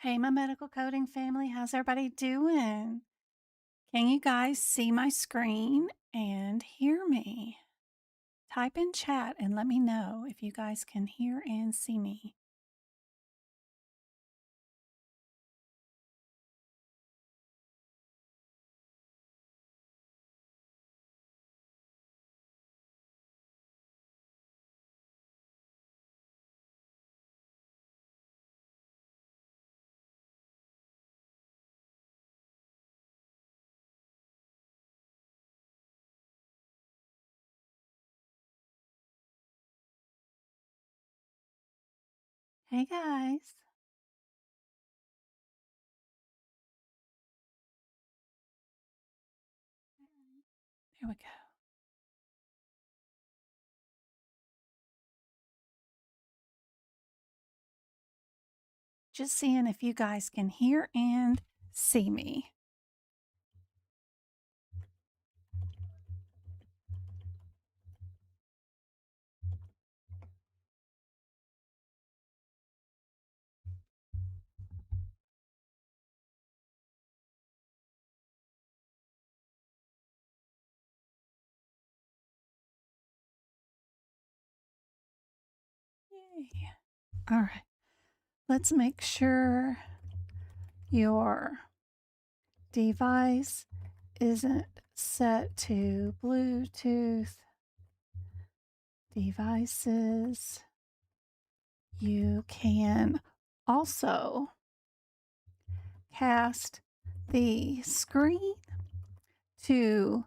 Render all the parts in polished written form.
Hey, my medical coding family, how's everybody doing? Can you guys see my screen and hear me? Type in chat and let me know if you guys can hear and see me. Hey, guys. Here we go. Just seeing if you guys can hear and see me. Yay. All right. Let's make sure your device isn't set to Bluetooth devices. You can also cast the screen to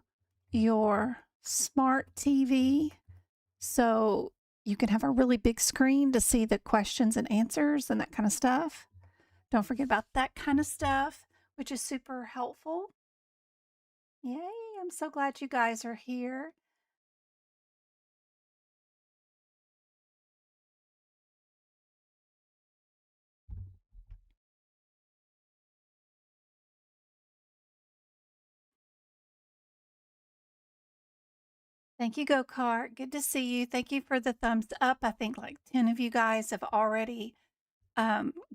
your smart TV so you can have a really big screen to see the questions and answers and that kind of stuff. Don't forget about that kind of stuff, which is super helpful. Yay, I'm so glad you guys are here. Thank you, Go Kart. Good to see you. Thank you for the thumbs up. I think like 10 of you guys have already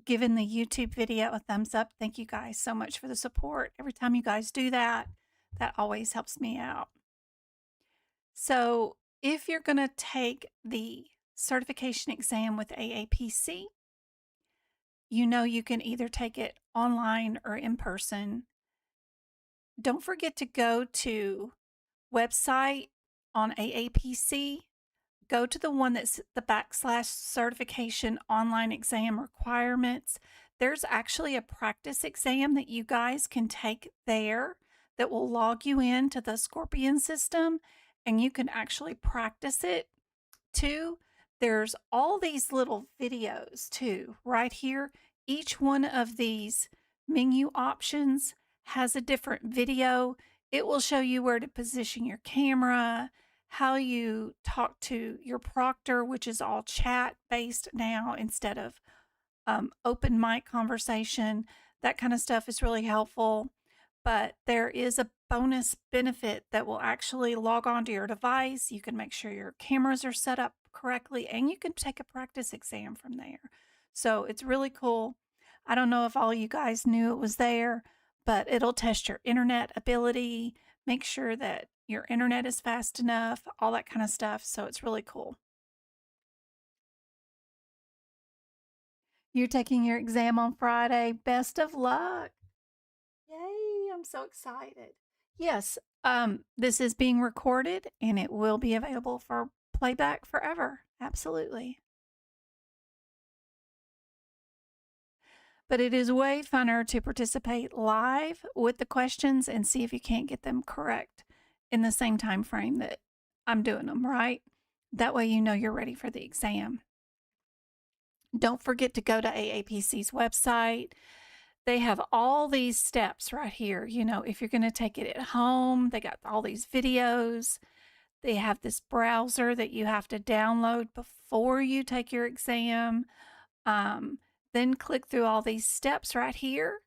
given the YouTube video a thumbs up. Thank you guys so much for the support. Every time you guys do that, that always helps me out. So if you're going to take the certification exam with AAPC, you know you can either take it online or in person. Don't forget to go to website on AAPC. Go to the one that's the / certification online exam requirements. There's actually a practice exam that you guys can take there that will log you into the Scorpion system, and you can actually practice it too. There's all these little videos too, right here. Each one of these menu options has a different video. It will show you where to position your camera, how you talk to your proctor, which is all chat based now instead of open mic conversation. That kind of stuff is really helpful. But there is a bonus benefit that will actually log onto your device. You can make sure your cameras are set up correctly, and you can take a practice exam from there. So it's really cool. I don't know if all you guys knew it was there, but it'll test your internet ability, make sure that your internet is fast enough, all that kind of stuff. So it's really cool. You're taking your exam on Friday. Best of luck. Yay, I'm so excited. Yes, this is being recorded and it will be available for playback forever. Absolutely. But it is way funner to participate live with the questions and see if you can't get them correct in the same time frame that I'm doing them, right? That way you know you're ready for the exam. Don't forget to go to AAPC's website. They have all these steps right here. You know, if you're going to take it at home, they got all these videos. They have this browser that you have to download before you take your exam. Then click through all these steps right here,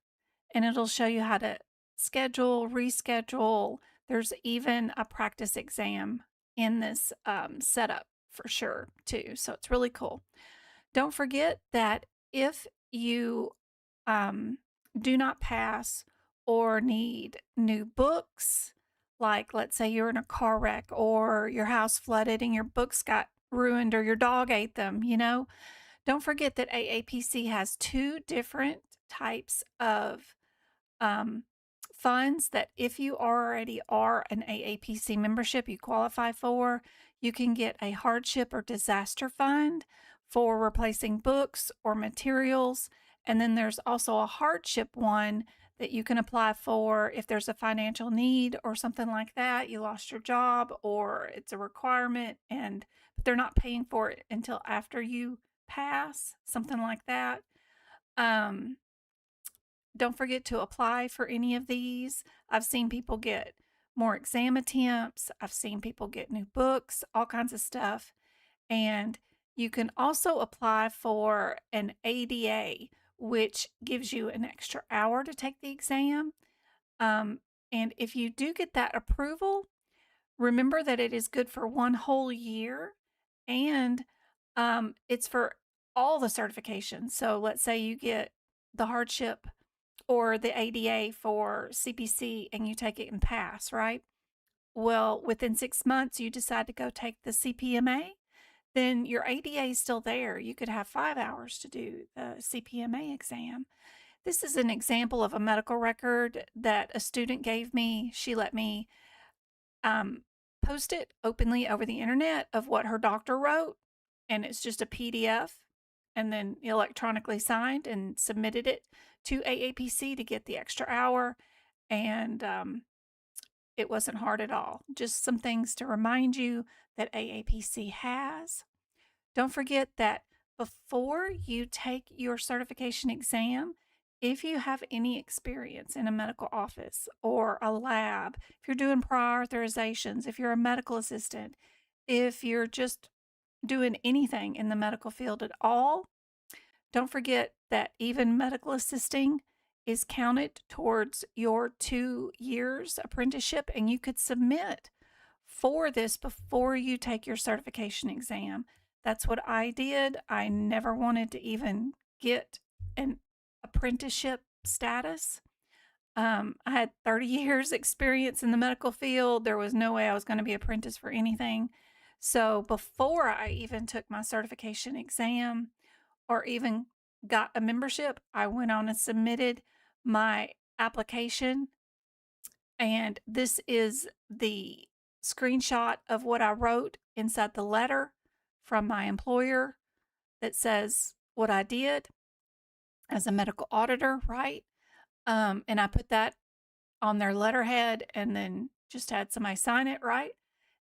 and it'll show you how to schedule, reschedule. There's even a practice exam in this setup for sure, too. So it's really cool. Don't forget that if you do not pass or need new books, like let's say you're in a car wreck or your house flooded and your books got ruined or your dog ate them, don't forget that AAPC has two different types of um, funds that if you already are an AAPC membership you qualify for. You can get a hardship or disaster fund for replacing books or materials. And then there's also a hardship one that you can apply for if there's a financial need or something like that. You lost your job or it's a requirement but they're not paying for it until after you pass, something like that. Um, don't forget to apply for any of these. I've seen people get more exam attempts. I've seen people get new books, all kinds of stuff. And you can also apply for an ADA, which gives you an extra hour to take the exam. And if you do get that approval, remember that it is good for one whole year and it's for all the certifications. So let's say you get the hardship or the ADA for CPC and you take it and pass, right? Well, within 6 months, you decide to go take the CPMA, then your ADA is still there. You could have 5 hours to do the CPMA exam. This is an example of a medical record that a student gave me. She let me post it openly over the internet of what her doctor wrote, and it's just a PDF and then electronically signed and submitted it to AAPC to get the extra hour. And it wasn't hard at all. Just some things to remind you that AAPC has. Don't forget that before you take your certification exam, if you have any experience in a medical office or a lab, if you're doing prior authorizations, if you're a medical assistant, if you're just doing anything in the medical field at all, don't forget that even medical assisting is counted towards your 2 years apprenticeship, and you could submit for this before you take your certification exam. That's what I did. I never wanted to even get an apprenticeship status. I had 30 years experience in the medical field. There was no way I was going to be apprentice for anything. So before I even took my certification exam or even got a membership, I went on and submitted my application. And this is the screenshot of what I wrote inside the letter from my employer that says what I did as a medical auditor, right? And I put that on their letterhead and then just had somebody sign it, right?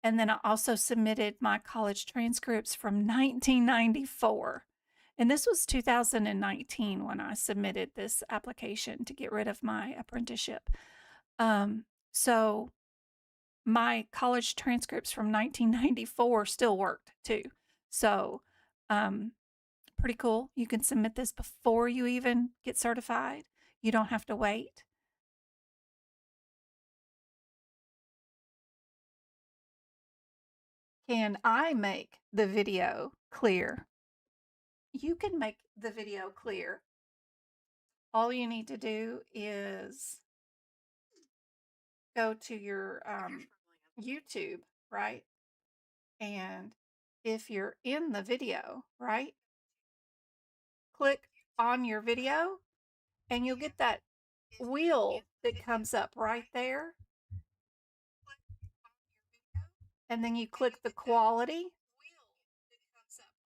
And then I also submitted my college transcripts from 1994. And this was 2019 when I submitted this application to get rid of my apprenticeship. So my college transcripts from 1994 still worked too. So, pretty cool. You can submit this before you even get certified. You don't have to wait. Can I make the video clear? You can make the video clear. All you need to do is go to your YouTube, right? And if you're in the video, right, click on your video and you'll get that wheel that comes up right there. And then you click the quality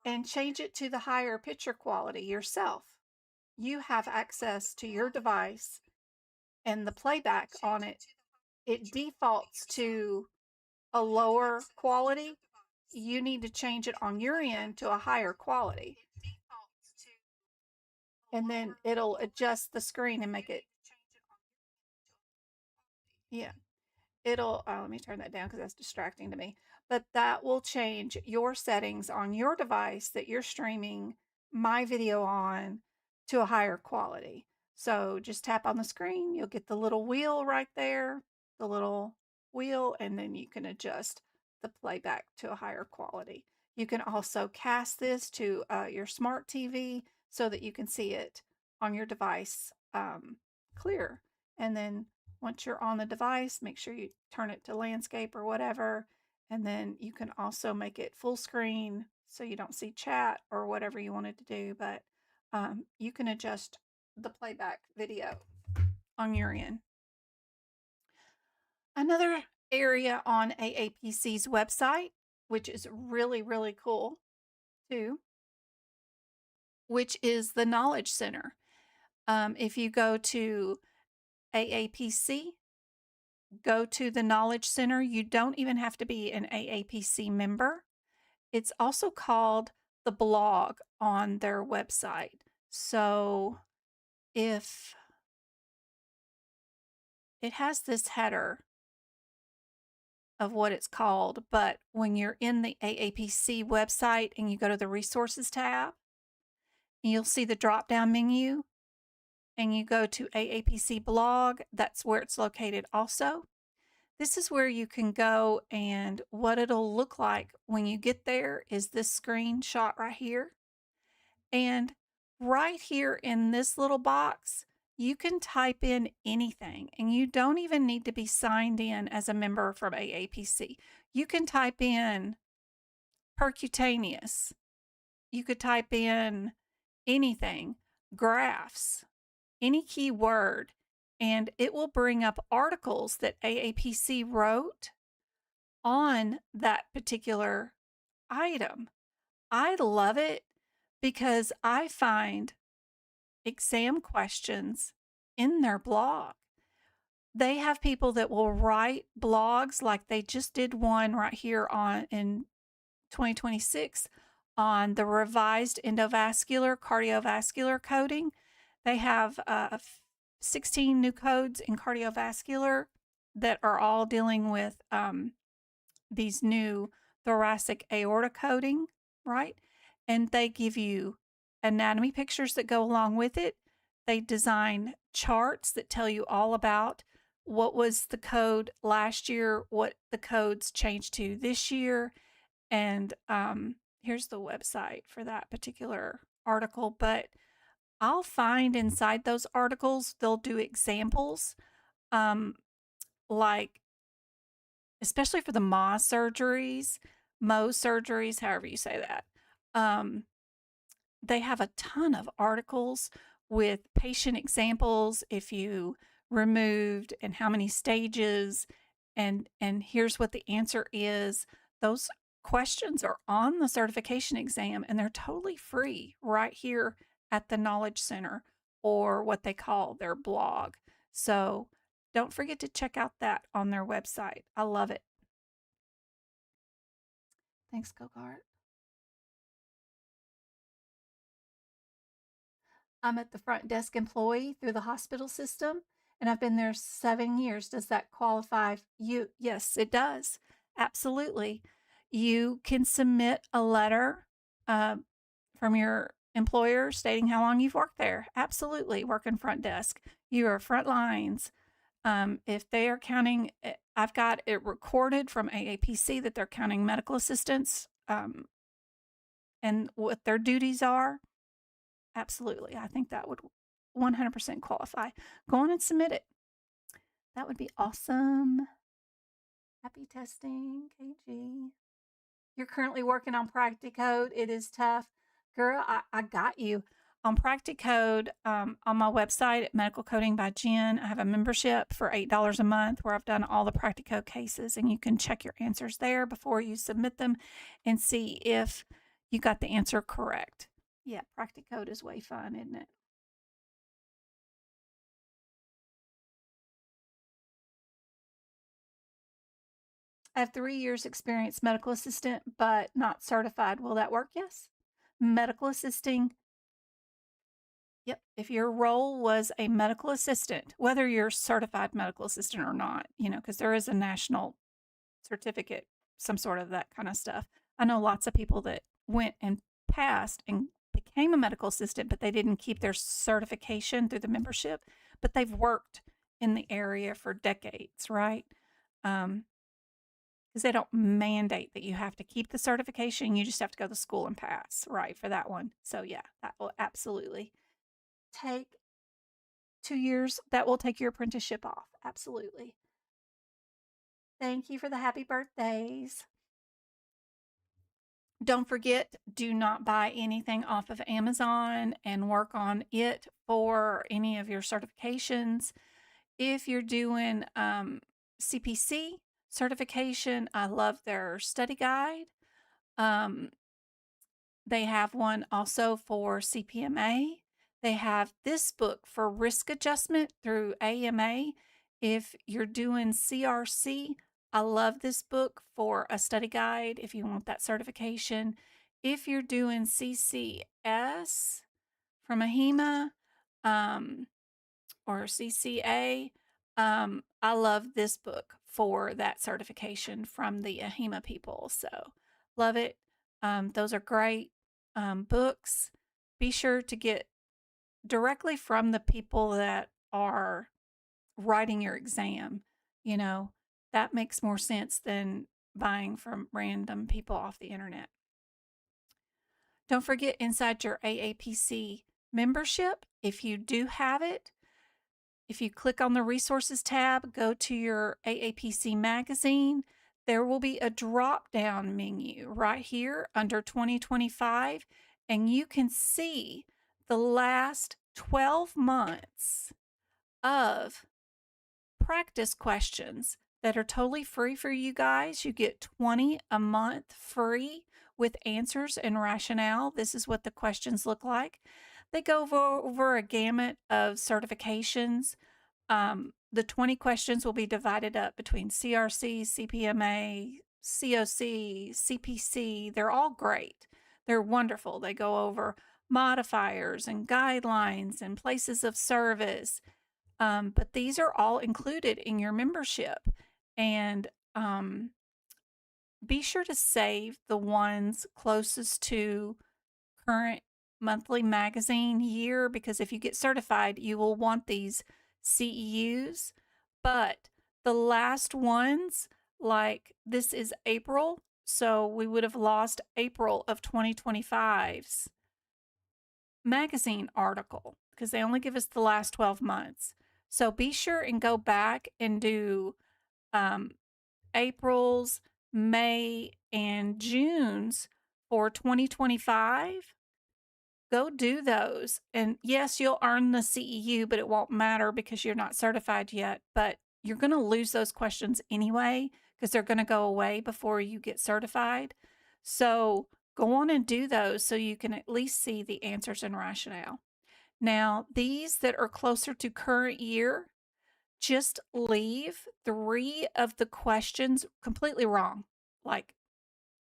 and change it to the higher picture quality yourself. You have access to your device and the playback on it. It defaults to a lower quality. You need to change it on your end to a higher quality. And then it'll adjust the screen and make it. Yeah. It'll, let me turn that down because that's distracting to me. But that will change your settings on your device that you're streaming my video on to a higher quality. So just tap on the screen, you'll get the little wheel right there, the little wheel, and then you can adjust the playback to a higher quality. You can also cast this to your smart TV so that you can see it on your device clear. And then once you're on the device, make sure you turn it to landscape or whatever. And then you can also make it full screen so you don't see chat or whatever you wanted to do. But you can adjust the playback video on your end. Another area on AAPC's website, which is really, really cool too, which is the Knowledge Center. If you go to AAPC, go to the Knowledge Center. You don't even have to be an AAPC member. It's also called the blog on their website. So if it has this header of what it's called, but when you're in the AAPC website and you go to the resources tab, you'll see the drop down menu and you go to AAPC blog. That's where it's located also. This is where you can go, and what it'll look like when you get there is this screenshot right here. And right here in this little box, you can type in anything, and you don't even need to be signed in as a member from AAPC. You can type in percutaneous. You could type in anything, graphs, any keyword, and it will bring up articles that AAPC wrote on that particular item. I love it because I find exam questions in their blog. They have people that will write blogs, like they just did one right here in 2026 on the revised endovascular cardiovascular coding. They have 16 new codes in cardiovascular that are all dealing with these new thoracic aorta coding, right? And they give you anatomy pictures that go along with it. They design charts that tell you all about what was the code last year, what the codes changed to this year. And here's the website for that particular article. But I'll find inside those articles, they'll do examples, like especially for the Mohs surgeries, however you say that. They have a ton of articles with patient examples, if you removed and how many stages, and here's what the answer is. Those questions are on the certification exam, and they're totally free right here at the Knowledge Center, or what they call their blog. So don't forget to check out that on their website. I love it. Thanks, Gogart. I'm at the front desk employee through the hospital system, and I've been there 7 years. Does that qualify you? Yes, it does. Absolutely. You can submit a letter from your employer stating how long you've worked there. Absolutely. Working front desk. You are front lines. If they are counting, I've got it recorded from AAPC that they're counting medical assistants and what their duties are. Absolutely. I think that would 100% qualify. Go on and submit it. That would be awesome. Happy testing, KG. You're currently working on Practicode. It is tough. Girl, I got you. On Practicode, on my website at Medical Coding by Jen, I have a membership for $8 a month where I've done all the Practicode cases, and you can check your answers there before you submit them and see if you got the answer correct. Yeah, Practicode is way fun, isn't it? I have 3 years experience medical assistant, but not certified. Will that work? Yes. Medical assisting. Yep. If your role was a medical assistant, whether you're certified medical assistant or not, because there is a national certificate, some sort of that kind of stuff. I know lots of people that went and passed and became a medical assistant, but they didn't keep their certification through the membership, but they've worked in the area for decades, right? Because they don't mandate that you have to keep the certification. You just have to go to school and pass, right, for that one. So yeah, that will absolutely. take 2 years. That will take your apprenticeship off. Absolutely. Thank you for the happy birthdays. Don't forget, do not buy anything off of Amazon and work on it for any of your certifications. If you're doing CPC certification, I love their study guide. They have one also for CPMA. They have this book for risk adjustment through AMA. If you're doing CRC, I love this book for a study guide if you want that certification. If you're doing CCS from AHIMA or CCA, I love this book for that certification from the AHIMA people. So love it. Those are great books. Be sure to get directly from the people that are writing your exam. You know, that makes more sense than buying from random people off the internet. Don't forget, inside your AAPC membership, if you do have it, if you click on the resources tab, go to your AAPC magazine, there will be a drop down menu right here under 2025, and you can see the last 12 months of practice questions that are totally free for you guys. You get 20 a month free with answers and rationale. This is what the questions look like. They go over a gamut of certifications. The 20 questions will be divided up between CRC, CPMA, COC, CPC. They're all great. They're wonderful. They go over modifiers and guidelines and places of service. But these are all included in your membership. And be sure to save the ones closest to current monthly magazine year, because if you get certified, you will want these CEUs. But the last ones, like this is April, so we would have lost April of 2025's magazine article because they only give us the last 12 months. So be sure and go back and do April's, May, and June's for 2025. Go do those. And yes, you'll earn the CEU, but it won't matter because you're not certified yet. But you're going to lose those questions anyway because they're going to go away before you get certified. So go on and do those so you can at least see the answers and rationale. Now, these that are closer to current year, just leave 3 of the questions completely wrong. Like,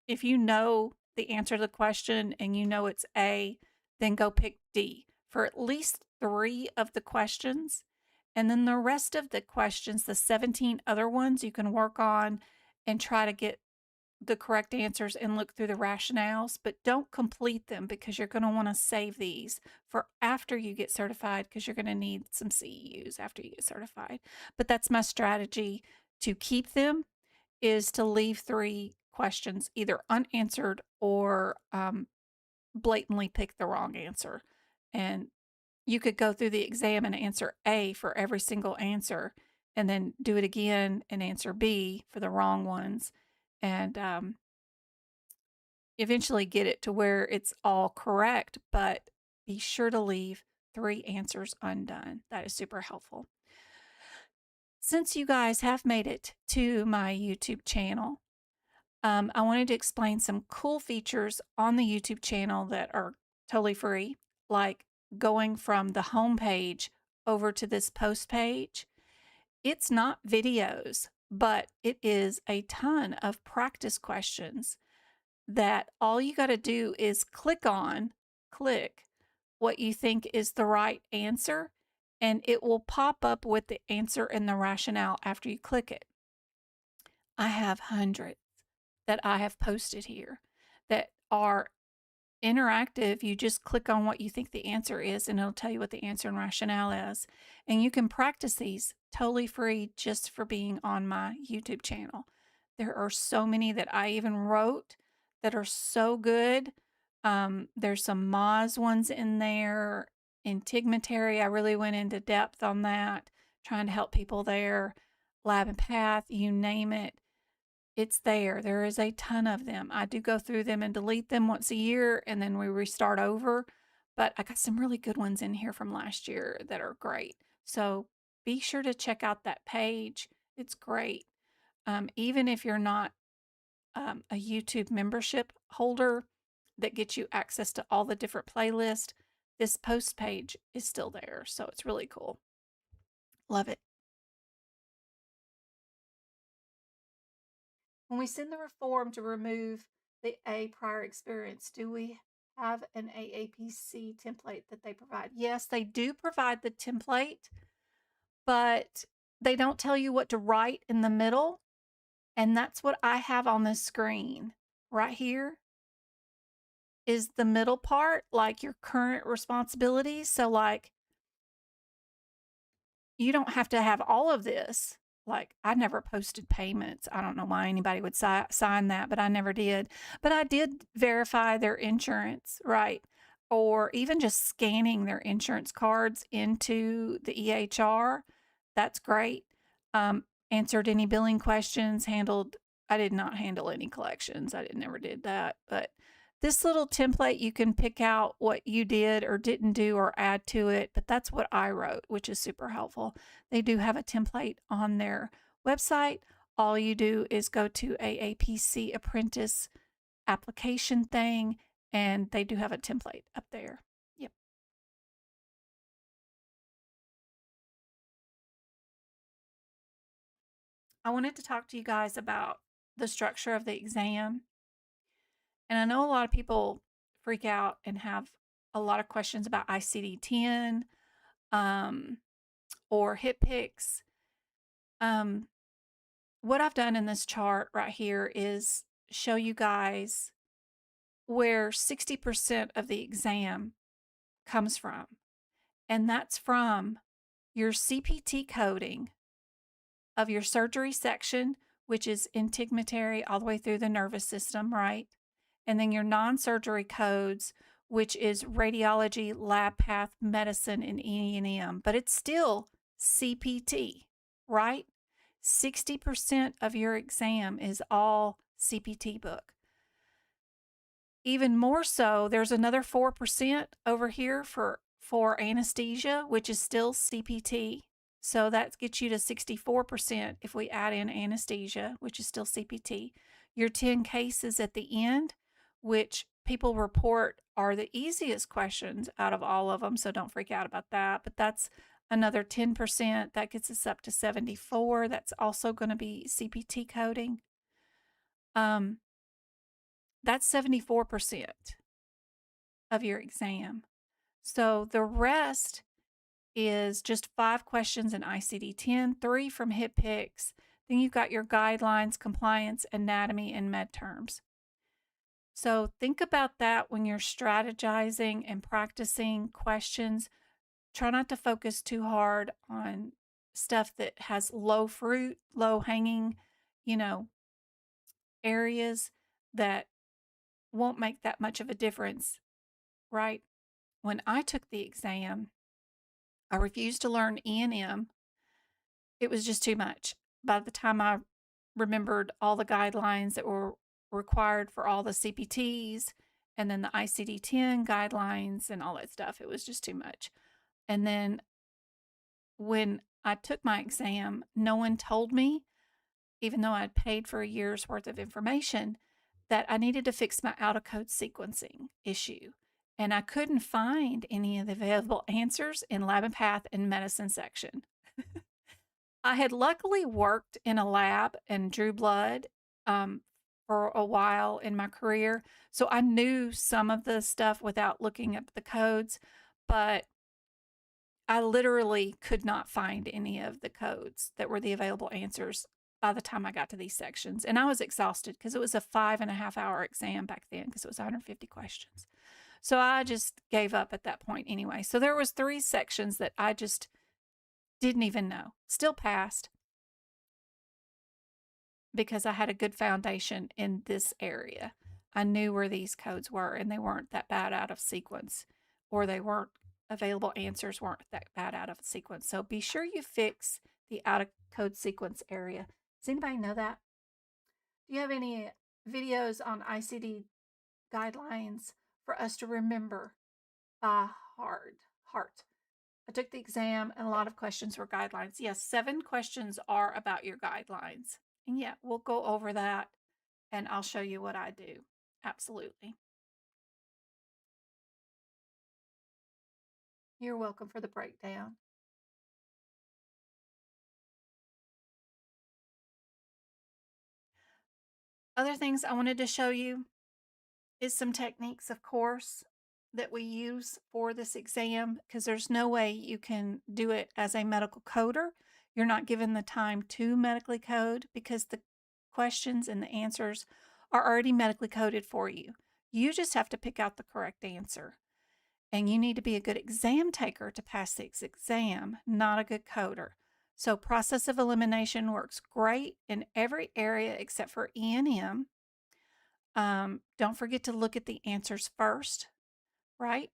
if you know the answer to the question and you know it's A, then go pick D for at least 3 of the questions. And then the rest of the questions, the 17 other ones, you can work on and try to get the correct answers and look through the rationales, but don't complete them because you're going to want to save these for after you get certified because you're going to need some CEUs after you get certified. But that's my strategy to keep them, is to leave 3 questions either unanswered or blatantly pick the wrong answer. And you could go through the exam and answer A for every single answer and then do it again and answer B for the wrong ones. And eventually get it to where it's all correct, but be sure to leave 3 answers undone. That is super helpful. Since you guys have made it to my YouTube channel, I wanted to explain some cool features on the YouTube channel that are totally free, like going from the home page over to this post page. It's not videos, but it is a ton of practice questions that all you got to do is click what you think is the right answer, and it will pop up with the answer and the rationale after you click it. I have hundreds that I have posted here that are interactive. You just click on what you think the answer is, and it'll tell you what the answer and rationale is. And you can practice these totally free just for being on my YouTube channel. There are so many that I even wrote that are so good. There's some Moz ones in there. Integumentary, I really went into depth on that, trying to help people there. Lab and Path, you name it, it's there. There is a ton of them. I do go through them and delete them once a year, and then we restart over. But I got some really good ones in here from last year that are great. So be sure to check out that page. It's great. Even if you're not a YouTube membership holder that gets you access to all the different playlists, this post page is still there. So it's really cool. Love it. When we send the reform to remove the A prior experience, do we have an AAPC template that they provide? Yes, they do provide the template, but they don't tell you what to write in the middle. And that's what I have on this screen right here is the middle part, like your current responsibilities. So like you don't have to have all of this. Like I never posted payments. I don't know why anybody would sign that, but I never did. But I did verify their insurance, right? Or even just scanning their insurance cards into the EHR. That's great. Answered any billing questions, I did not handle any collections. Never did that. But this little template, you can pick out what you did or didn't do or add to it, but that's what I wrote, which is super helpful. They do have a template on their website. All you do is go to AAPC Apprentice application thing, and they do have a template up there. Yep. I wanted to talk to you guys about the structure of the exam. And I know a lot of people freak out and have a lot of questions about ICD-10 or HitPix. What I've done in this chart right here is show you guys where 60% of the exam comes from. And that's from your CPT coding of your surgery section, which is integumentary all the way through the nervous system, right? And then your non-surgery codes, which is radiology, lab path, medicine, and E&M, but it's still CPT, right? 60% of your exam is all CPT book. Even more so, there's another 4% over here for anesthesia, which is still CPT. So that gets you to 64% if we add in anesthesia, which is still CPT. Your 10 cases at the end, which people report are the easiest questions out of all of them, so don't freak out about that. But that's another 10%. That gets us up to 74. That's also going to be CPT coding. That's 74% of your exam. So the rest is just 5 questions in ICD-10, 3 from HitPix. Then you've got your guidelines, compliance, anatomy, and med terms. So think about that when you're strategizing and practicing questions. Try not to focus too hard on stuff that has low fruit, low hanging, areas that won't make that much of a difference, right? When I took the exam, I refused to learn E&M. It was just too much. By the time I remembered all the guidelines that were required for all the CPTs and then the ICD-10 guidelines and all that stuff, it was just too much. And then when I took my exam, no one told me, even though I'd paid for a year's worth of information, that I needed to fix my out of code sequencing issue. And I couldn't find any of the available answers in lab and path and medicine section. I had luckily worked in a lab and drew blood for a while in my career. So I knew some of the stuff without looking up the codes, but I literally could not find any of the codes that were the available answers by the time I got to these sections. And I was exhausted because it was a 5.5 hour exam back then because it was 150 questions. So I just gave up at that point anyway. So there was 3 sections that I just didn't even know. Still passed because I had a good foundation in this area. I knew where these codes were and they weren't that bad out of sequence, or they weren't available answers weren't that bad out of sequence. So be sure you fix the out of code sequence area. Does anybody know that? Do you have any videos on ICD guidelines for us to remember by heart? I took the exam and a lot of questions were guidelines. Yes, 7 questions are about your guidelines. And yeah, we'll go over that and I'll show you what I do. Absolutely. You're welcome for the breakdown. Other things I wanted to show you is some techniques, of course, that we use for this exam, because there's no way you can do it as a medical coder. You're not given the time to medically code because the questions and the answers are already medically coded for you. You just have to pick out the correct answer. And you need to be a good exam taker to pass this exam, not a good coder. So process of elimination works great in every area except for E&M. Don't forget to look at the answers first, right?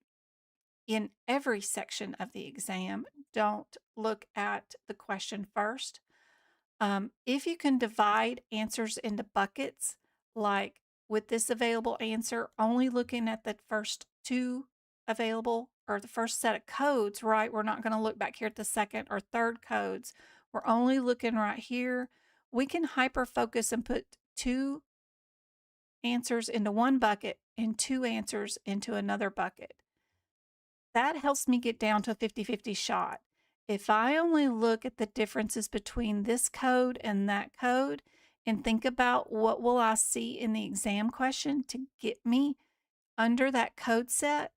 In every section of the exam, don't look at the question first. If you can divide answers into buckets, like with this available answer, only looking at the first 2 available or the first set of codes, right? We're not going to look back here at the second or third codes. We're only looking right here. We can hyper focus and put 2 answers into one bucket and 2 answers into another bucket. That helps me get down to a 50-50 shot. If I only look at the differences between this code and that code and think about what will I see in the exam question to get me under that code set,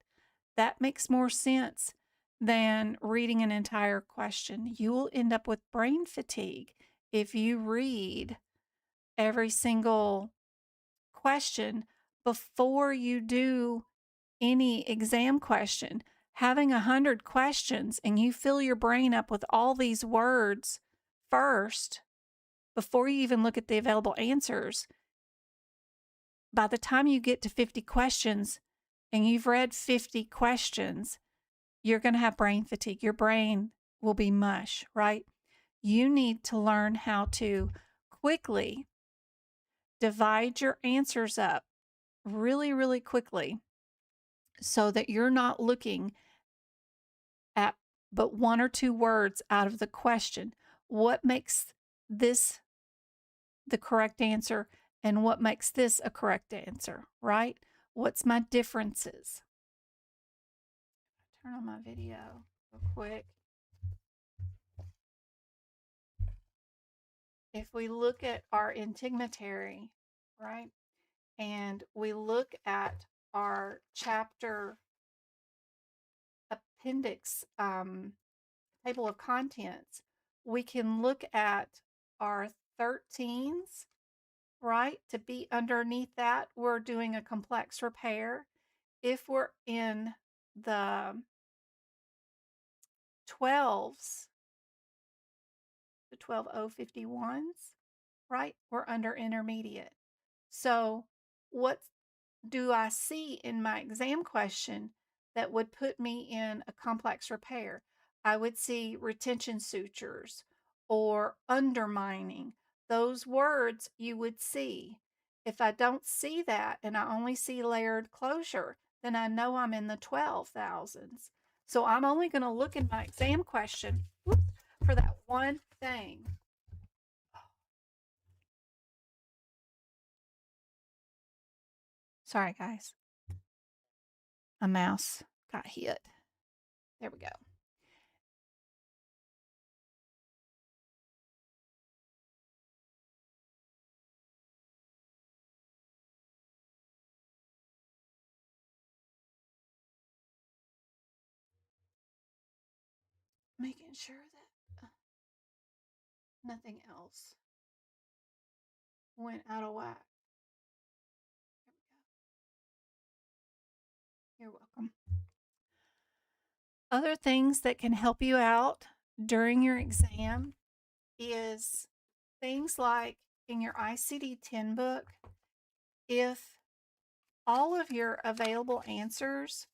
that makes more sense than reading an entire question. You will end up with brain fatigue if you read every single question before you do any exam question. Having 100 questions and you fill your brain up with all these words first before you even look at the available answers, by the time you get to 50 questions and you've read 50 questions, you're going to have brain fatigue. Your brain will be mush, right? You need to learn how to quickly divide your answers up really, really quickly so that you're not looking at but 1 or 2 words out of the question. What makes this the correct answer and what makes this a correct answer, right? What's my differences? Turn on my video real quick. If we look at our integumentary, right, and we look at our chapter appendix table of contents, we can look at our 13s, right? To be underneath that, we're doing a complex repair. If we're in the 12s, the 12051s, right? We're under intermediate. So what do I see in my exam question that would put me in a complex repair? I would see retention sutures or undermining. Those words you would see. If I don't see that and I only see layered closure, then I know I'm in the 12,000s. So I'm only going to look in my exam question for that one thing. Sorry, guys. A mouse got hit. There we go. Making sure that nothing else went out of whack. There we go. You're welcome. Other things that can help you out during your exam is things like in your ICD-10 book, if all of your available answers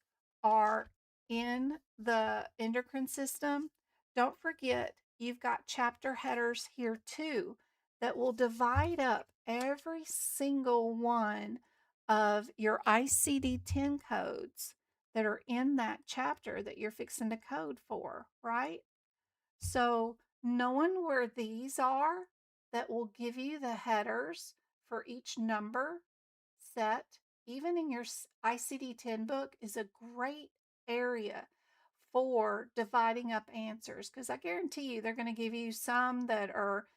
are in the endocrine system, don't forget you've got chapter headers here too that will divide up every single one of your ICD-10 codes that are in that chapter that you're fixing to code for, right? So knowing where these are, that will give you the headers for each number set, even in your ICD-10 book, is a great area for dividing up answers, because I guarantee you they're going to give you some that are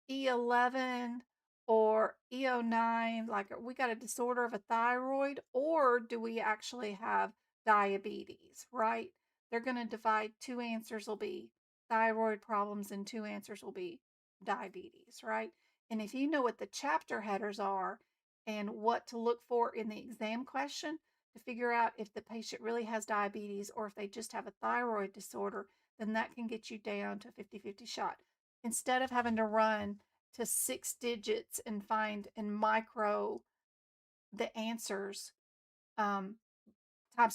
E11 or E09, like we got a disorder of a thyroid, or do we actually have diabetes, right? They're going to divide, two answers will be thyroid problems and two answers will be diabetes, right? And if you know what the chapter headers are and what to look for in the exam question to figure out if the patient really has diabetes or if they just have a thyroid disorder, then that can get you down to 50-50 shot. Instead of having to run to 6 digits and find in micro the answers times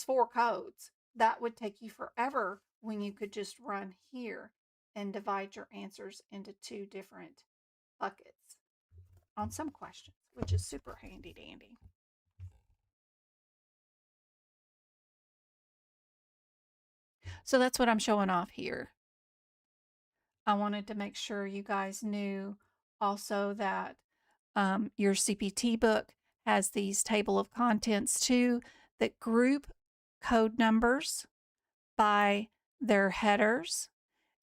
4 codes, that would take you forever when you could just run here and divide your answers into 2 different buckets on some questions, which is super handy dandy. So that's what I'm showing off here. I wanted to make sure you guys knew also that your CPT book has these table of contents too that group code numbers by their headers.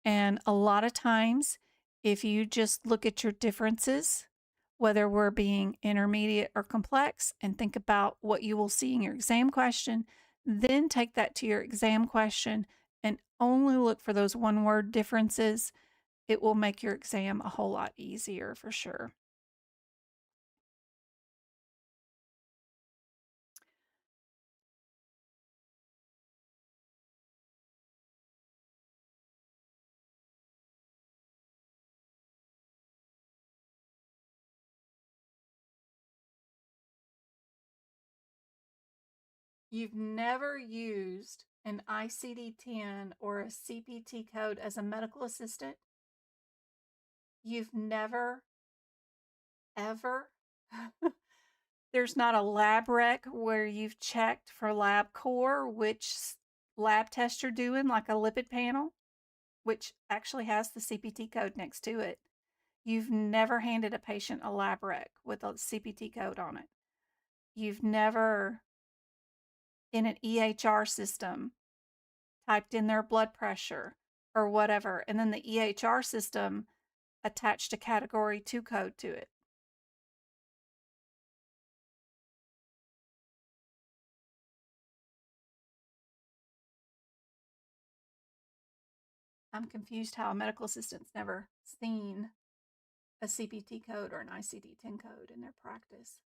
And a lot of times, if you just look at your differences, whether we're being intermediate or complex, and think about what you will see in your exam question, then take that to your exam question and only look for those one-word differences, it will make your exam a whole lot easier for sure. You've never used an ICD-10 or a CPT code as a medical assistant? You've never, ever? There's not a lab rec where you've checked for LabCorp which lab test you're doing, like a lipid panel, which actually has the CPT code next to it. You've never handed a patient a lab rec with a CPT code on it. You've never, in an EHR system, typed in their blood pressure or whatever, and then the EHR system attached a category 2 code to it. I'm confused how a medical assistant's never seen a CPT code or an ICD-10 code in their practice.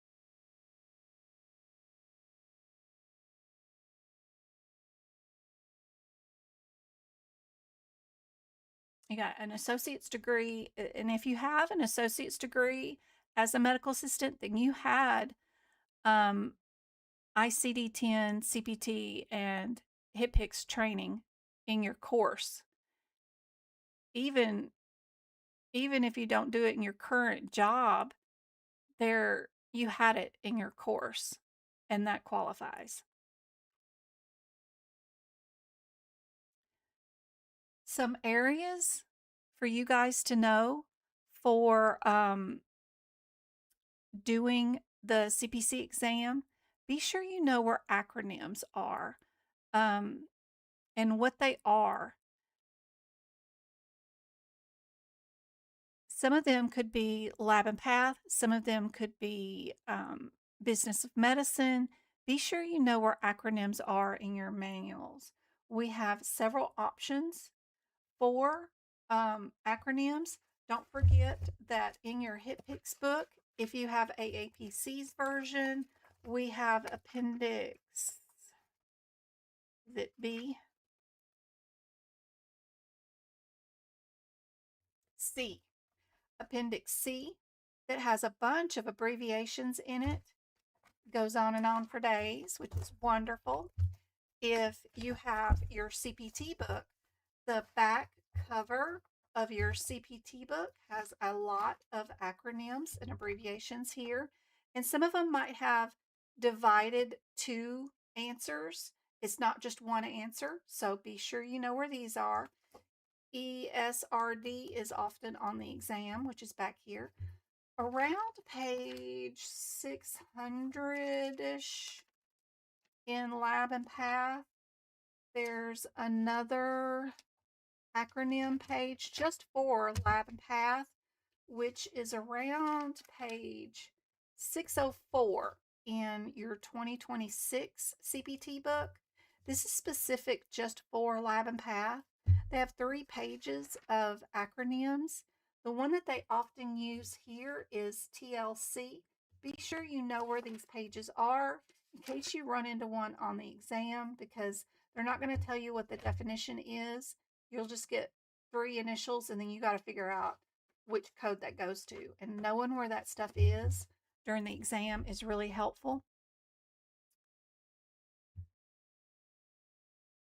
You got an associate's degree, and if you have an associate's degree as a medical assistant, then you had ICD-10, CPT, and HIPICS training in your course. Even if you don't do it in your current job, there you had it in your course, and that qualifies. Some areas for you guys to know for doing the CPC exam, be sure you know where acronyms are and what they are. Some of them could be lab and path, some of them could be business of medicine. Be sure you know where acronyms are in your manuals. We have several options for acronyms. Don't forget that in your HitPix book, if you have AAPC's version, we have Appendix, is it B? C. Appendix C that has a bunch of abbreviations in it. Goes on and on for days, which is wonderful. if you have your CPT book, the back cover of your CPT book has a lot of acronyms and abbreviations here, and some of them might have divided two answers. It's not just one answer, so be sure you know where these are. ESRD is often on the exam, which is back here. Around page 600-ish in Lab and Path, there's another acronym page just for Lab and Path, which is around page 604 in your 2026 CPT book. This is specific just for Lab and Path. They have 3 pages of acronyms. The one that they often use here is TLC. Be sure you know where these pages are in case you run into one on the exam, because they're not going to tell you what the definition is. You'll just get 3 initials, and then you got to figure out which code that goes to. And knowing where that stuff is during the exam is really helpful.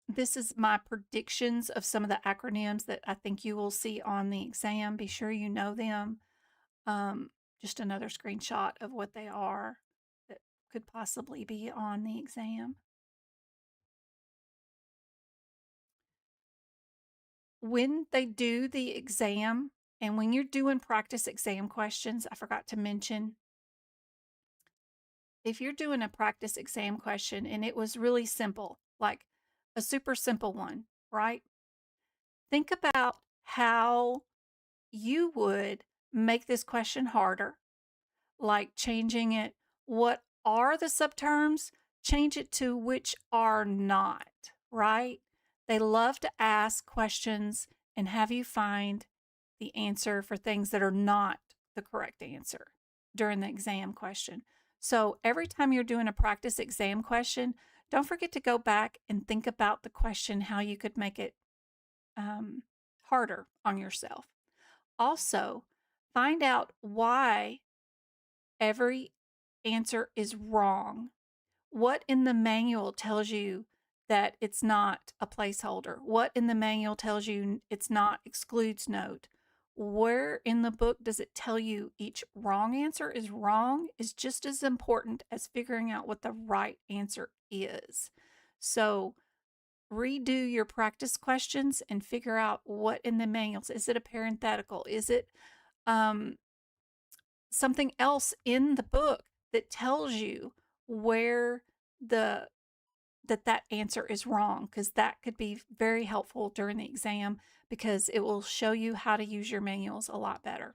This is my predictions of some of the acronyms that I think you will see on the exam. Be sure you know them. Just another screenshot of what they are that could possibly be on the exam. When they do the exam, and when you're doing practice exam questions, I forgot to mention, if you're doing a practice exam question and it was really simple, like a super simple one, right? Think about how you would make this question harder, like changing it. What are the subterms? Change it to which are not, right? They love to ask questions and have you find the answer for things that are not the correct answer during the exam question. So every time you're doing a practice exam question, don't forget to go back and think about the question, how you could make it harder on yourself. Also, find out why every answer is wrong. What in the manual tells you that it's not a placeholder? What in the manual tells you it's not excludes note? Where in the book does it tell you each wrong answer is wrong is just as important as figuring out what the right answer is. So redo your practice questions and figure out what in the manuals. Is it a parenthetical? Is it something else in the book that tells you where that answer is wrong? Because that could be very helpful during the exam, because it will show you how to use your manuals a lot better.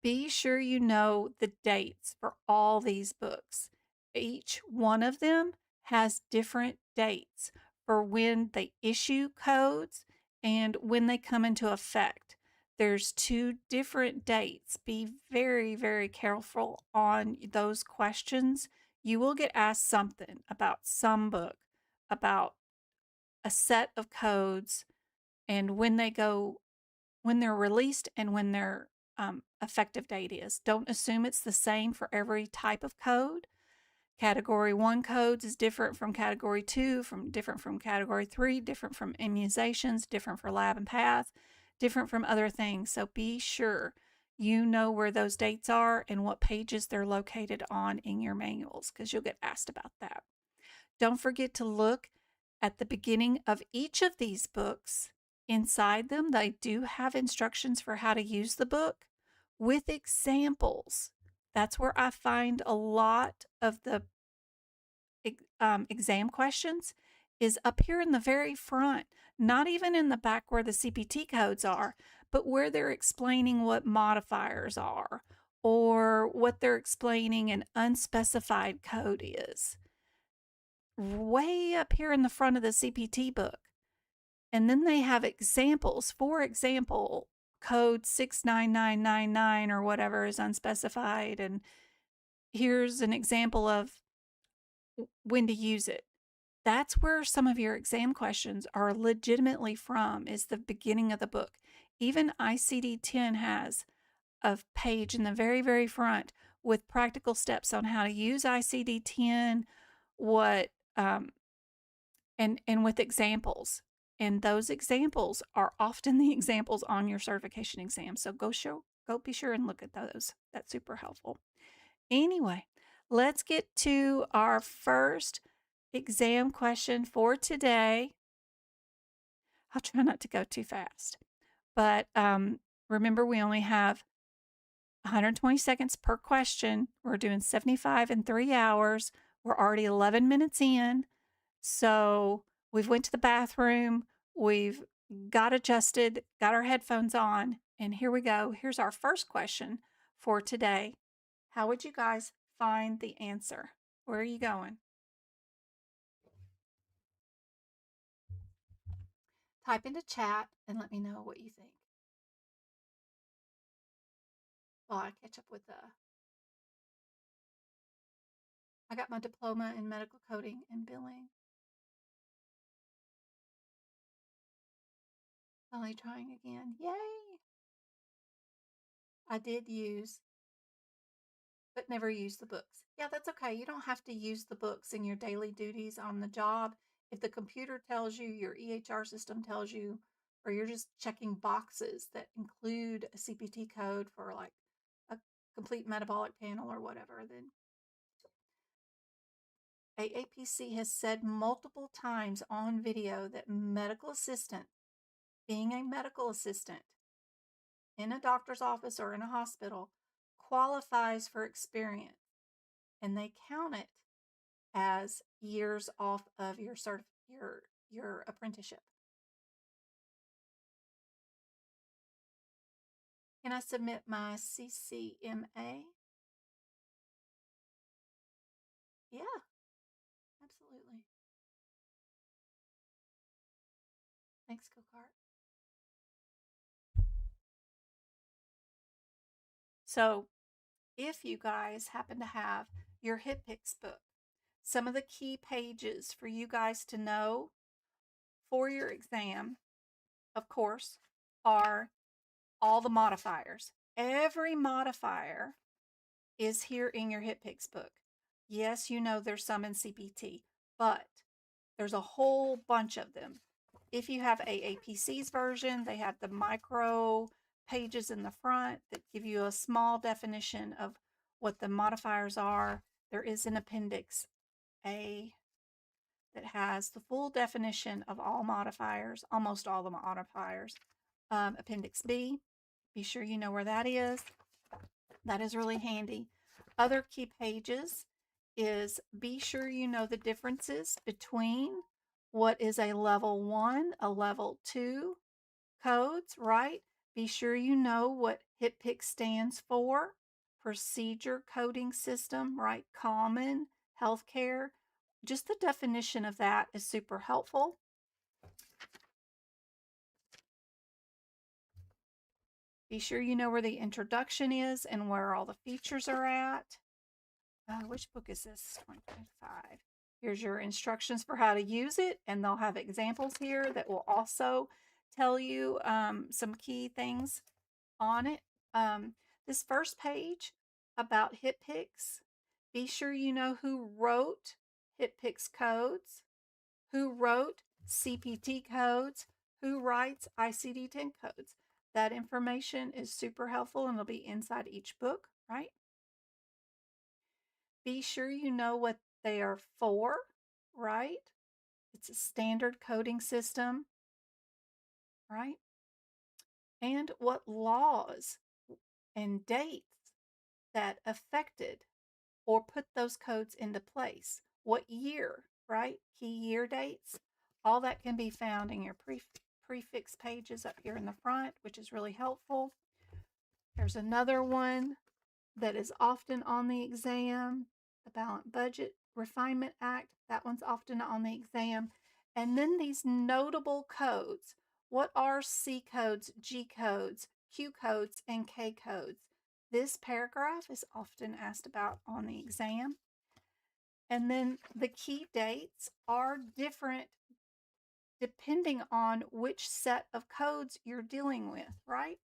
Be sure you know the dates for all these books. Each one of them has different dates for when they issue codes and when they come into effect. There's 2 different dates. Be very, very careful on those questions. You will get asked something about some book, about a set of codes, and when they're released and when their effective date is. Don't assume it's the same for every type of code. Category 1 codes is different from Category 2, different from Category 3, different from immunizations, different for lab and path, different from other things. So be sure you know where those dates are and what pages they're located on in your manuals, because you'll get asked about that. Don't forget to look at the beginning of each of these books. Inside them, they do have instructions for how to use the book with examples. That's where I find a lot of the exam questions is up here in the very front, not even in the back where the CPT codes are, but where they're explaining what modifiers are or what they're explaining an unspecified code is. Way up here in the front of the CPT book. And then they have examples. For example, code 69999 or whatever is unspecified. And here's an example of when to use it. That's where some of your exam questions are legitimately from, is the beginning of the book. Even ICD-10 has a page in the very, very front with practical steps on how to use ICD-10, what and with examples. And those examples are often the examples on your certification exam. So go be sure and look at those. That's super helpful. Anyway, let's get to our first exam question for today. I'll try not to go too fast. But remember, we only have 120 seconds per question. We're doing 75 in 3 hours. We're already 11 minutes in. So we've went to the bathroom. We've got adjusted, got our headphones on, and here we go. Here's our first question for today. How would you guys find the answer? Where are you going? Type into chat and let me know what you think. While I catch up with I got my diploma in medical coding and billing. Finally trying again. Yay! I did use, but never use the books. Yeah, that's okay. You don't have to use the books in your daily duties on the job. If the computer tells you, your EHR system tells you, or you're just checking boxes that include a CPT code for like a complete metabolic panel or whatever, then AAPC has said multiple times on video that medical assistant, being a medical assistant in a doctor's office or in a hospital, qualifies for experience, and they count it as years off of your apprenticeship. Can I submit my CCMA? Yeah, absolutely. Thanks, Go-Kart. So if you guys happen to have your HitPix book, some of the key pages for you guys to know for your exam, of course, are all the modifiers. Every modifier is here in your HitPix book. Yes, you know there's some in CPT, but there's a whole bunch of them. If you have AAPC's version, they have the micro pages in the front that give you a small definition of what the modifiers are. There is an Appendix A that has the full definition of all modifiers, almost all the modifiers. Appendix B, be sure you know where that is. That is really handy. Other key pages is be sure you know the differences between what is a level 1, a level 2 codes, right? Be sure you know what HitPix stands for. Procedure coding system, right? Common, healthcare. Just the definition of that is super helpful. Be sure you know where the introduction is and where all the features are at. Which book is this? 2025. Here's your instructions for how to use it, and they'll have examples here that will also tell you some key things on it. This first page about HitPix, be sure you know who wrote HitPix codes, who wrote CPT codes, who writes ICD-10 codes. That information is super helpful and it'll be inside each book, right? Be sure you know what they are for, right? It's a standard coding system, right? And what laws and dates that affected or put those codes into place. What year, right? Key year dates. All that can be found in your prefix pages up here in the front, which is really helpful. There's another one that is often on the exam, the Balanced Budget Refinement Act. That one's often on the exam. And then these notable codes. What are C codes, G codes, Q codes, and K codes? This paragraph is often asked about on the exam. And then the key dates are different depending on which set of codes you're dealing with, right?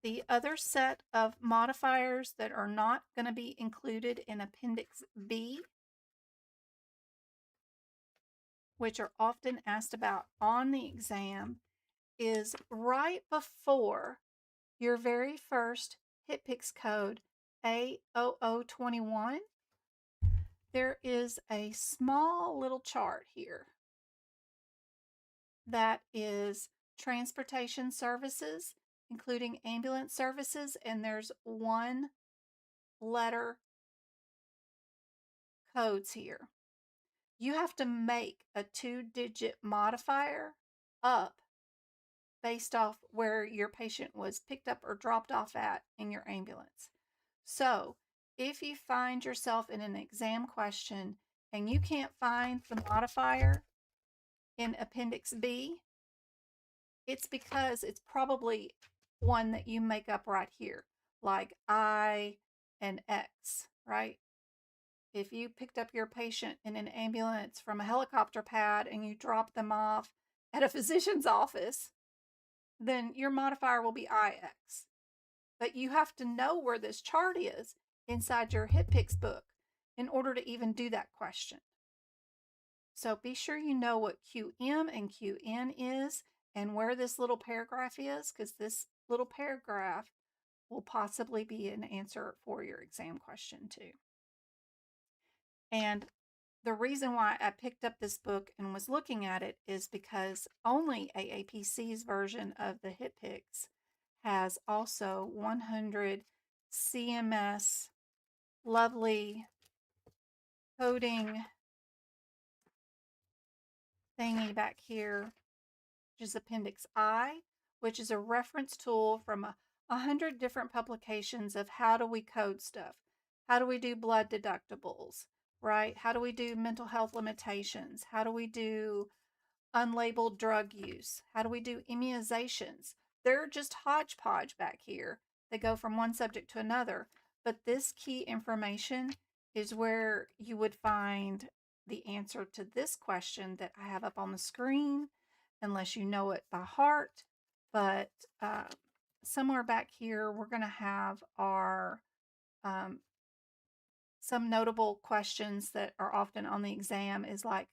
The other set of modifiers that are not going to be included in Appendix B, which are often asked about on the exam, is right before your very first HitPix code, A0021. There is a small little chart here that is transportation services, including ambulance services, and there's one letter codes here. You have to make a 2-digit modifier up based off where your patient was picked up or dropped off at in your ambulance. So if you find yourself in an exam question and you can't find the modifier in Appendix B, it's because it's probably one that you make up right here, like I and X, right? If you picked up your patient in an ambulance from a helicopter pad and you dropped them off at a physician's office, then your modifier will be IX. But you have to know where this chart is inside your HitPix book in order to even do that question. So be sure you know what QM and QN is and where this little paragraph is, because this little paragraph will possibly be an answer for your exam question too. And the reason why I picked up this book and was looking at it is because only AAPC's version of the HitPix has also 100 CMS lovely coding thingy back here, which is Appendix I, which is a reference tool from 100 different publications of how do we code stuff. How do we do blood deductibles, right? How do we do mental health limitations? How do we do unlabeled drug use? How do we do immunizations? They're just hodgepodge back here. They go from one subject to another. But this key information is where you would find the answer to this question that I have up on the screen, unless you know it by heart. But somewhere back here, we're going to have our some notable questions that are often on the exam is like,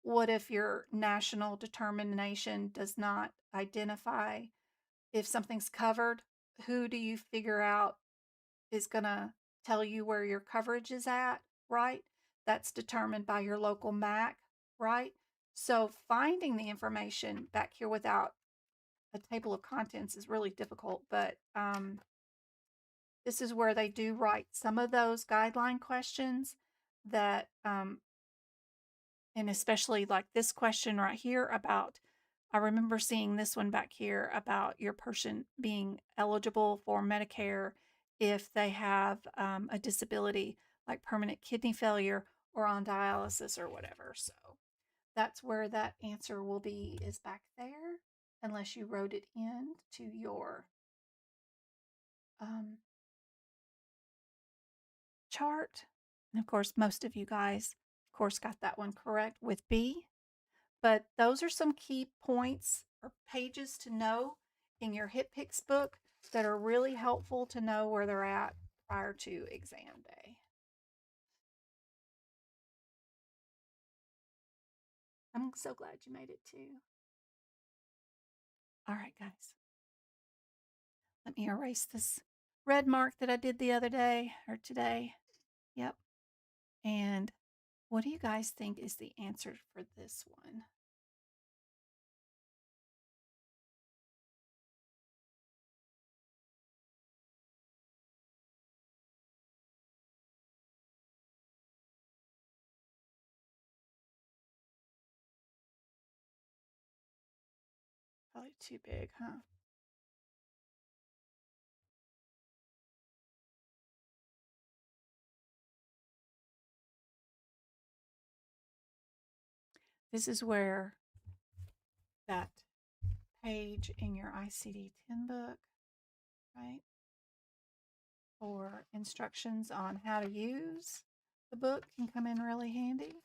what if your national determination does not identify if something's covered? Who do you figure out is going to tell you where your coverage is at, right? That's determined by your local MAC, right? So finding the information back here without a table of contents is really difficult, but this is where they do write some of those guideline questions that, and especially like this question right here about, I remember seeing this one back here about your person being eligible for Medicare if they have a disability like permanent kidney failure or on dialysis or whatever. So that's where that answer will be, is back there, unless you wrote it in to your chart. And of course, most of you guys, of course, got that one correct with B. But those are some key points or pages to know in your HitPix book that are really helpful to know where they're at prior to exam day. I'm so glad you made it too. All right, guys. Let me erase this red mark that I did the other day or today. Yep. And what do you guys think is the answer for this one? Probably too big, huh? This is where that page in your ICD-10 book, right, or instructions on how to use the book can come in really handy.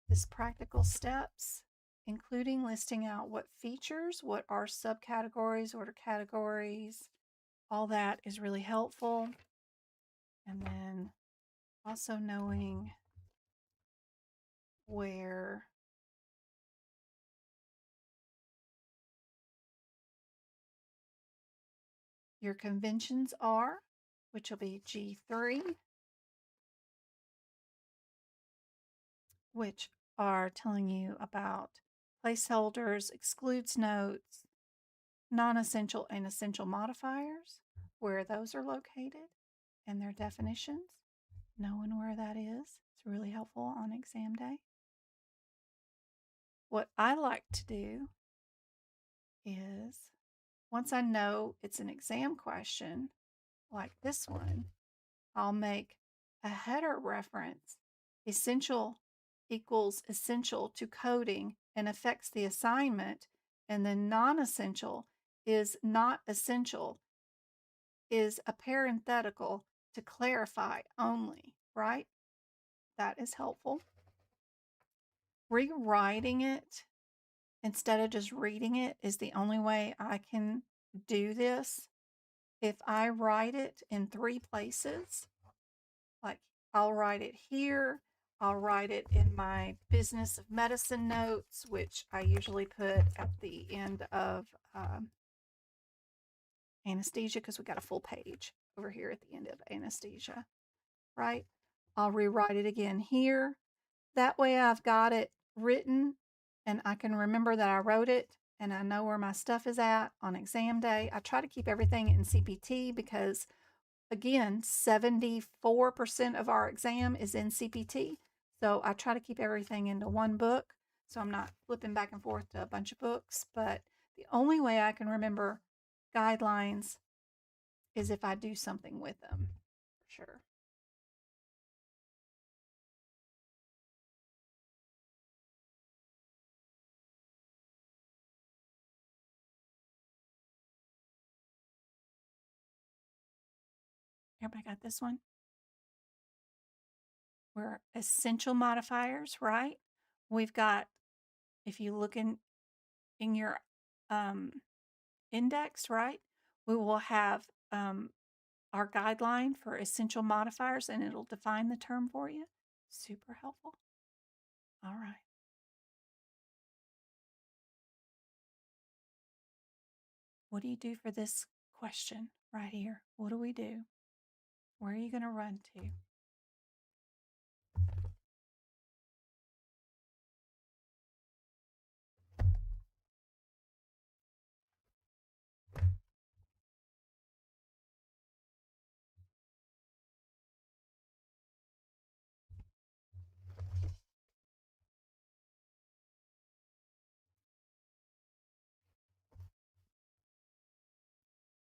This practical steps including listing out what features, what are subcategories, what are categories. All that is really helpful. And then also knowing where your conventions are, which will be G3, which are telling you about placeholders, excludes notes, non-essential and essential modifiers, where those are located, and their definitions. Knowing where that is really helpful on exam day. What I like to do is, once I know it's an exam question, like this one, I'll make a header reference. Essential equals essential to coding and affects the assignment, and then non-essential is not essential, is a parenthetical to clarify only, right? That is helpful. Rewriting it instead of just reading it is the only way I can do this. If I write it in 3 places, like I'll write it here, I'll write it in my business of medicine notes, which I usually put at the end of anesthesia, because we got a full page over here at the end of anesthesia, right? I'll rewrite it again here. That way I've got it written and I can remember that I wrote it and I know where my stuff is at on exam day. I try to keep everything in CPT because, again, 74% of our exam is in CPT. So I try to keep everything into one book so I'm not flipping back and forth to a bunch of books. But the only way I can remember guidelines is if I do something with them, for sure. Everybody got this one? We're essential modifiers, right? We've got, if you look in your index, right, we will have our guideline for essential modifiers, and it'll define the term for you. Super helpful. All right. What do you do for this question right here? What do we do? Where are you going to run to?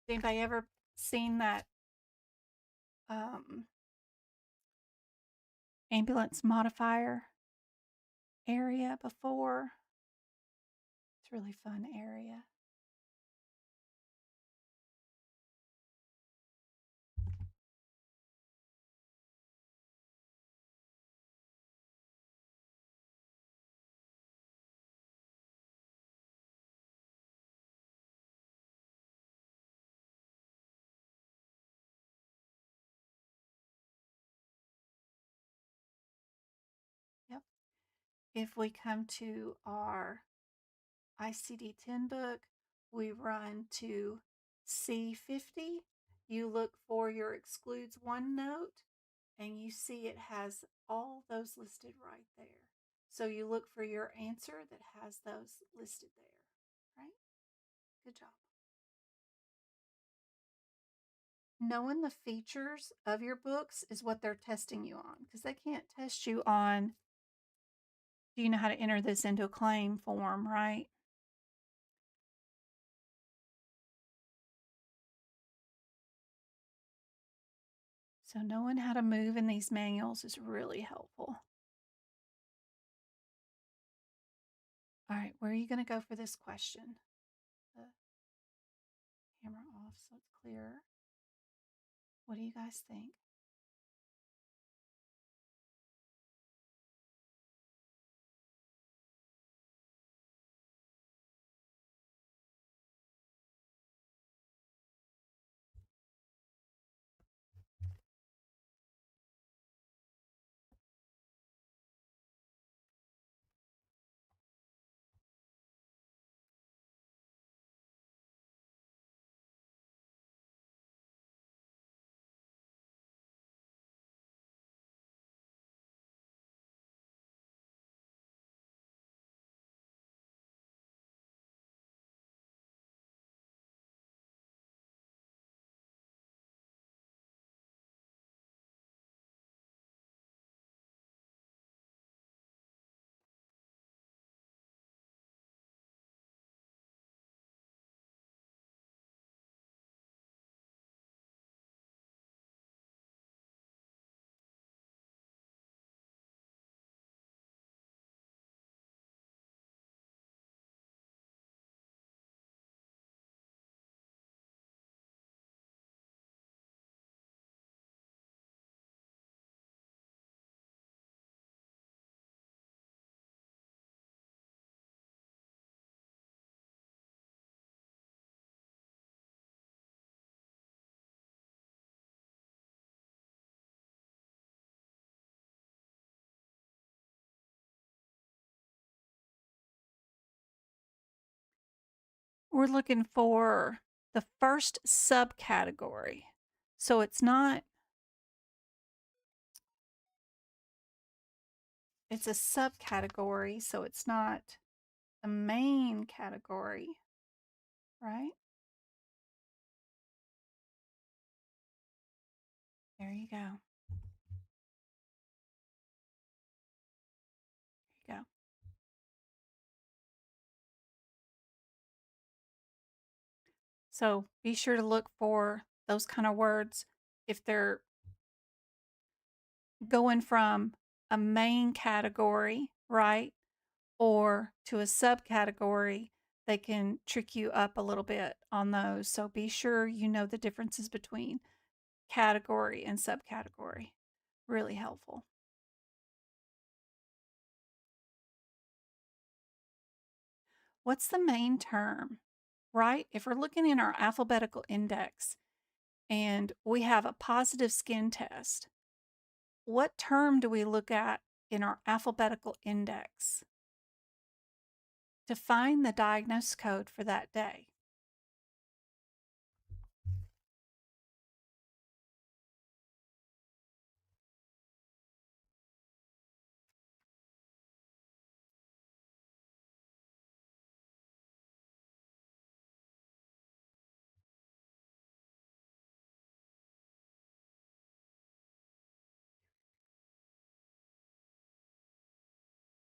Anybody ever seen that ambulance modifier area before? It's a really fun area. Yep. If we come to our ICD-10 book, we run to C50. You look for your excludes one note, and you see it has all those listed right there. So you look for your answer that has those listed there, right? Good job. Knowing the features of your books is what they're testing you on, because they can't test you on, do you know how to enter this into a claim form, right? So knowing how to move in these manuals is really helpful. All right, where are you going to go for this question? The camera off so it's clearer. What do you guys think? We're looking for the first subcategory. So it's not, it's a subcategory, so it's not the main category, right? There you go. There you go. So be sure to look for those kind of words if they're going from a main category, right? Or to a subcategory, they can trick you up a little bit on those. So be sure you know the differences between category and subcategory. Really helpful. What's the main term, right? If we're looking in our alphabetical index and we have a positive skin test, what term do we look at in our alphabetical index to find the diagnosis code for that day?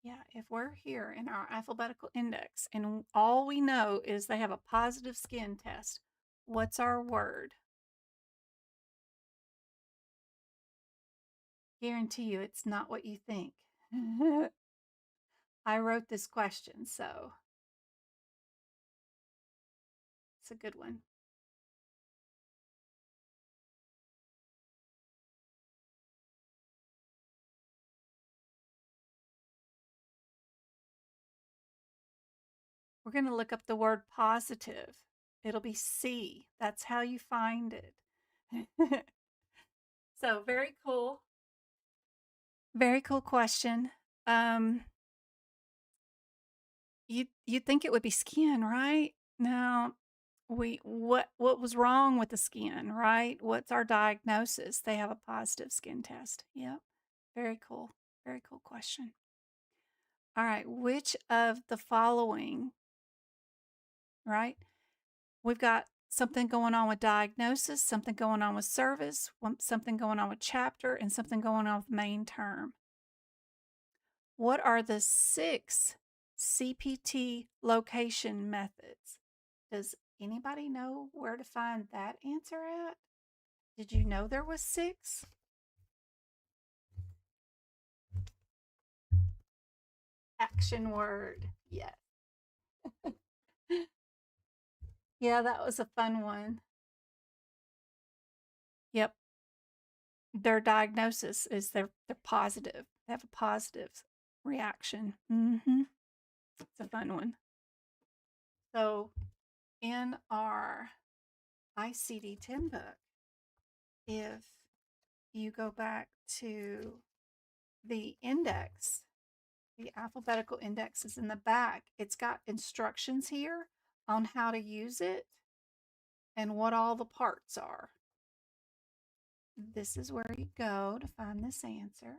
Yeah, if we're here in our alphabetical index and all we know is they have a positive skin test, what's our word? Guarantee you it's not what you think. I wrote this question, so it's a good one. We're going to look up the word positive. It'll be C. That's how you find it. So very cool. Very cool question. You'd think it would be skin, right? Now, what was wrong with the skin, right? What's our diagnosis? They have a positive skin test. Yep. Very cool. Very cool question. All right, which of the following, right? We've got something going on with diagnosis, something going on with service, something going on with chapter, and something going on with main term. What are the 6 CPT location methods? Does anybody know where to find that answer at? Did you know there was 6? Action word. Yes. Yeah, that was a fun one. Yep. Their diagnosis is they're positive. They have a positive reaction. It's a fun one. So in our ICD-10 book, if you go back to the index, the alphabetical index is in the back. It's got instructions here on how to use it and what all the parts are. This is where you go to find this answer.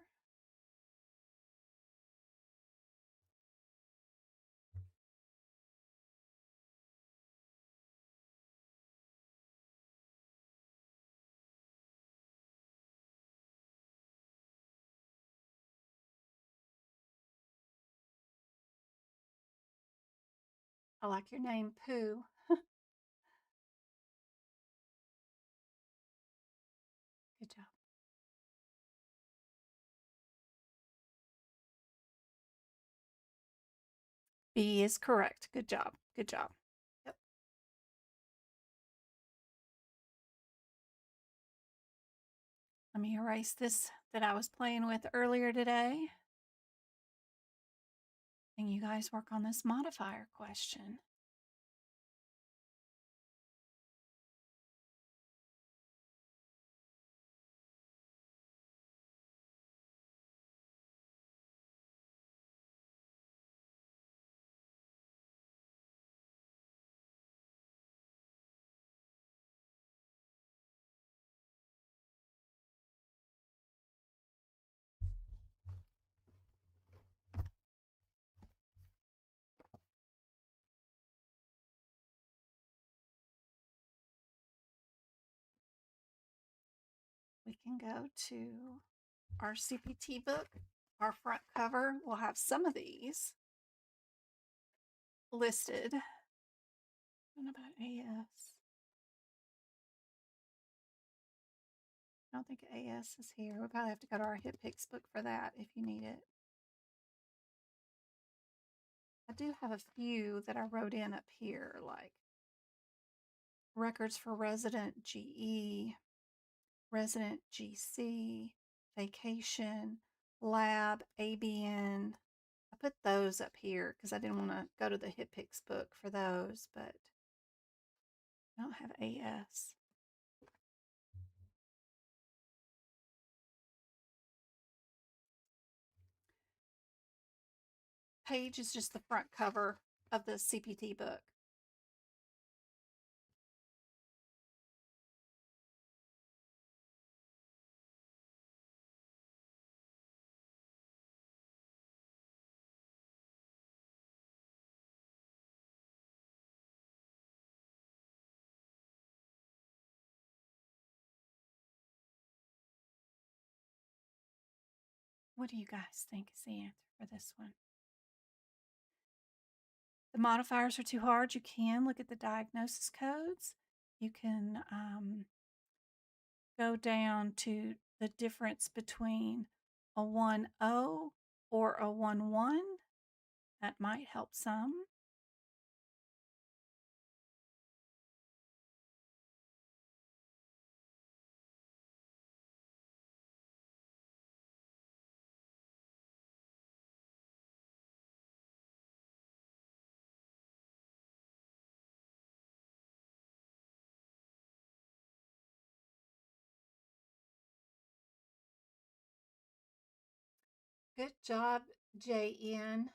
I like your name, Pooh. Good job. B is correct. Good job. Good job. Yep. Let me erase this that I was playing with earlier today. And you guys work on this modifier question. can go to our CPT book. Our front cover will have some of these listed. What about AS? I don't think AS is here. We'll probably have to go to our HitPix book for that if you need it. I do have a few that I wrote in up here, like records for resident GE, resident GC, vacation, lab, ABN. I put those up here because I didn't want to go to the HitPix book for those, but I don't have AS. Page is just the front cover of the CPT book. What do you guys think is the answer for this one? The modifiers are too hard. You can look at the diagnosis codes. You can go down to the difference between a 1-0 or a 1-1. That might help some. Good job, JN.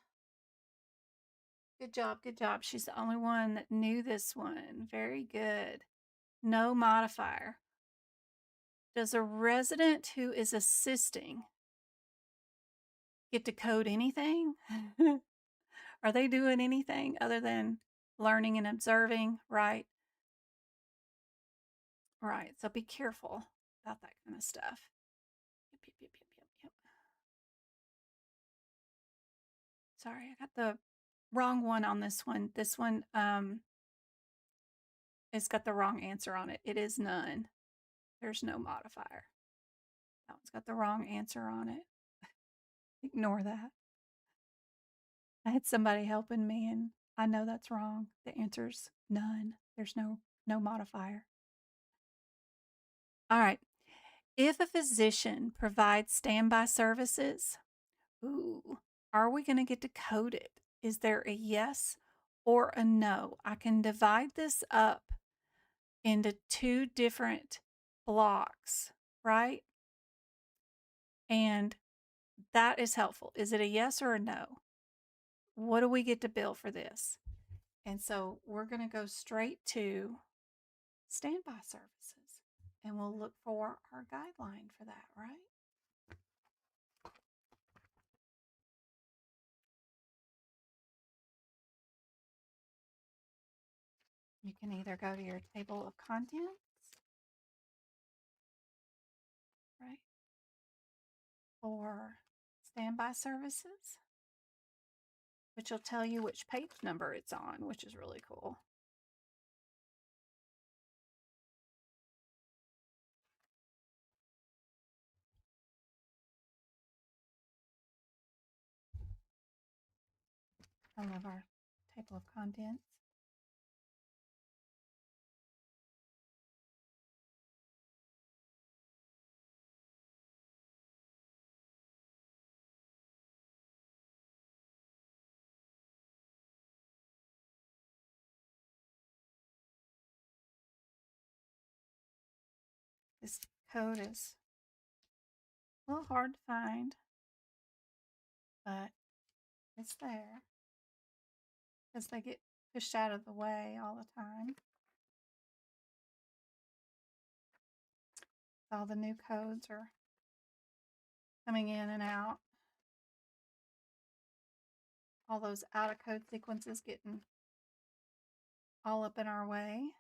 Good job, good job. She's the only one that knew this one. Very good. No modifier. Does a resident who is assisting get to code anything? Are they doing anything other than learning and observing? Right. Right. So be careful about that kind of stuff. Yep. Sorry, I got the wrong one on this one. This one it's got the wrong answer on it. It is none. There's no modifier. That one's got the wrong answer on it. Ignore that. I had somebody helping me and I know that's wrong. The answer's none. There's no modifier. All right. If a physician provides standby services, are we going to get to code it? Is there a yes or a no? I can divide this up into two different blocks, right? And that is helpful. Is it a yes or a no? What do we get to bill for this? And so we're going to go straight to standby services and we'll look for our guideline for that, right? You can either go to your table of contents, right? Or standby services, which will tell you which page number it's on, which is really cool. I love our table of contents. This code is a little hard to find, but it's there because they get pushed out of the way all the time. All the new codes are coming in and out. All those out of code sequences getting all up in our way.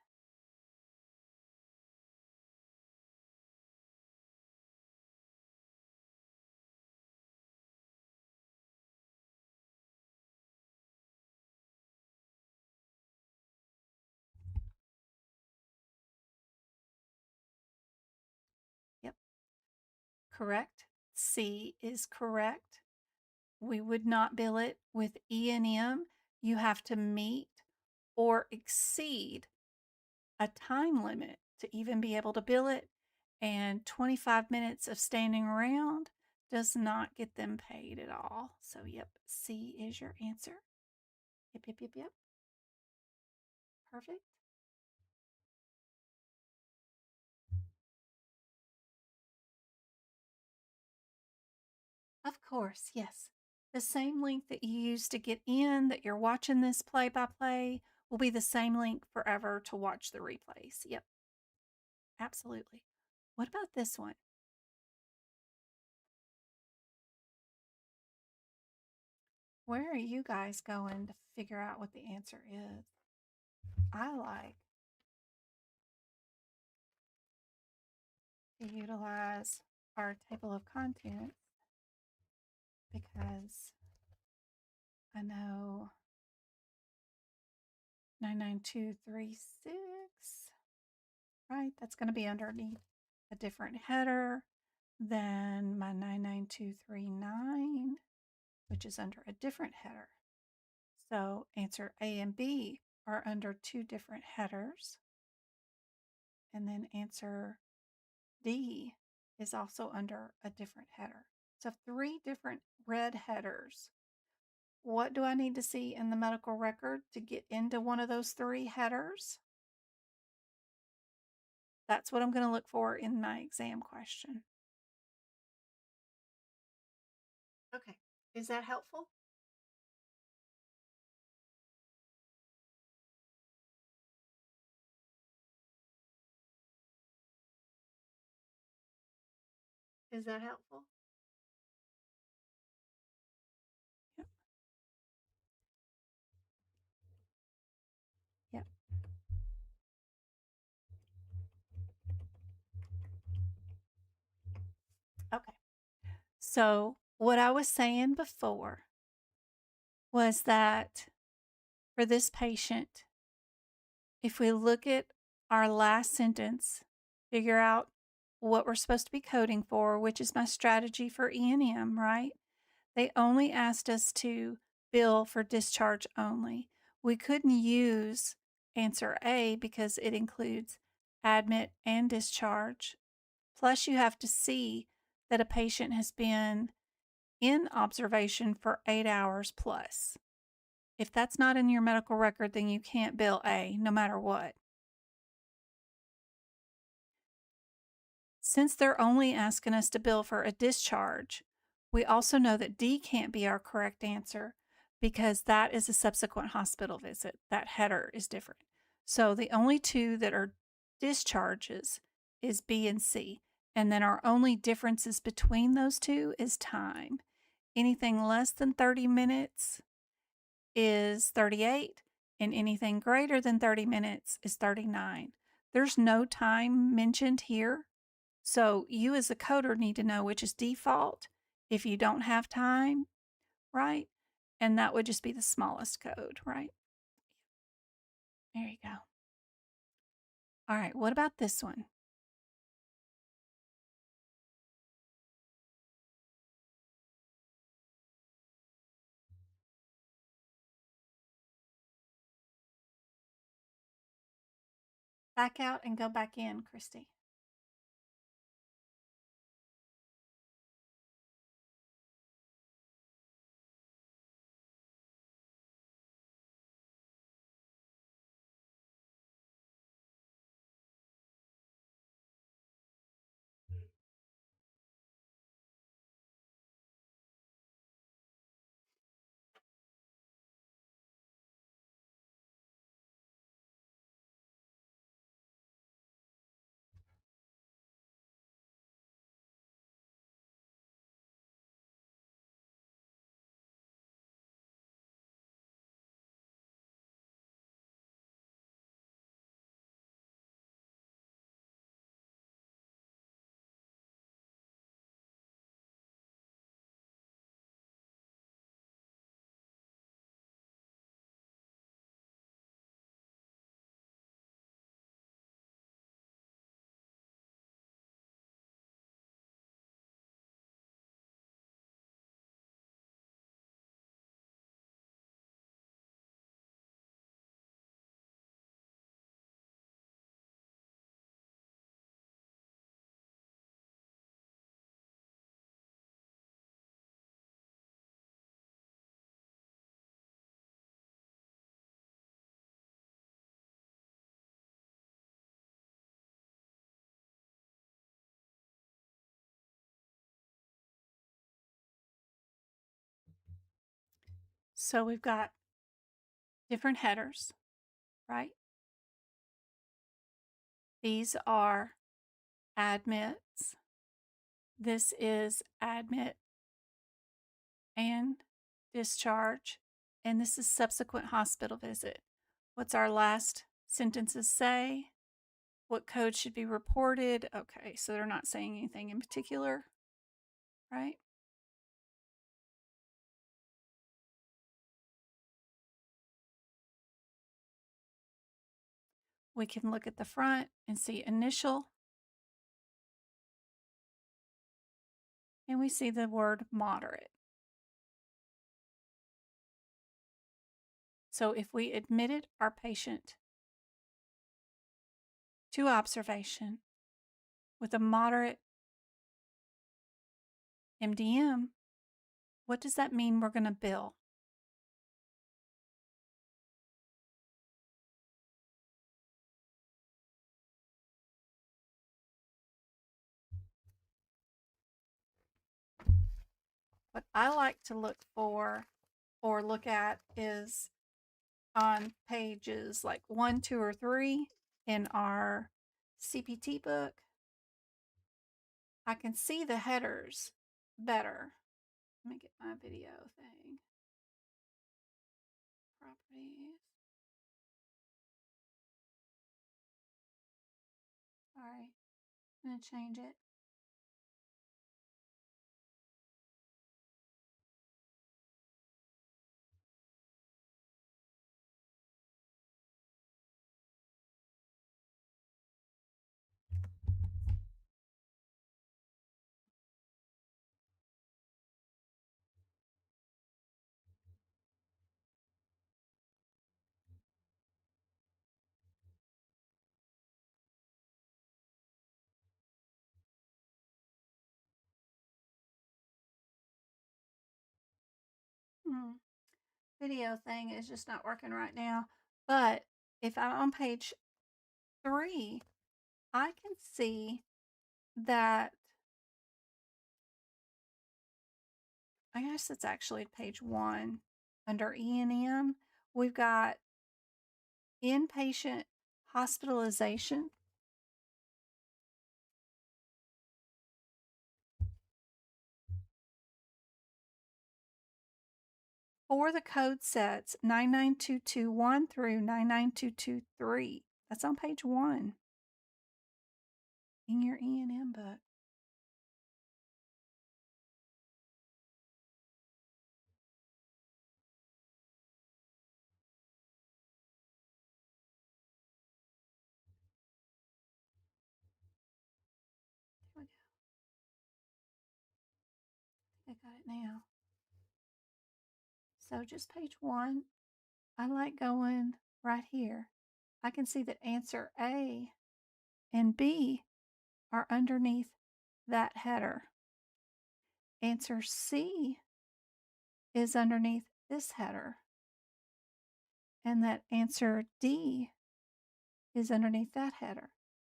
correct. C is correct. We would not bill it with E&M. You have to meet or exceed a time limit to even be able to bill it, and 25 minutes of standing around does not get them paid at all. So, yep, C is your answer. Yep, yep, yep, yep. Perfect. Of course, yes. The same link that you used to get in, that you're watching this play by play, will be the same link forever to watch the replays. Yep, absolutely. What about this one? Where are you guys going to figure out what the answer is? I like to utilize our table of contents because I know 99236, right? That's going to be underneath a different header than my 99239, which is under a different header. So answer A and B are under two different headers. And then answer D is also under a different header. So three different red headers. What do I need to see in the medical record to get into one of those three headers? That's what I'm going to look for in my exam question. Okay. Is that helpful? Is that helpful? Yep. Yep. Okay. So, what I was saying before was that for this patient, if we look at our last sentence, figure out what we're supposed to be coding for, which is my strategy for E&M, right? They only asked us to bill for discharge only. We couldn't use answer A because it includes admit and discharge. Plus, you have to see that a patient has been in observation for 8 hours plus. If that's not in your medical record, then you can't bill A no matter what. Since they're only asking us to bill for a discharge, we also know that D can't be our correct answer because that is a subsequent hospital visit. That header is different. So the only two that are discharges is B and C. And then our only differences between those two is time. Anything less than 30 minutes is 38, and anything greater than 30 minutes is 39. There's no time mentioned here. So you as a coder need to know which is default if you don't have time, right? And that would just be the smallest code, right? There you go. All right, what about this one? Back out and go back in, Christy. So we've got different headers, right? These are admits. This is admit and discharge, and this is subsequent hospital visit. What's our last sentences say? What code should be reported? Okay, so they're not saying anything in particular, right? We can look at the front and see initial, and we see the word moderate. So if we admitted our patient to observation with a moderate MDM, what does that mean we're going to bill? What I like to look for or look at is on pages like 1, 2, or 3 in our CPT book. I can see the headers better. Let me get my video thing. Properties. Sorry, I'm going to change it. Video thing is just not working right now. But if I'm on page 3, I can see that, I guess it's actually page 1 under E&M. We've got inpatient hospitalization. For the code sets 99221 through 99223. That's on page 1 in your E&M book. There we go. I got it now. So just page 1. I like going right here. I can see that answer A and B are underneath that header. Answer C is underneath this header. And that answer D is underneath that header.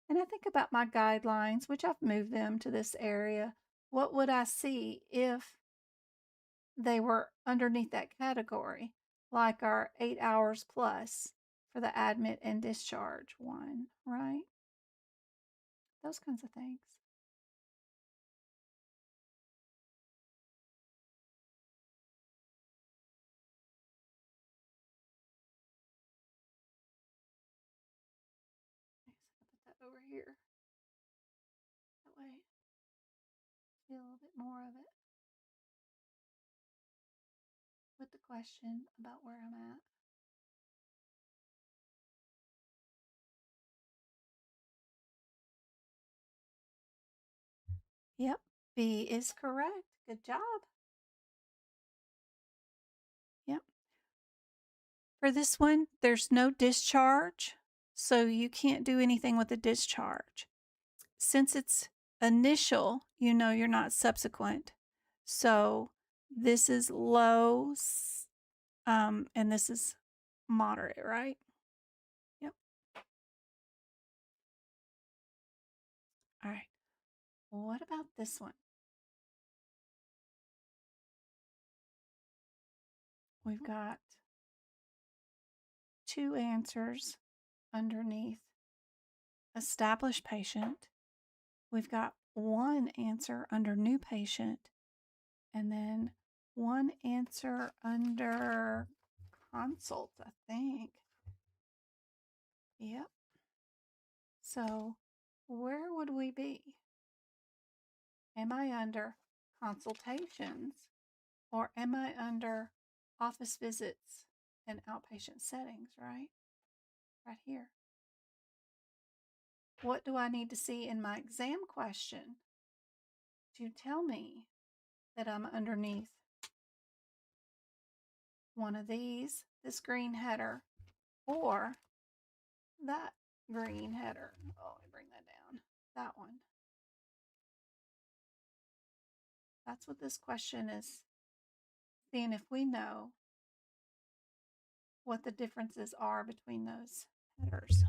And I think about my guidelines, which I've moved them to this area. What would I see if they were underneath that category, like our 8 hours plus for the admit and discharge one, right? Those kinds of things. I'll put that over here. That way, see a little bit more of it with the question about where I'm at. Yep, B is correct. Good job. Yep. For this one, there's no discharge, so you can't do anything with the discharge. Since it's initial, you know you're not subsequent. So this is low, and this is moderate, right? Yep. All right. What about this one? we've got 2 answers underneath established patient. We've got 1 answer under new patient, and then 1 answer under consult, I think. Yep. So where would we be? Am I under consultations, or am I under office visits and outpatient settings, right? Right here. What do I need to see in my exam question to tell me that I'm underneath one of these, this green header, or that green header? Oh, let me bring that down. That one. That's what this question is seeing, if we know what the differences are between those headers.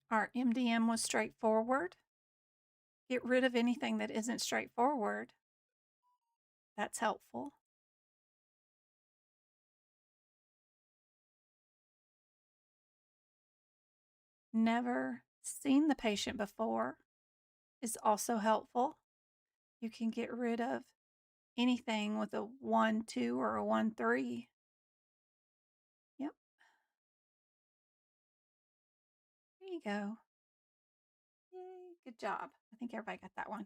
Our MDM was straightforward. Get rid of anything that isn't straightforward. That's helpful. Never seen the patient before is also helpful. You can get rid of anything with a 1, 2, or a 1, 3. Yep. There you go. Yay, good job. I think everybody got that one.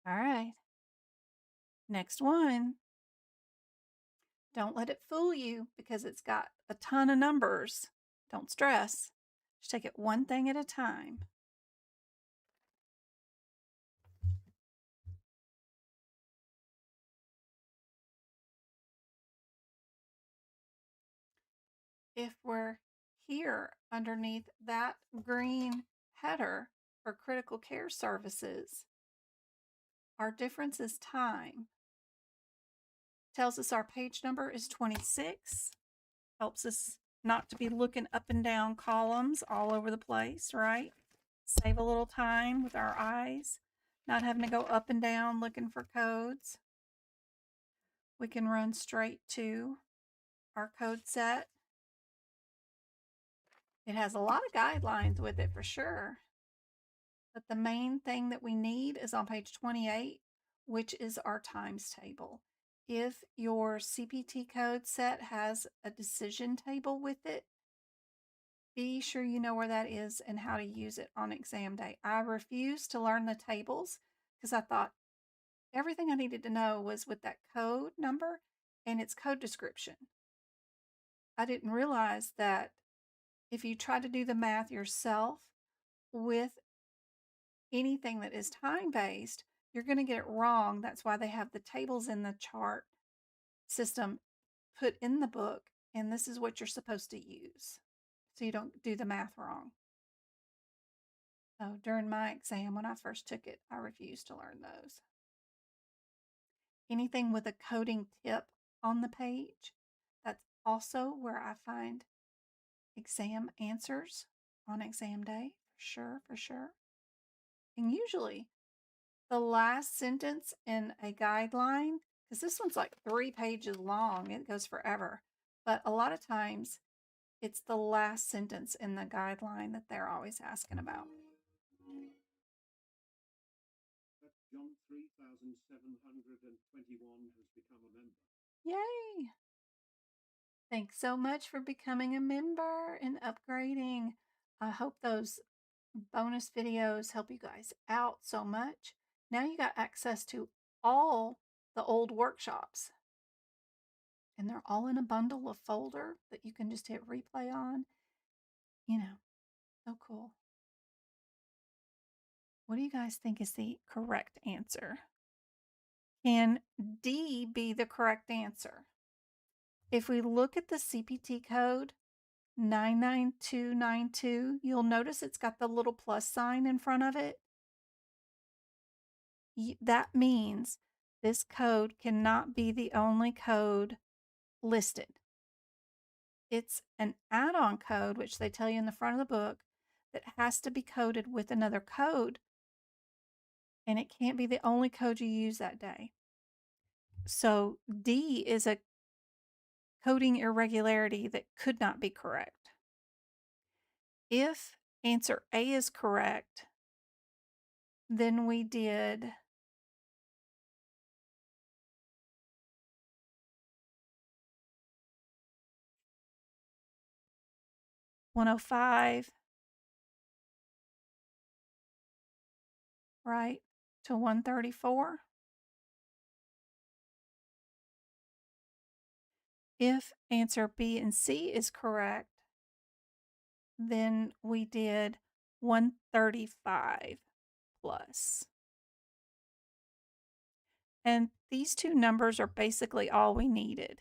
All right. Next one. Don't let it fool you because it's got a ton of numbers. Don't stress. Just take it one thing at a time. If we're here underneath that green header for critical care services, our difference is time. Tells us our page number is 26. Helps us not to be looking up and down columns all over the place, right? Save a little time with our eyes, not having to go up and down looking for codes. We can run straight to our code set. It has a lot of guidelines with it for sure. But the main thing that we need is on page 28, which is our times table. If your CPT code set has a decision table with it, be sure you know where that is and how to use it on exam day. I refused to learn the tables because I thought everything I needed to know was with that code number and its code description. I didn't realize that if you try to do the math yourself with anything that is time-based, you're going to get it wrong. That's why they have the tables in the chart system put in the book, and this is what you're supposed to use so you don't do the math wrong. So during my exam, when I first took it, I refused to learn those. Anything with a coding tip on the page, that's also where I find exam answers on exam day, for sure. And usually the last sentence in a guideline, because this one's like 3 pages long, it goes forever, but a lot of times it's the last sentence in the guideline that they're always asking about. John 3721 has become a member. Yay! Thanks so much for becoming a member and upgrading. I hope those bonus videos help you guys out so much. Now you got access to all the old workshops, and they're all in a bundle of folder that you can just hit replay on. You know, so cool. What do you guys think is the correct answer? Can D be the correct answer? If we look at the CPT code 99292, you'll notice it's got the little plus sign in front of it. that means this code cannot be the only code listed. It's an add-on code, which they tell you in the front of the book, that has to be coded with another code, and it can't be the only code you use that day. So D is a coding irregularity that could not be correct. If answer A is correct, then we did 105, right, to 134. If answer B and C is correct, then we did 135 plus. And these two numbers are basically all we needed.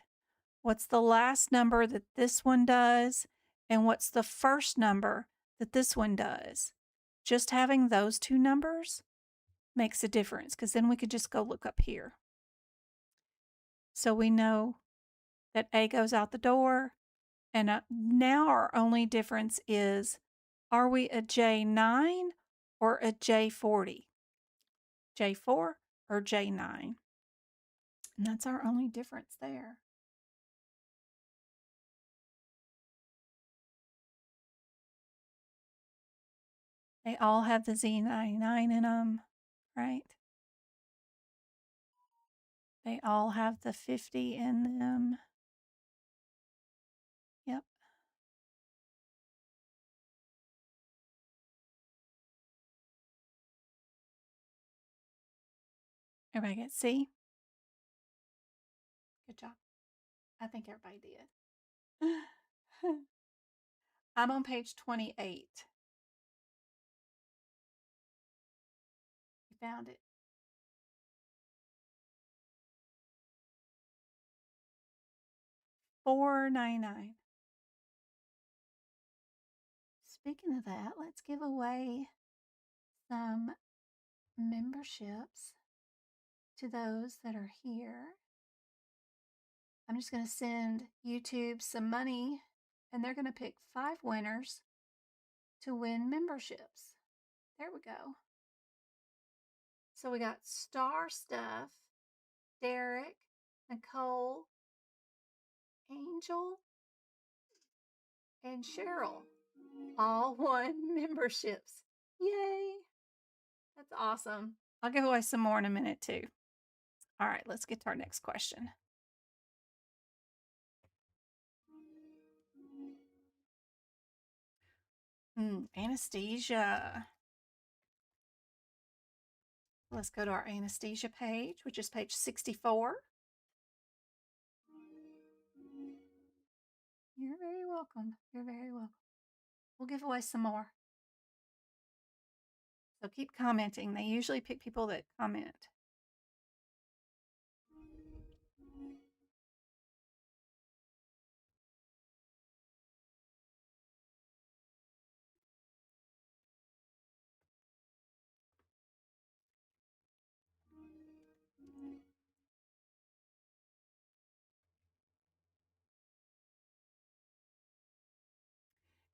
What's the last number that this one does, and what's the first number that this one does? Just having those two numbers makes a difference, because then we could just go look up here. So we know that A goes out the door, and now our only difference is, are we a J9 or a J40? J4 or J9? And that's our only difference there. They all have the Z99 in them, right? They all have the 50 in them. Yep. Everybody get C? Good job. I think everybody did. I'm on page 28. You found it. $4.99. Speaking of that, let's give away some memberships to those that are here. I'm just going to send YouTube some money, and they're going to pick 5 winners to win memberships. There we go. So we got Star Stuff, Derek, Nicole, Angel, and Cheryl all won memberships. Yay! That's awesome. I'll give away some more in a minute too. All right, let's get to our next question. Anesthesia. Let's go to our anesthesia page, which is page 64. You're very welcome. You're very welcome. We'll give away some more. So keep commenting. They usually pick people that comment.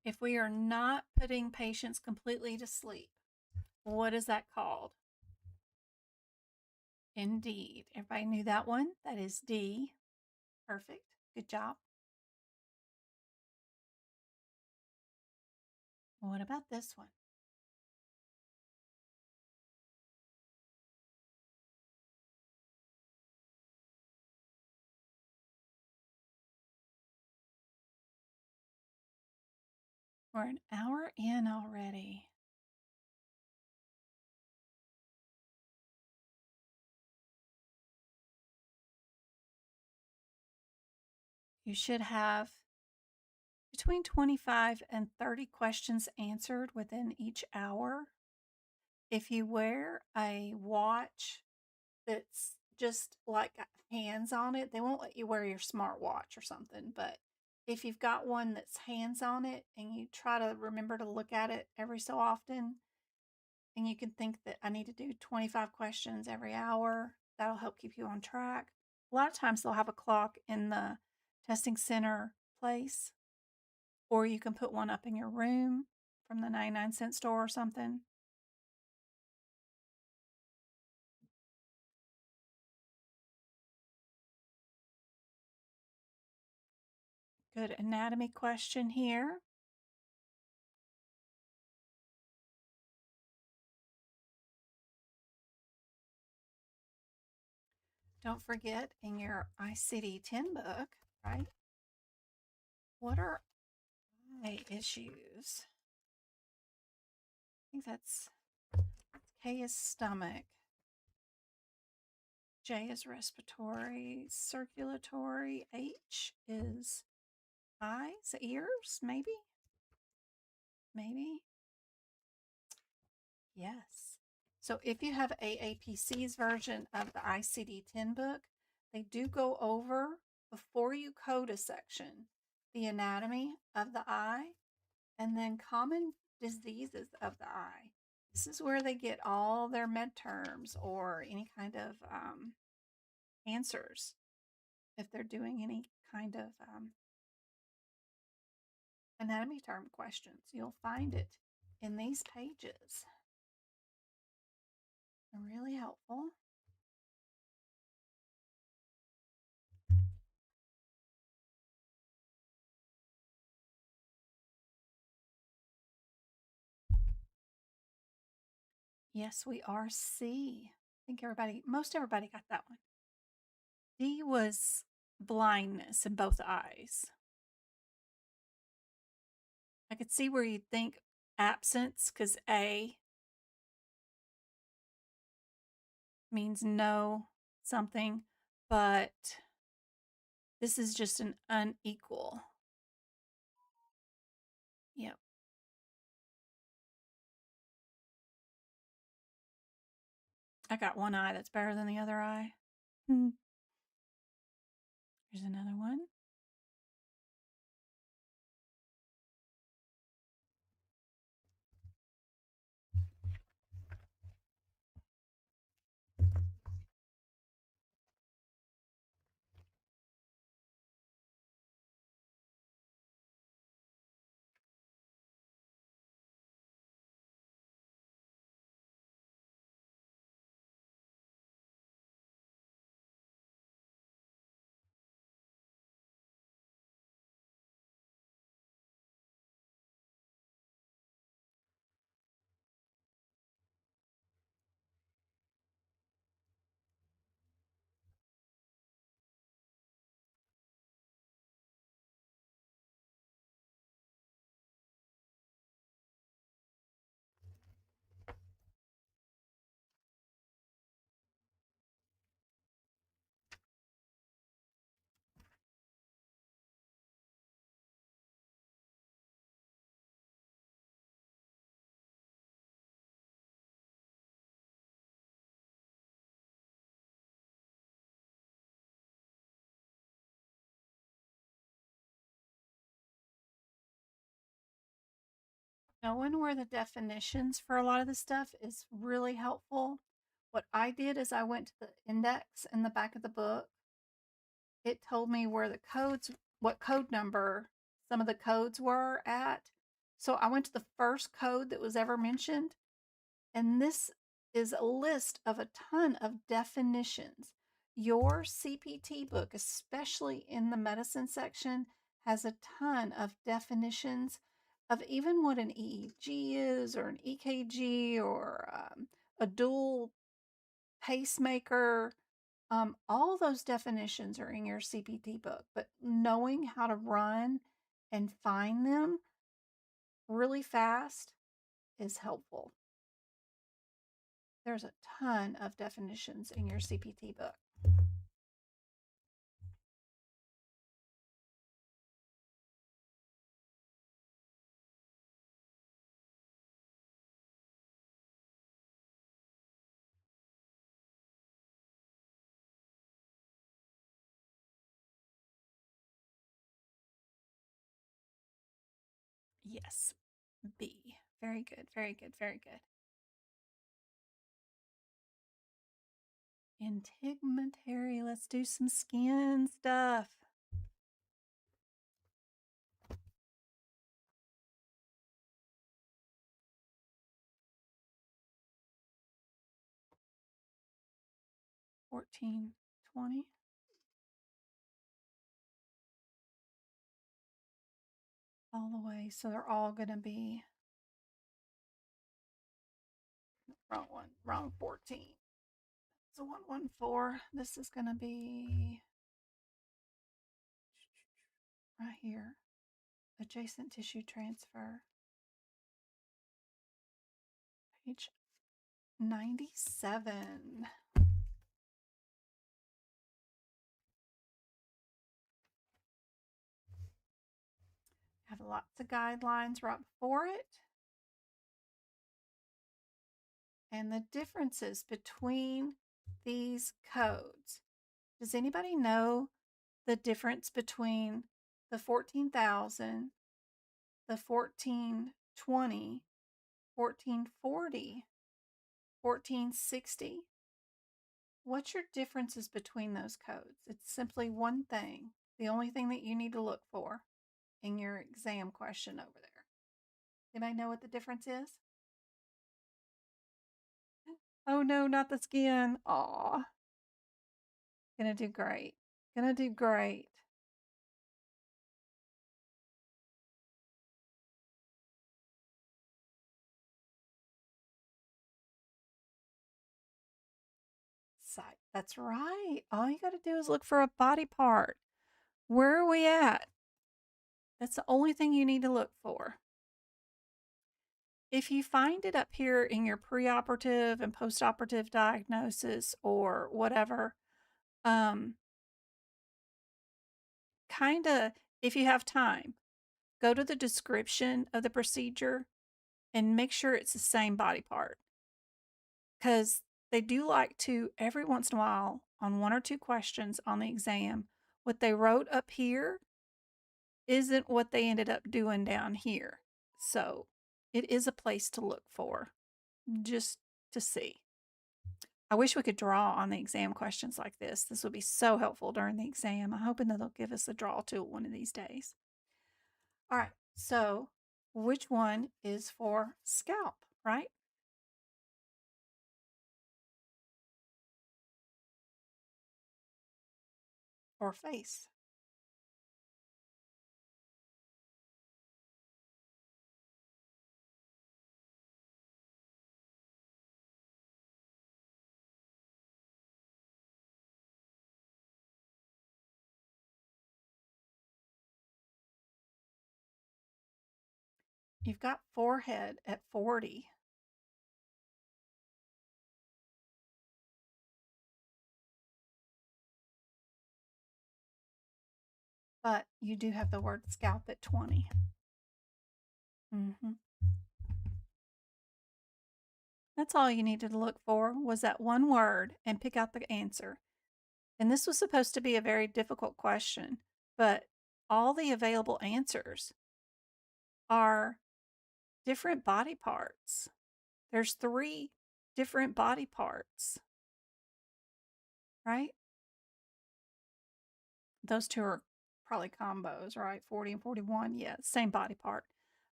If we are not putting patients completely to sleep, what is that called? Indeed. Everybody knew that one? That is D. Perfect. Good job. What about this one? We're an hour in already. You should have between 25 and 30 questions answered within each hour. If you wear a watch that's just like hands on it, they won't let you wear your smartwatch or something. But if you've got one that's hands on it and you try to remember to look at it every so often and you can think that I need to do 25 questions every hour. That'll help keep you on track. A lot of times they'll have a clock in the testing center place, or you can put one up in your room from the 99-cent store or something. Good anatomy question here. Don't forget in your ICD-10 book, right? What are eye issues? I think that's K is stomach, J is respiratory, circulatory, H is eyes, ears, maybe? Maybe? Yes. So if you have AAPC's version of the ICD-10 book, they do go over, before you code a section, the anatomy of the eye and then common diseases of the eye. This is where they get all their med terms or any kind of answers if they're doing any kind of anatomy term questions. You'll find it in these pages. They're really helpful. Yes, we are C. I think most everybody got that one. D was blindness in both eyes. I could see where you'd think absence, because A means no something, but this is just an unequal. Yep. I got one eye that's better than the other eye. Here's another one. Knowing where the definitions for a lot of the stuff is really helpful. What I did is I went to the index in the back of the book. It told me where the codes, what code number some of the codes were at. So I went to the first code that was ever mentioned, and this is a list of a ton of definitions. Your CPT book, especially in the medicine section, has a ton of definitions of even what an EEG is, or an EKG, or a dual pacemaker. All those definitions are in your CPT book, but knowing how to run and find them really fast is helpful. There's a ton of definitions in your CPT book. Yes, B. Very good, very good, very good. Integumentary. Let's do some skin stuff. $14.20. All the way. So they're all going to be wrong one, wrong 14. So 114. This is going to be right here. Adjacent tissue transfer. Page 97. Have lots of guidelines right before it. And the differences between these codes. Does anybody know the difference between the 14,000, the 1420, 1440, 1460? What's your differences between those codes? It's simply one thing, the only thing that you need to look for in your exam question over there. Anybody know what the difference is? Oh no, not the skin. Aw. Gonna do great. Gonna do great. Side. That's right. All you gotta do is look for a body part. Where are we at? That's the only thing you need to look for. If you find it up here in your preoperative and postoperative diagnosis or whatever, kind of, if you have time, go to the description of the procedure and make sure it's the same body part. Because they do like to, every once in a while, on one or two questions on the exam, what they wrote up here isn't what they ended up doing down here. So it is a place to look for, just to see. I wish we could draw on the exam questions like this. This would be so helpful during the exam. I'm hoping that they'll give us a draw tool one of these days. All right, so which one is for scalp, right? Or face? You've got forehead at 40. But you do have the word scalp at 20. That's all you needed to look for was that one word and pick out the answer. And this was supposed to be a very difficult question, but all the available answers are different body parts. There's 3 different body parts, right? Those two are probably combos, right? 40 and 41. Yeah, same body part.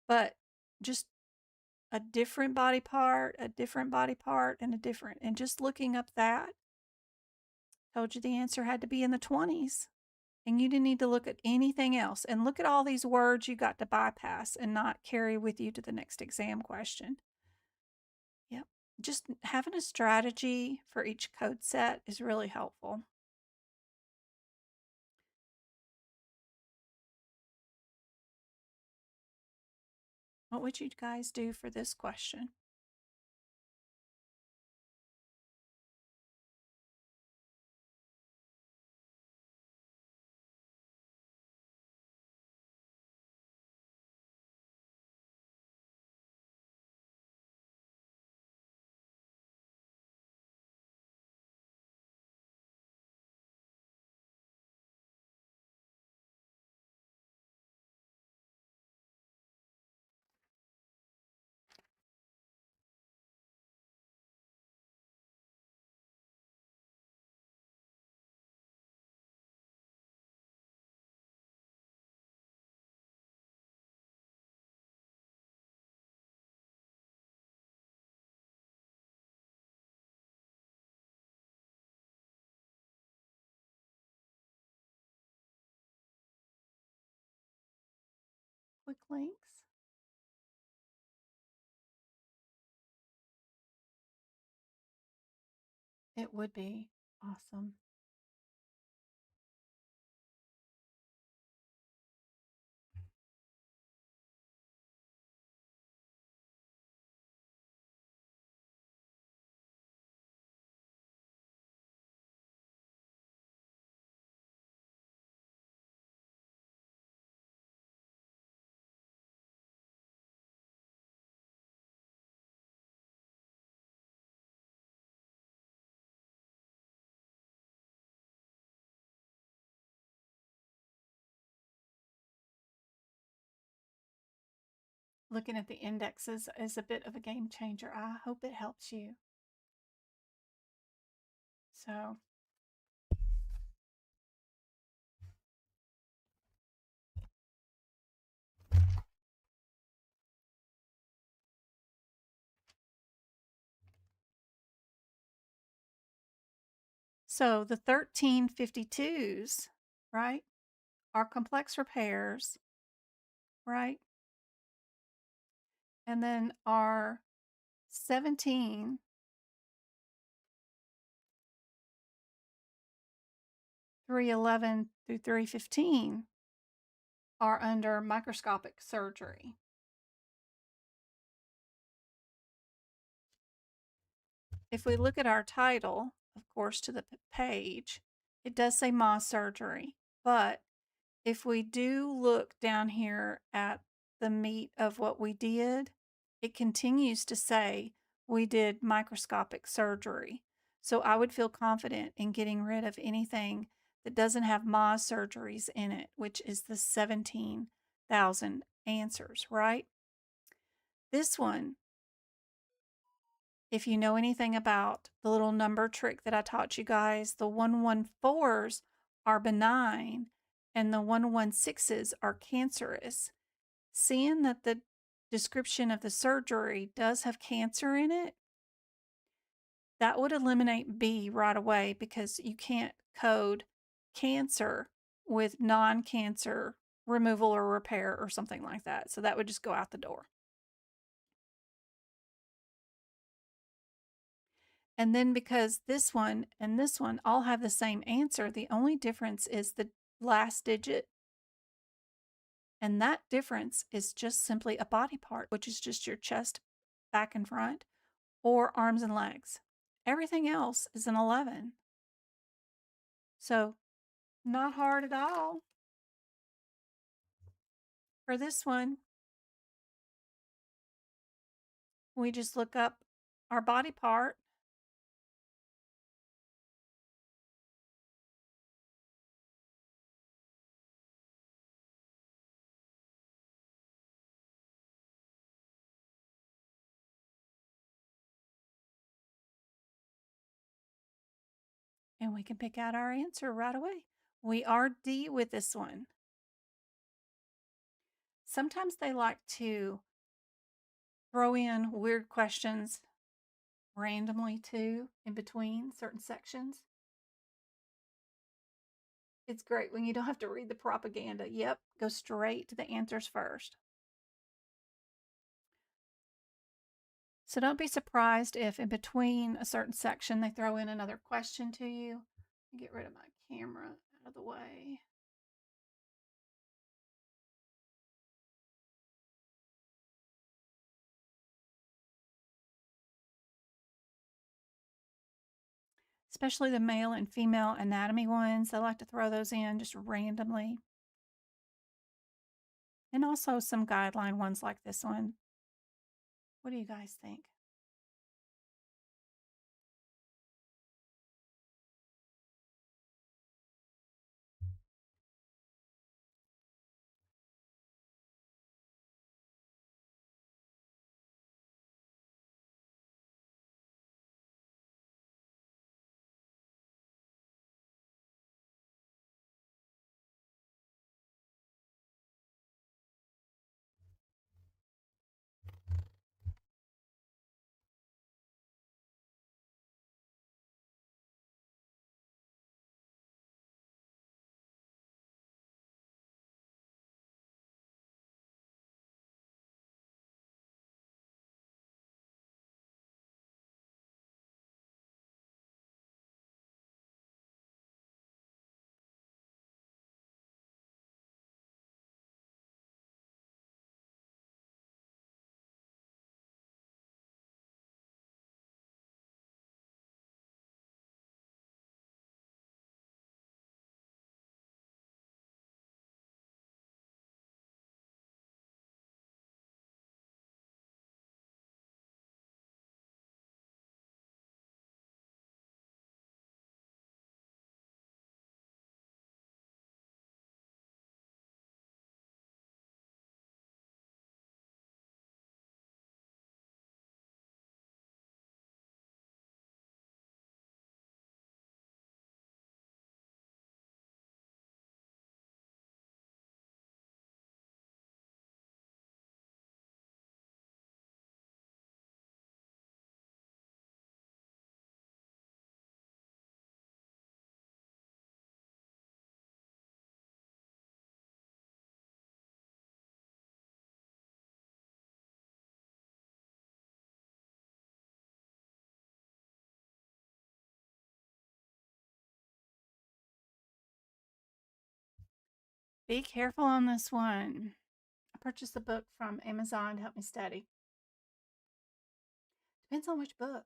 But just a different body part, a different body part, and a different. And just looking up that told you the answer had to be in the 20s. And you didn't need to look at anything else. And look at all these words you got to bypass and not carry with you to the next exam question. Yep. Just having a strategy for each code set is really helpful. What would you guys do for this question? quick links. It would be awesome. Looking at the indexes is a bit of a game changer. I hope it helps you. So the 1352s, right, are complex repairs, right? And then our 17 311 through 315 are under microscopic surgery. If we look at our title, of course, to the page, it does say Ma surgery, but if we do look down here at the meat of what we did, it continues to say we did microscopic surgery. So I would feel confident in getting rid of anything that doesn't have Ma surgeries in it, which is the 17,000 answers, right? This one, if you know anything about the little number trick that I taught you guys, the 114s are benign and the 116s are cancerous. Seeing that the description of the surgery does have cancer in it, that would eliminate B right away because you can't code cancer with non-cancer removal or repair or something like that. So that would just go out the door. And then because this one and this one all have the same answer, the only difference is the last digit. And that difference is just simply a body part, which is just your chest, back and front, or arms and legs. Everything else is an 11. So not hard at all. For this one, we just look up our body part. And we can pick out our answer right away. We are D with this one. Sometimes they like to throw in weird questions randomly too in between certain sections. It's great when you don't have to read the propaganda. Yep, go straight to the answers first. So don't be surprised if in between a certain section they throw in another question to you. Get rid of my camera out of the way. Especially the male and female anatomy ones. They like to throw those in just randomly. And also some guideline ones like this one. What do you guys think? Be careful on this one. I purchased a book from Amazon to help me study. Depends on which book.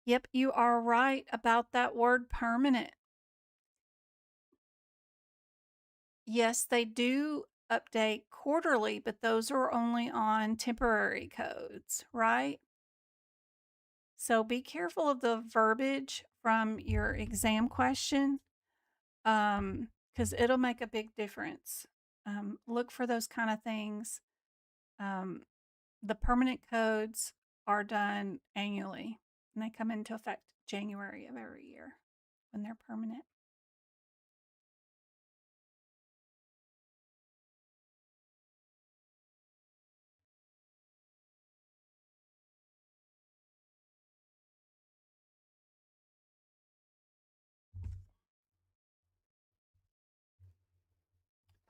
Yep, you are right about that word permanent. Yes, they do update quarterly, but those are only on temporary codes, right? So be careful of the verbiage from your exam question, because it'll make a big difference. Look for those kind of things. The permanent codes are done annually, and they come into effect January of every year when they're permanent.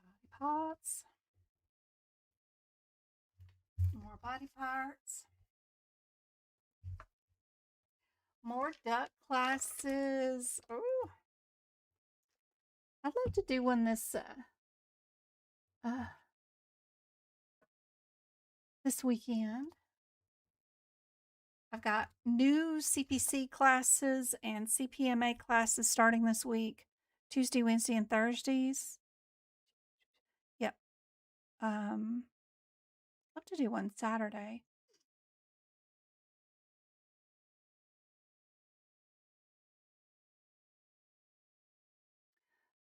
Body parts, more body parts, more duck classes. Ooh, I'd love to do one uh, this weekend. I've got new CPC classes and CPMA classes starting this week, Tuesday, Wednesday, and Thursdays. Yep. Love to do one Saturday.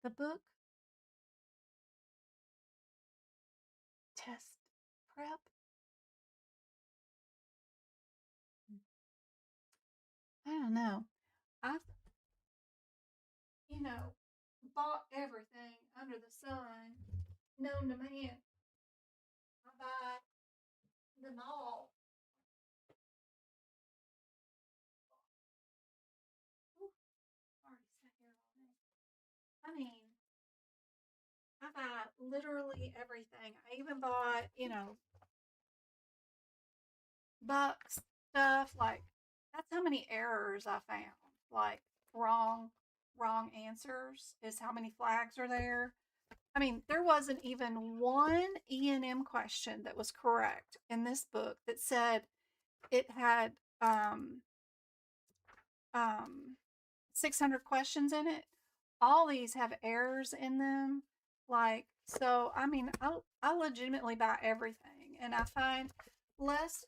The book test prep. I don't know. I've, you know, bought everything under the sun known to man. I buy them all. Ooh, already sat here all day. I mean, I buy literally everything. I even bought, bucks stuff. Like, that's how many errors I found. Like, wrong, wrong answers is how many flags are there. I mean, there wasn't even one E&M question that was correct in this book that said it had um 600 questions in it. All these have errors in them. Like, so I mean, I legitimately buy everything, and I find less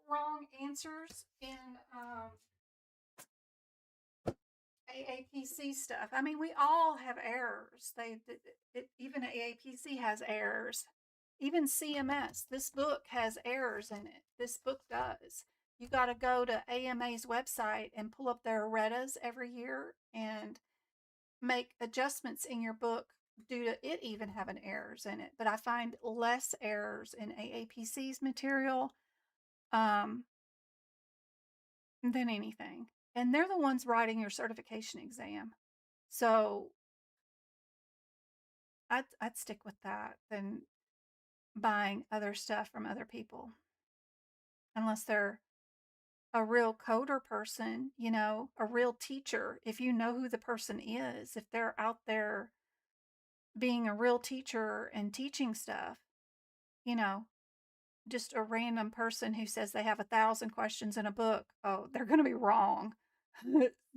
wrong answers in AAPC stuff. I mean, we all have errors. Even AAPC has errors. Even CMS, this book has errors in it. This book does. You got to go to AMA's website and pull up their erratas every year and make adjustments in your book due to it even having errors in it. But I find less errors in AAPC's material than anything. And they're the ones writing your certification exam. So I'd stick with that than buying other stuff from other people. Unless they're a real coder person, a real teacher. If you know who the person is, if they're out there being a real teacher and teaching stuff, you know, just a random person who says they have 1,000 questions in a book, oh, they're going to be wrong.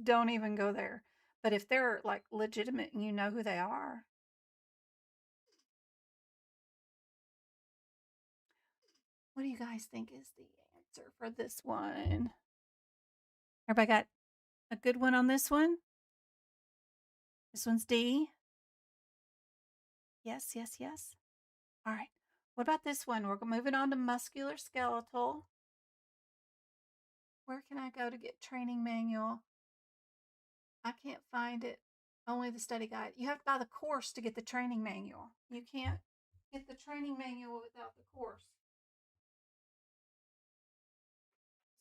Don't even go there. But if they're like legitimate and you know who they are, what do you guys think is the answer for this one? Everybody got a good one on this one? This one's D. Yes, yes, yes. All right. What about this one? We're moving on to muscular skeletal. Where can I go to get training manual? I can't find it. Only the study guide. You have to buy the course to get the training manual. You can't get the training manual without the course.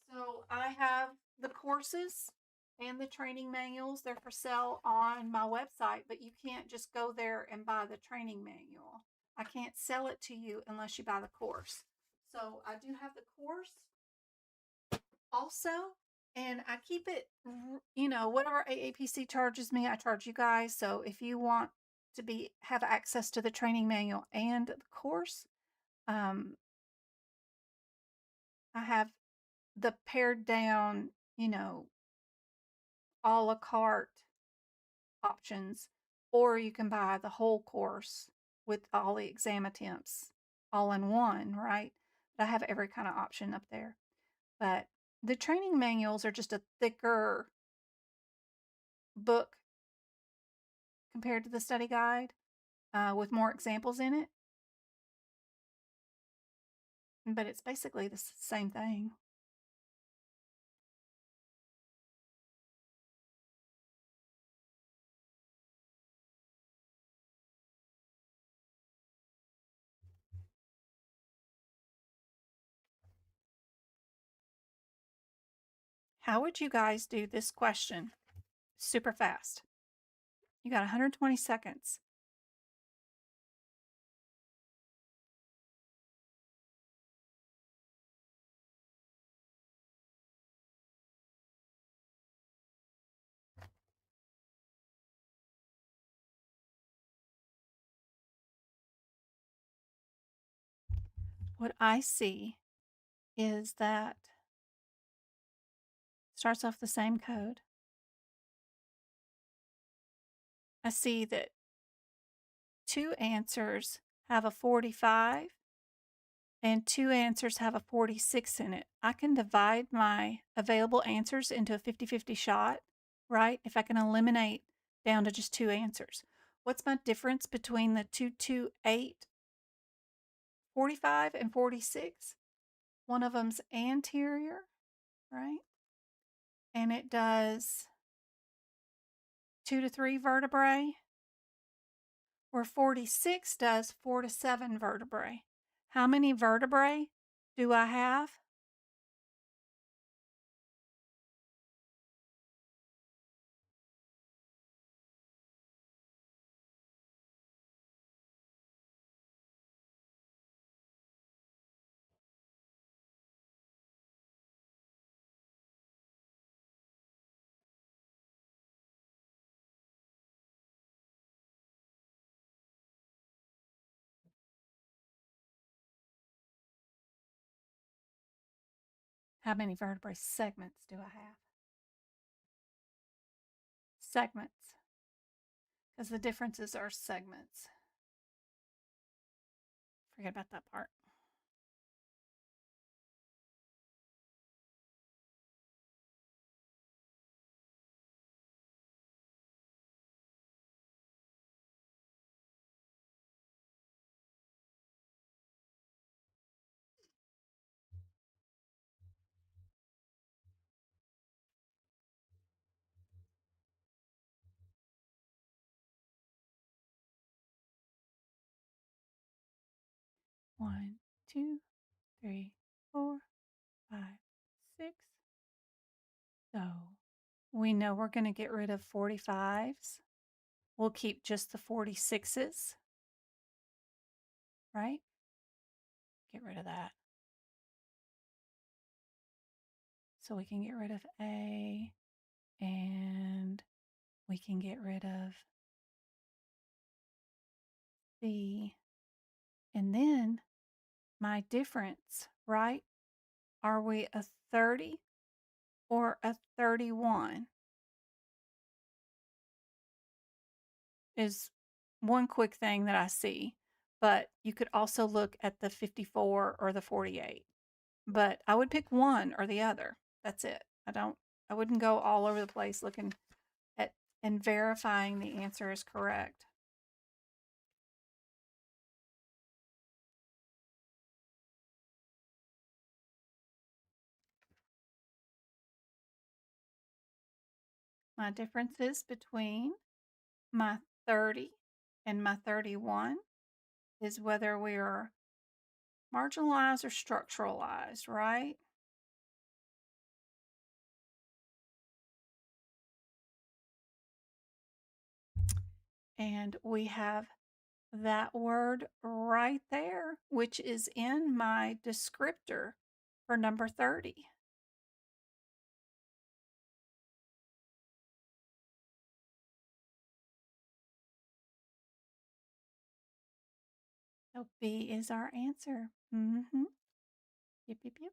So I have the courses and the training manuals. They're for sale on my website, but you can't just go there and buy the training manual. I can't sell it to you unless you buy the course. So I do have the course also, and I keep it, whatever AAPC charges me, I charge you guys. So if you want to have access to the training manual and the course, I have the pared down, a la carte options, or you can buy the whole course with all the exam attempts all in one, right? But I have every kind of option up there. But the training manuals are just a thicker book compared to the study guide, with more examples in it. But it's basically the same thing. How would you guys do this question super fast? You got 120 seconds. What I see is that starts off the same code. I see that 2 answers have a 45 and 2 answers have a 46 in it. I can divide my available answers into a 50-50 shot, right? If I can eliminate down to just 2 answers. What's my difference between the 228, 45, and 46? One of them's anterior, right? And it does 2 to 3 vertebrae, where 46 does 4 to 7 vertebrae. How many vertebrae do I have? How many vertebrae segments do I have? Segments, because the differences are segments. Forget about that part. One, two, three, 4, 5, 6. So we know we're going to get rid of 45s. We'll keep just the 46s, right? Get rid of that. So we can get rid of A, and we can get rid of C. And then my difference, right? Are we a 30 or a 31? Is one quick thing that I see. But you could also look at the 54 or the 48. But I would pick one or the other. That's it. I wouldn't go all over the place looking at and verifying the answer is correct. My differences between my 30 and my 31 is whether we are marginalized or structuralized, right? And we have that word right there, which is in my descriptor for number 30. So B is our answer. Mm-hmm. Yep, yep, yep.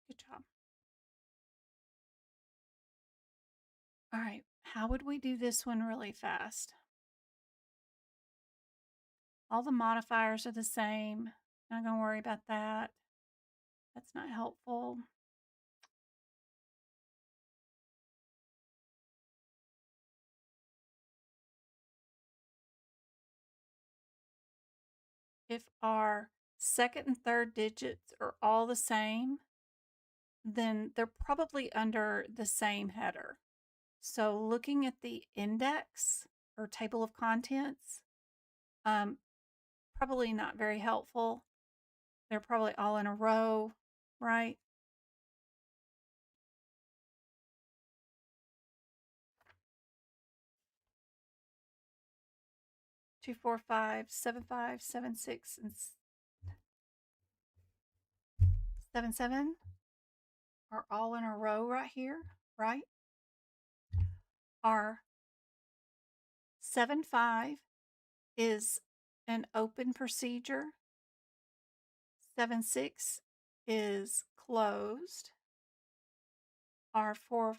Good job. All right. How would we do this one really fast? All the modifiers are the same. Not going to worry about that. That's not helpful. If our second and third digits are all the same, then they're probably under the same header. So looking at the index or table of contents, probably not very helpful. They're probably all in a row, right? Two, four, five, 6, and 7, 7 are all in a row right here, right? Our 7, 5 is an open procedure. 7, 6 is closed. Our 4,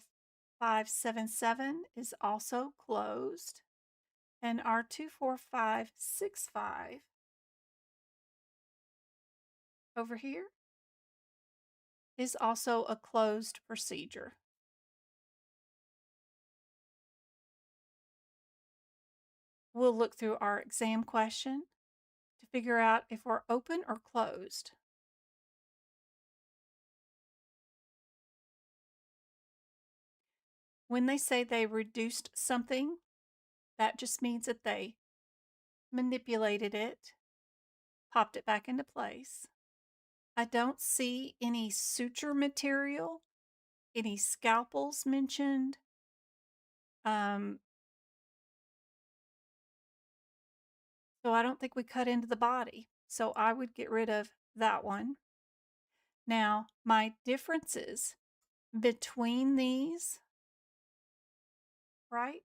5, 7, 7 is also closed. And our 2, 4, 5, 6, 5 over here is also a closed procedure. We'll look through our exam question to figure out if we're open or closed. When they say they reduced something, that just means that they manipulated it, popped it back into place. I don't see any suture material, any scalpels mentioned. So I don't think we cut into the body. So I would get rid of that one. Now, my differences between these, right?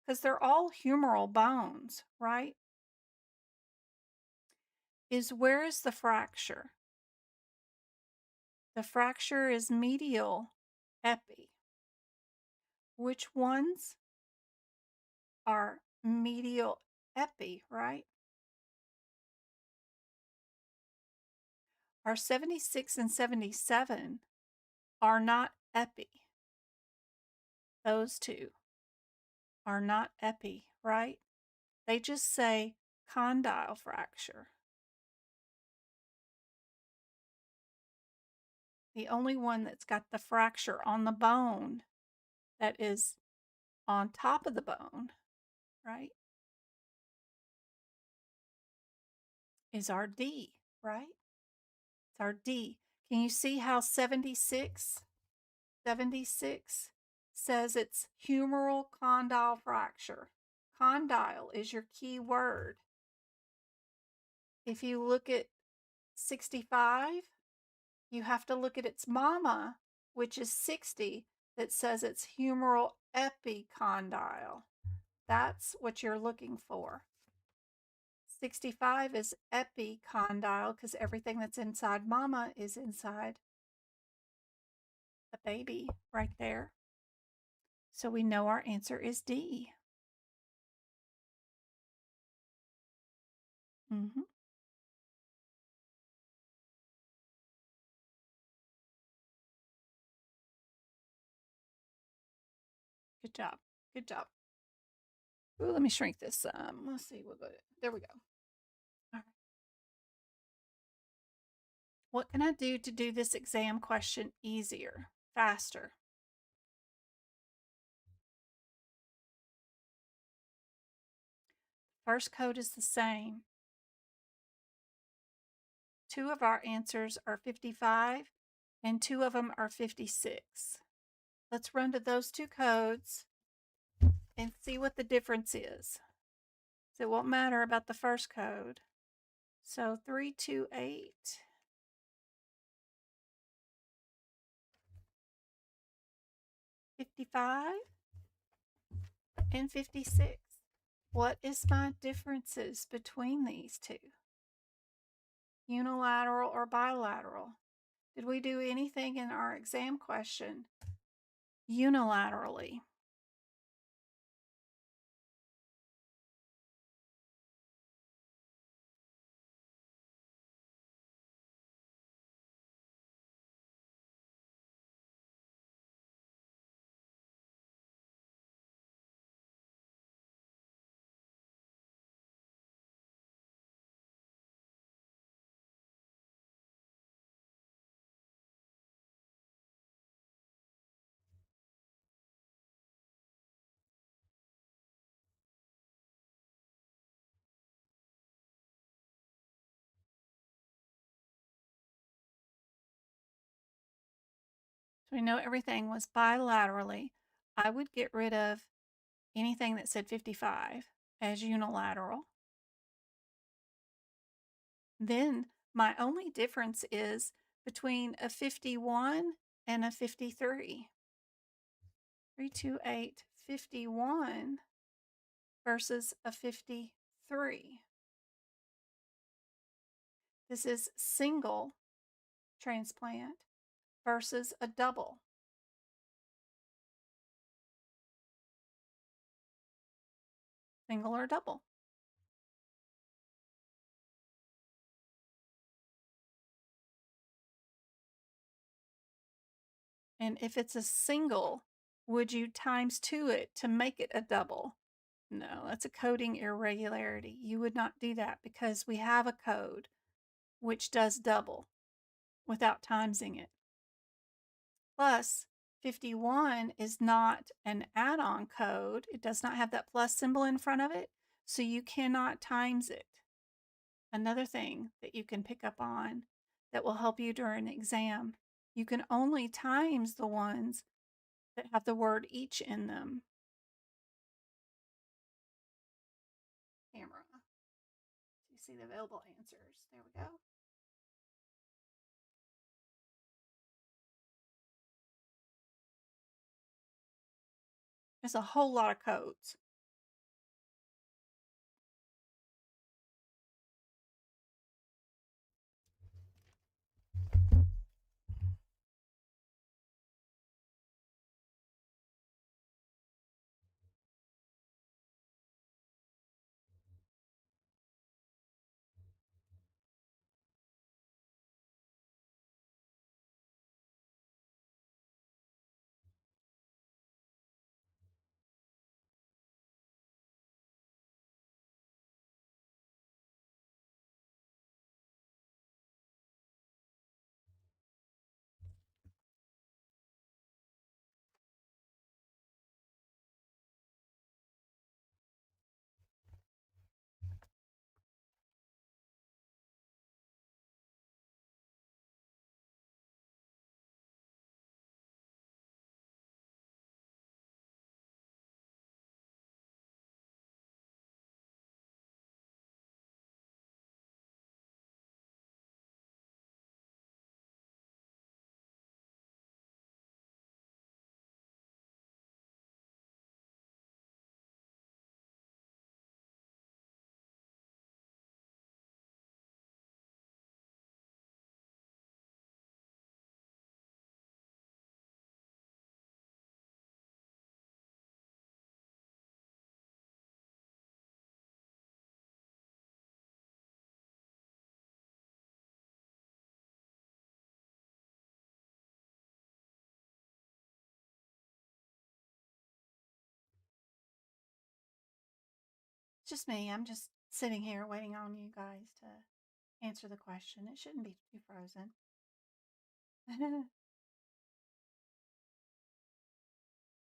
Because they're all humeral bones, right? Is where is the fracture? The fracture is medial epi. Which ones are medial epi, right? Our 76 and 77 are not epi. Those two are not epi, right? They just say condyle fracture. The only one that's got the fracture on the bone that is on top of the bone, right, is our D, right? It's our D. Can you see how 76 says it's humeral condyle fracture? Condyle is your key word. If you look at 65, you have to look at its mama, which is 60, that says it's humeral epicondyle. That's what you're looking for. 65 is epicondyle because everything that's inside mama is inside the baby right there. So we know our answer is D. Mm-hmm. Good job. Good job. Ooh, let me shrink this. Let's see. We'll go. There we go. All right. What can I do to do this exam question easier, faster? First code is the same. Two of our answers are 55 and two of them are 56. Let's run to those two codes and see what the difference is. So it won't matter about the first code. So 328 55 and 56. What is my differences between these two? Unilateral or bilateral? Did we do anything in our exam question unilaterally? So we know everything was bilaterally. I would get rid of anything that said 55 as unilateral. Then my only difference is between a 51 and a 53. 328, 51 versus a 53. This is single transplant versus a double. Single or double. And if it's a single, would you times 2 it to make it a double? No, that's a coding irregularity. You would not do that because we have a code which does double without timesing it. Plus, 51 is not an add-on code. It does not have that plus symbol in front of it, so you cannot times it. Another thing that you can pick up on that will help you during the exam, you can only times the ones that have the word each in them. Camera. So you see the available answers. There we go. There's a whole lot of codes. It's just me. I'm just sitting here waiting on you guys to answer the question. It shouldn't be too frozen.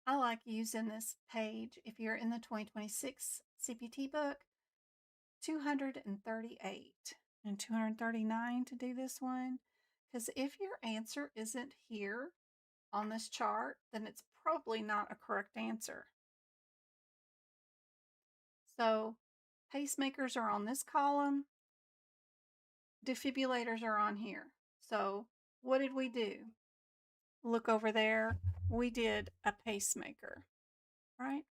I like using this page if you're in the 2026 CPT book, 238 and 239 to do this one. Because if your answer isn't here on this chart, then it's probably not a correct answer. So pacemakers are on this column, defibrillators are on here. So what did we do? look over there, we did a pacemaker, right?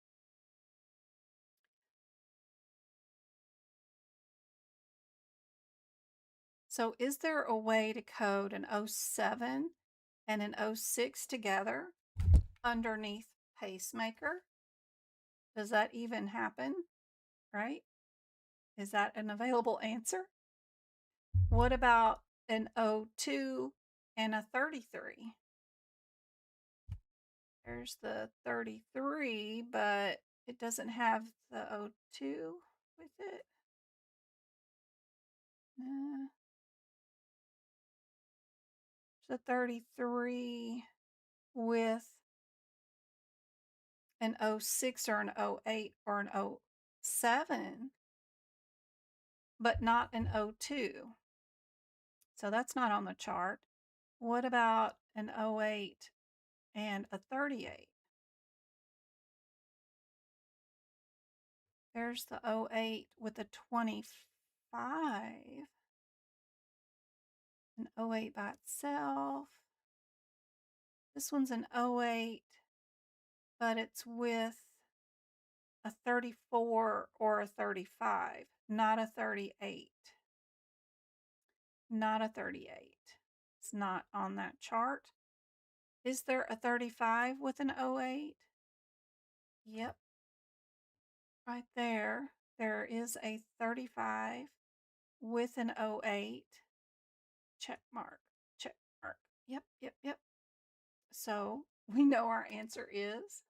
So is there a way to code an 07 and an 06 together underneath pacemaker? Does that even happen, right? Is that an available answer? What about an 02 and a 33? There's the 33, but it doesn't have the 02 with it. There's a 33 with an 06 or an 08 or an 07, but not an 02. So that's not on the chart. What about an 08 and a 38? There's the 08 with a 25, an 08 by itself. This one's an 08, but it's with a 34 or a 35, not a 38. Not a 38. It's not on that chart. Is there a 35 with an 08? Yep. Right there. There is a 35 with an 08. Check mark. Check mark. Yep, yep, yep. So we know our answer is.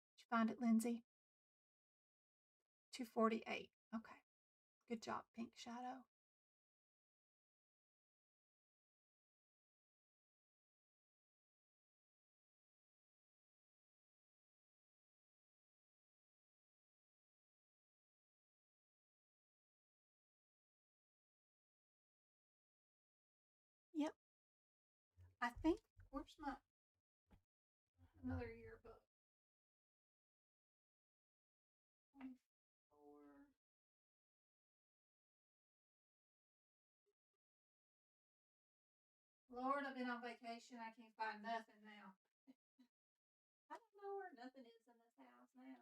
Did you find it, Lindsay? 248. Okay. Good job, Pink Shadow. Yep. I think, where's my another yearbook? 24. Lord, I've been on vacation. I can't find nothing now. I don't know where nothing is in this house now.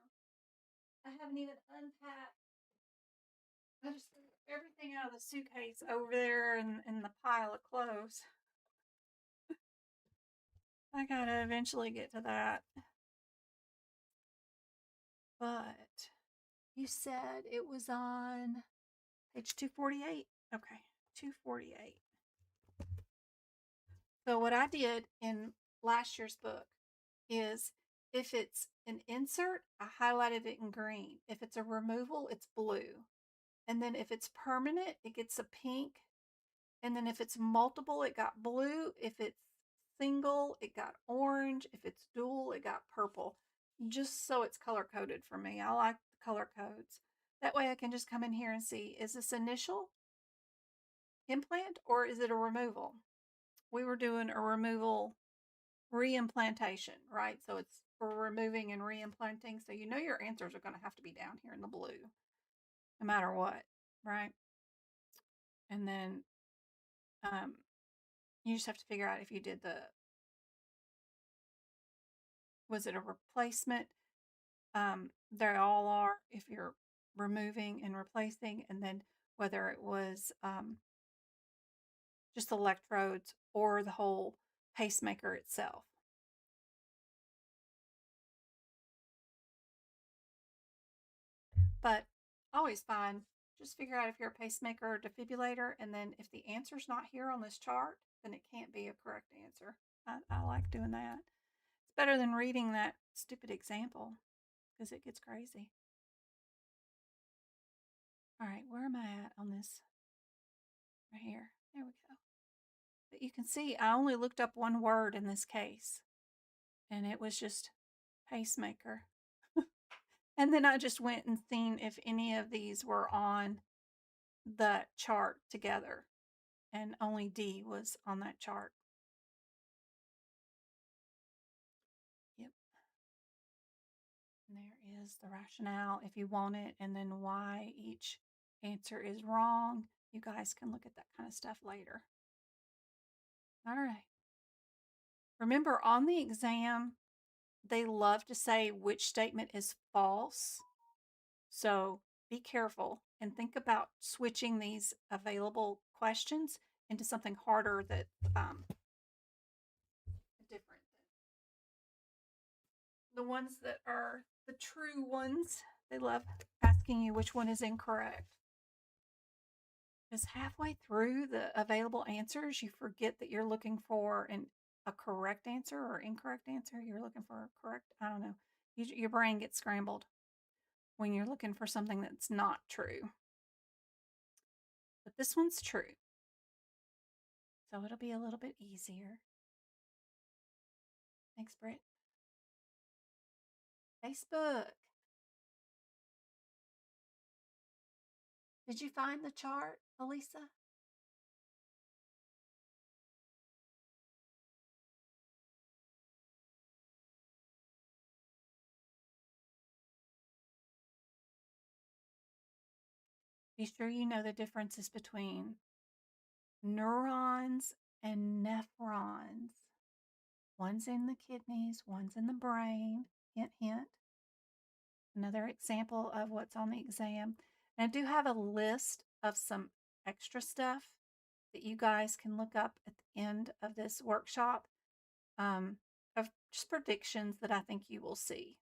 I haven't even unpacked. I just threw everything out of the suitcase over there in the pile of clothes. I gotta eventually get to that. But you said it was on page 248. Okay, 248. So what I did in last year's book is if it's an insert, I highlighted it in green. If it's a removal, it's blue. And then if it's permanent, it gets a pink. And then if it's multiple, it got blue. If it's single, it got orange. If it's dual, it got purple. Just so it's color coded for me. I like the color codes. That way I can just come in here and see, is this initial implant or is it a removal? We were doing a removal reimplantation, right? So it's for removing and reimplanting. So you know your answers are going to have to be down here in the blue, no matter what, right? And then you just have to figure out if you did was it a replacement? They all are if you're removing and replacing, and then whether it was just electrodes or the whole pacemaker itself. But always fine. Just figure out if you're a pacemaker or defibrillator, and then if the answer's not here on this chart, then it can't be a correct answer. I like doing that. It's better than reading that stupid example because it gets crazy. All right, where am I at on this? Right here. There we go. But you can see I only looked up one word in this case, and it was just pacemaker. And then I just went and seen if any of these were on the chart together, and only D was on that chart. Yep. And there is the rationale if you want it, and then why each answer is wrong. you guys can look at that kind of stuff later. All right. Remember, on the exam, they love to say which statement is false. So be careful and think about switching these available questions into something harder that different. The ones that are the true ones, they love asking you which one is incorrect. Because halfway through the available answers, you forget that you're looking for a correct answer or incorrect answer. You're looking for a correct, I don't know. Your brain gets scrambled when you're looking for something that's not true. But this one's true. So it'll be a little bit easier. Thanks, Britt. Facebook. Did you find the chart, Elisa? Be sure you know the differences between neurons and nephrons. One's in the kidneys, one's in the brain. Hint, hint. Another example of what's on the exam. And I do have a list of some extra stuff that you guys can look up at the end of this workshop of just predictions that I think you will see.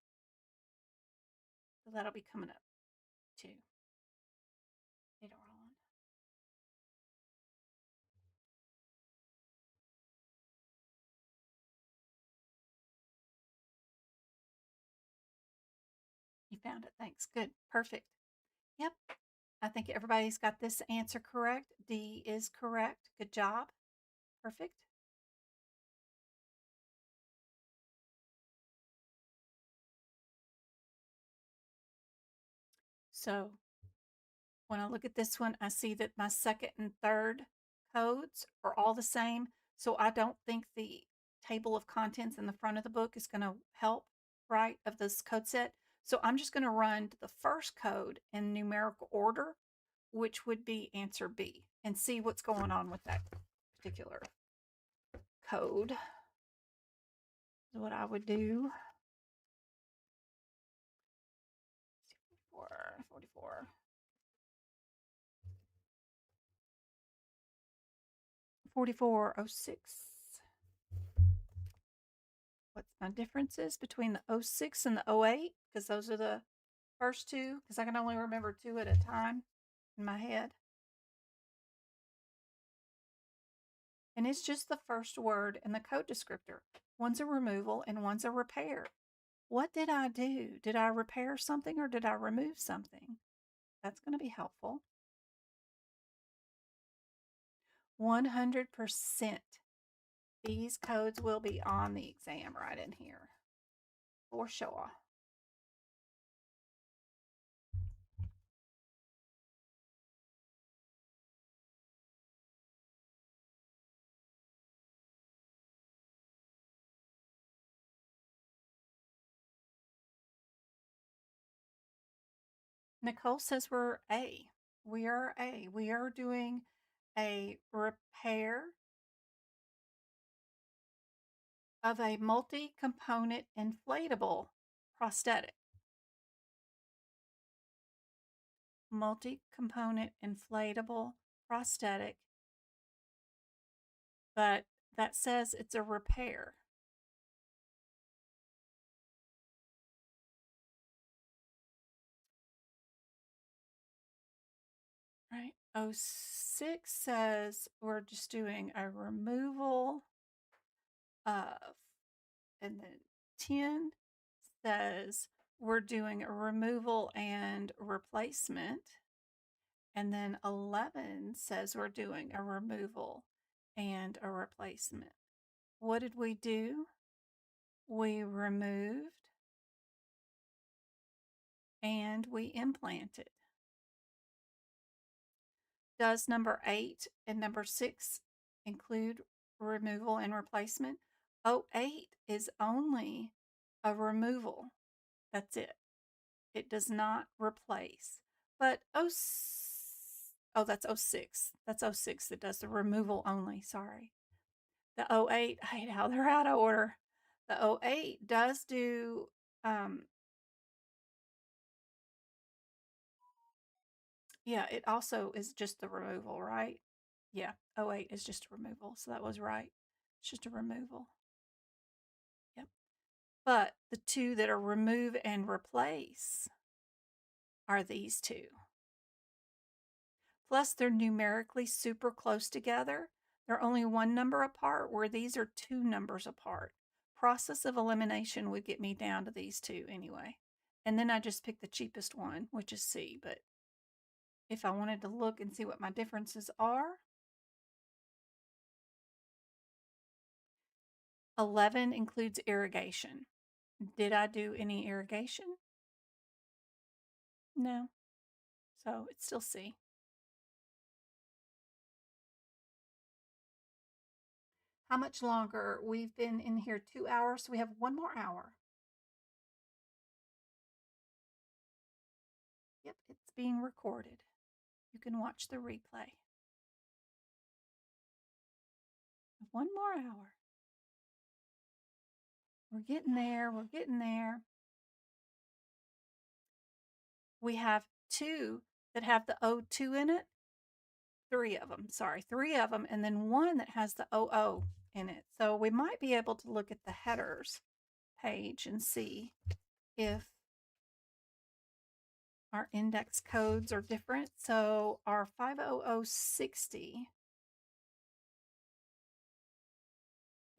So that'll be coming up too. Later on. You found it. Thanks. Good. Perfect. Yep. I think everybody's got this answer correct. D is correct. Good job. Perfect. So when I look at this one, I see that my second and third codes are all the same. So I don't think the table of contents in the front of the book is going to help, right, of this code set. So I'm just going to run the first code in numerical order, which would be answer B, and see what's going on with that particular code. Is what I would do. 44. 4406. What's my differences between the 06 and the 08? Because those are the first two, because I can only remember two at a time in my head. And it's just the first word in the code descriptor. One's a removal and one's a repair. What did I do? Did I repair something or did I remove something? That's going to be helpful. 100%. These codes will be on the exam right in here. For sure. Nicole says we're A. We are A. We are doing a repair of a multi-component inflatable prosthetic. Multi-component inflatable prosthetic. But that says it's a repair. Right. 06 says we're just doing a removal of, and then 10 says we're doing a removal and replacement. And then 11 says we're doing a removal and a replacement. What did we do? We removed and we implanted. Does number 8 and number 6 include removal and replacement? 08 is only a removal. That's it. It does not replace. But Oh, that's 06. That's 06 that does the removal only. Sorry. The 08, I hate how they're out of order. The 08 does do, yeah, it also is just the removal, right? Yeah, 08 is just a removal. So that was right. It's just a removal. Yep. But the two that are remove and replace are these two. Plus, they're numerically super close together. They're only one number apart, where these are two numbers apart. Process of elimination would get me down to these two anyway. And then I just pick the cheapest one, which is C. But if I wanted to look and see what my differences are, 11 includes irrigation. Did I do any irrigation? No. So it's still C. How much longer? We've been in here 2 hours, so we have 1 more hour. Yep, it's being recorded. You can watch the replay. 1 more hour. We're getting there. We're getting there. We have 2 that have the O2 in it. 3 of them, sorry, 3 of them, and then 1 that has the OO in it. So we might be able to look at the headers page and see if our index codes are different. So our 50060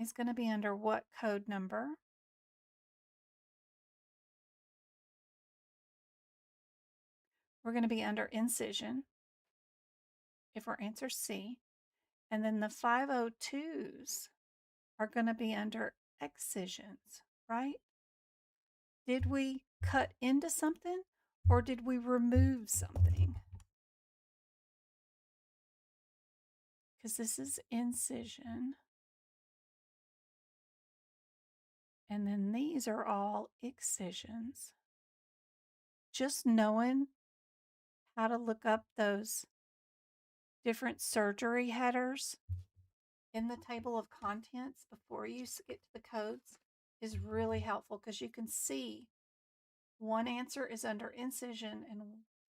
is going to be under what code number? We're going to be under incision if our answer is C. And then the 502s are going to be under excisions, right? Did we cut into something or did we remove something? Because this is incision. And then these are all excisions. Just knowing how to look up those different surgery headers in the table of contents before you get to the codes is really helpful, because you can see one answer is under incision and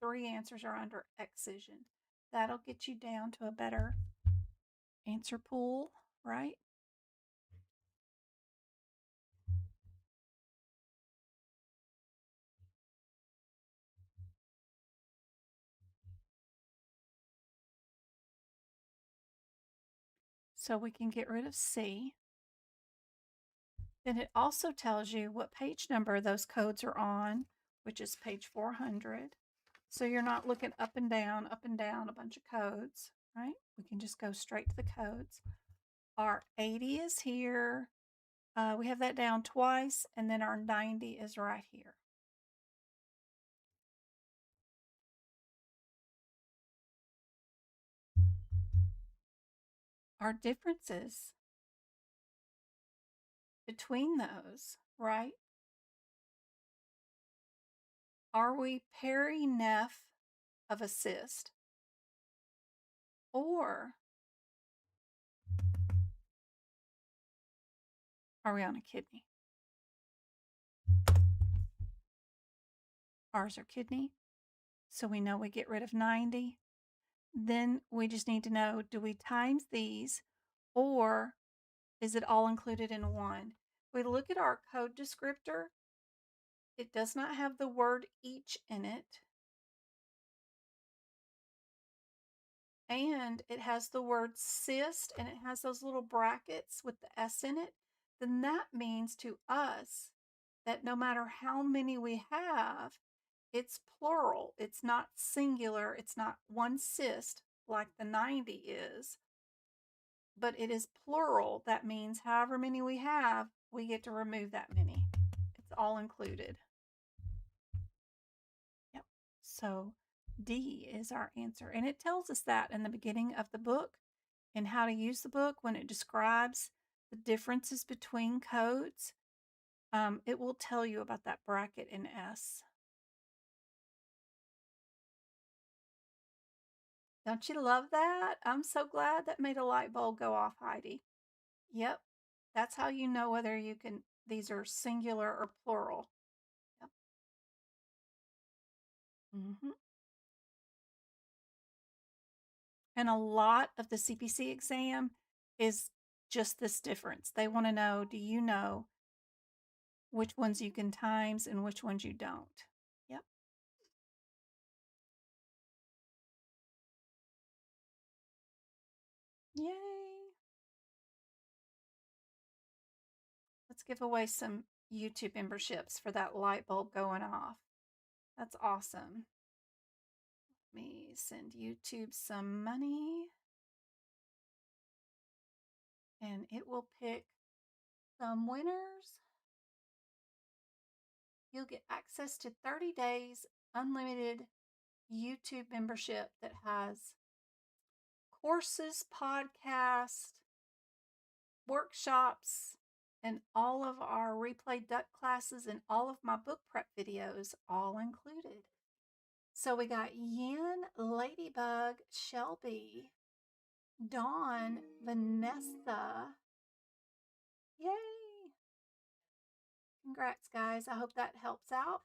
3 answers are under excision. That'll get you down to a better answer pool, right? So we can get rid of C. Then it also tells you what page number those codes are on, which is page 400. So you're not looking up and down a bunch of codes, right? We can just go straight to the codes. Our 80 is here. We have that down twice, and then our 90 is right here. Our differences between those, right? Are we peri-neph of a cyst, or are we on a kidney? Ours are kidney, so we know we get rid of 90. Then we just need to know, do we times these, or is it all included in one? We look at our code descriptor. It does not have the word each in it. And it has the word cyst, and it has those little brackets with the S in it. Then that means to us that no matter how many we have, it's plural. It's not singular. It's not one cyst like the 90 is, but it is plural. That means however many we have, we get to remove that many. It's all included. Yep. So D is our answer. And it tells us that in the beginning of the book, and how to use the book when it describes the differences between codes. It will tell you about that bracket in S. Don't you love that? I'm so glad that made a light bulb go off, Heidi. Yep. That's how you know whether you can, these are singular or plural. Yep. Mm-hmm. And a lot of the CPC exam is just this difference. They want to know, do you know which ones you can times and which ones you don't? Yep. Yay. Let's give away some YouTube memberships for that light bulb going off. That's awesome. Let me send YouTube some money. And it will pick some winners. You'll get access to 30 days unlimited YouTube membership that has courses, podcasts, workshops, and all of our replay duck classes and all of my book prep videos all included. So we got Yin, Ladybug, Shelby, Dawn, Vanessa. Yay! Congrats, guys. I hope that helps out.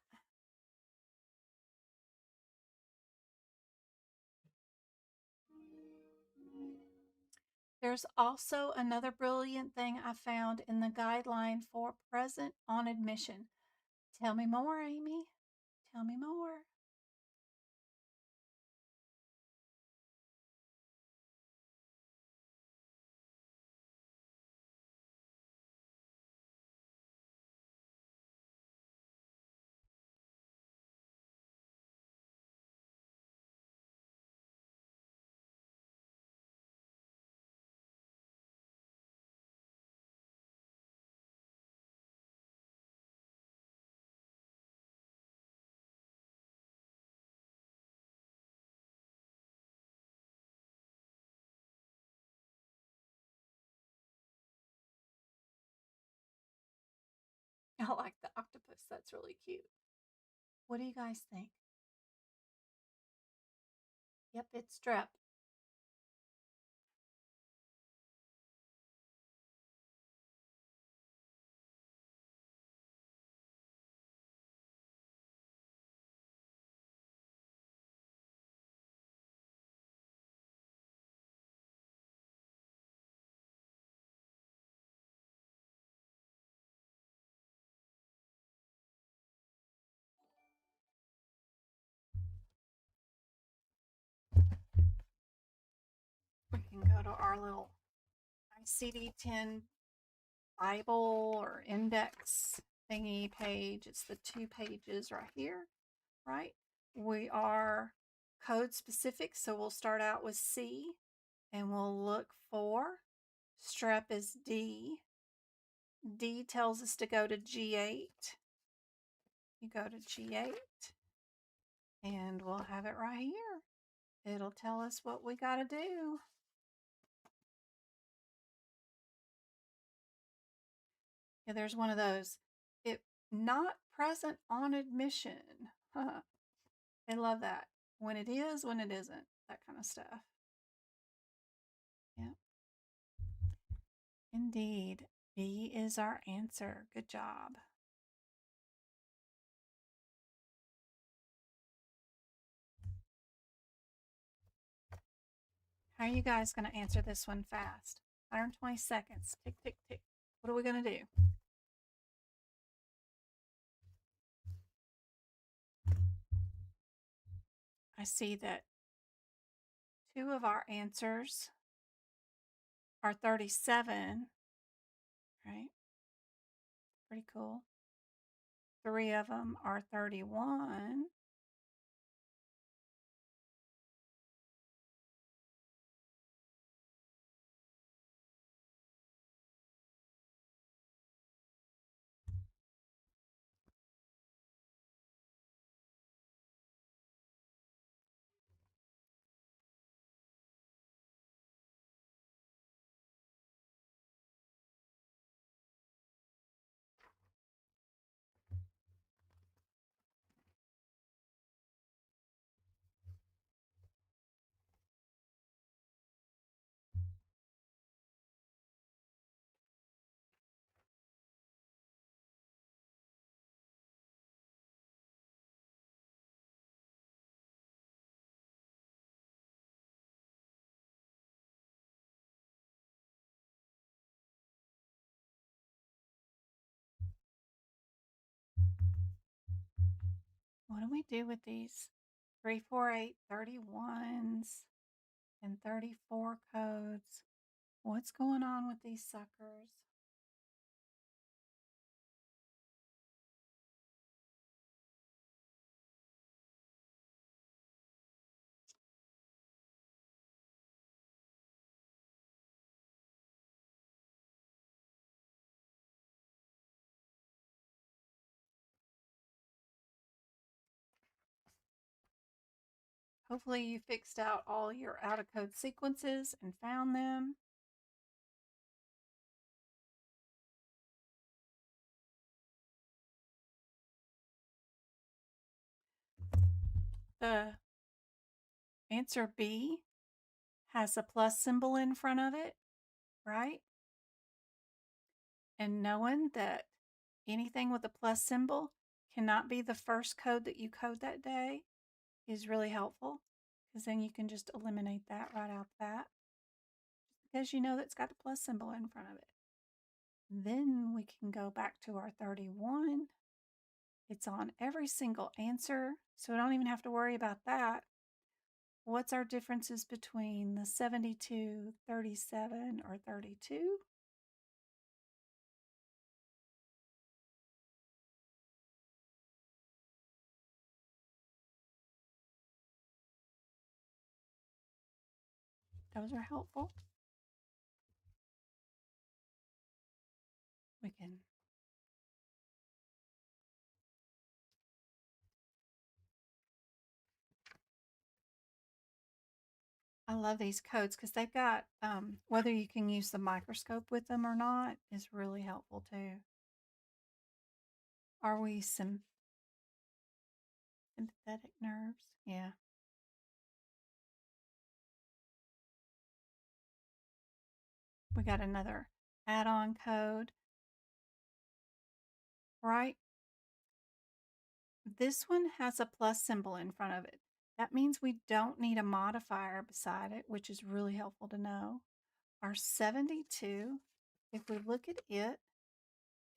There's also another brilliant thing I found in the guideline for present on admission. Tell me more, Amy. Tell me more. I like the octopus. That's really cute. What do you guys think? Yep, it's strep. We can go to our little ICD-10 Bible or index thingy page. It's the 2 pages right here, right? We are code specific, so we'll start out with C and we'll look for strep is D. D tells us to go to G8. You go to G8 and we'll have it right here. It'll tell us what we got to do. Yeah, there's one of those. It not present on admission. I love that. When it is, when it isn't, that kind of stuff. Yeah. Indeed. B is our answer. Good job. How are you guys going to answer this one fast? 120 seconds. Tick, tick, tick. What are we going to do? I see that 2 of our answers are 37, right? Pretty cool. 3 of them are 31. What do we do with these 348 31s and 34 codes? What's going on with these suckers? Hopefully you fixed out all your out of code sequences and found them. The answer B has a plus symbol in front of it, right? And knowing that anything with a plus symbol cannot be the first code that you code that day is really helpful, because then you can just eliminate that right out the bat, because you know that's got a plus symbol in front of it. Then we can go back to our 31. It's on every single answer, so we don't even have to worry about that. What's our differences between the 72, 37, or 32? Those are helpful. We can I love these codes because they've got whether you can use the microscope with them or not is really helpful too. Are we sympathetic nerves? Yeah. We got another add-on code, right? This one has a plus symbol in front of it. That means we don't need a modifier beside it, which is really helpful to know. Our 72, if we look at it,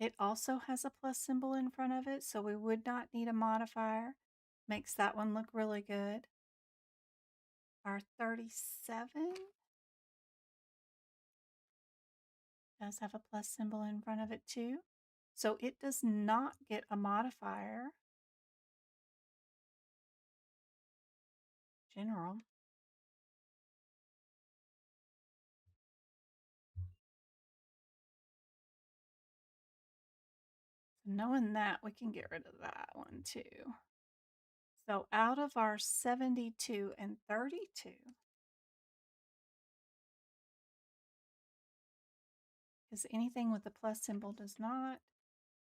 it also has a plus symbol in front of it, so we would not need a modifier. Makes that one look really good. Our 37 does have a plus symbol in front of it too, so it does not get a modifier. General. Knowing that, we can get rid of that one too. So out of our 72 and 32, because anything with a plus symbol does not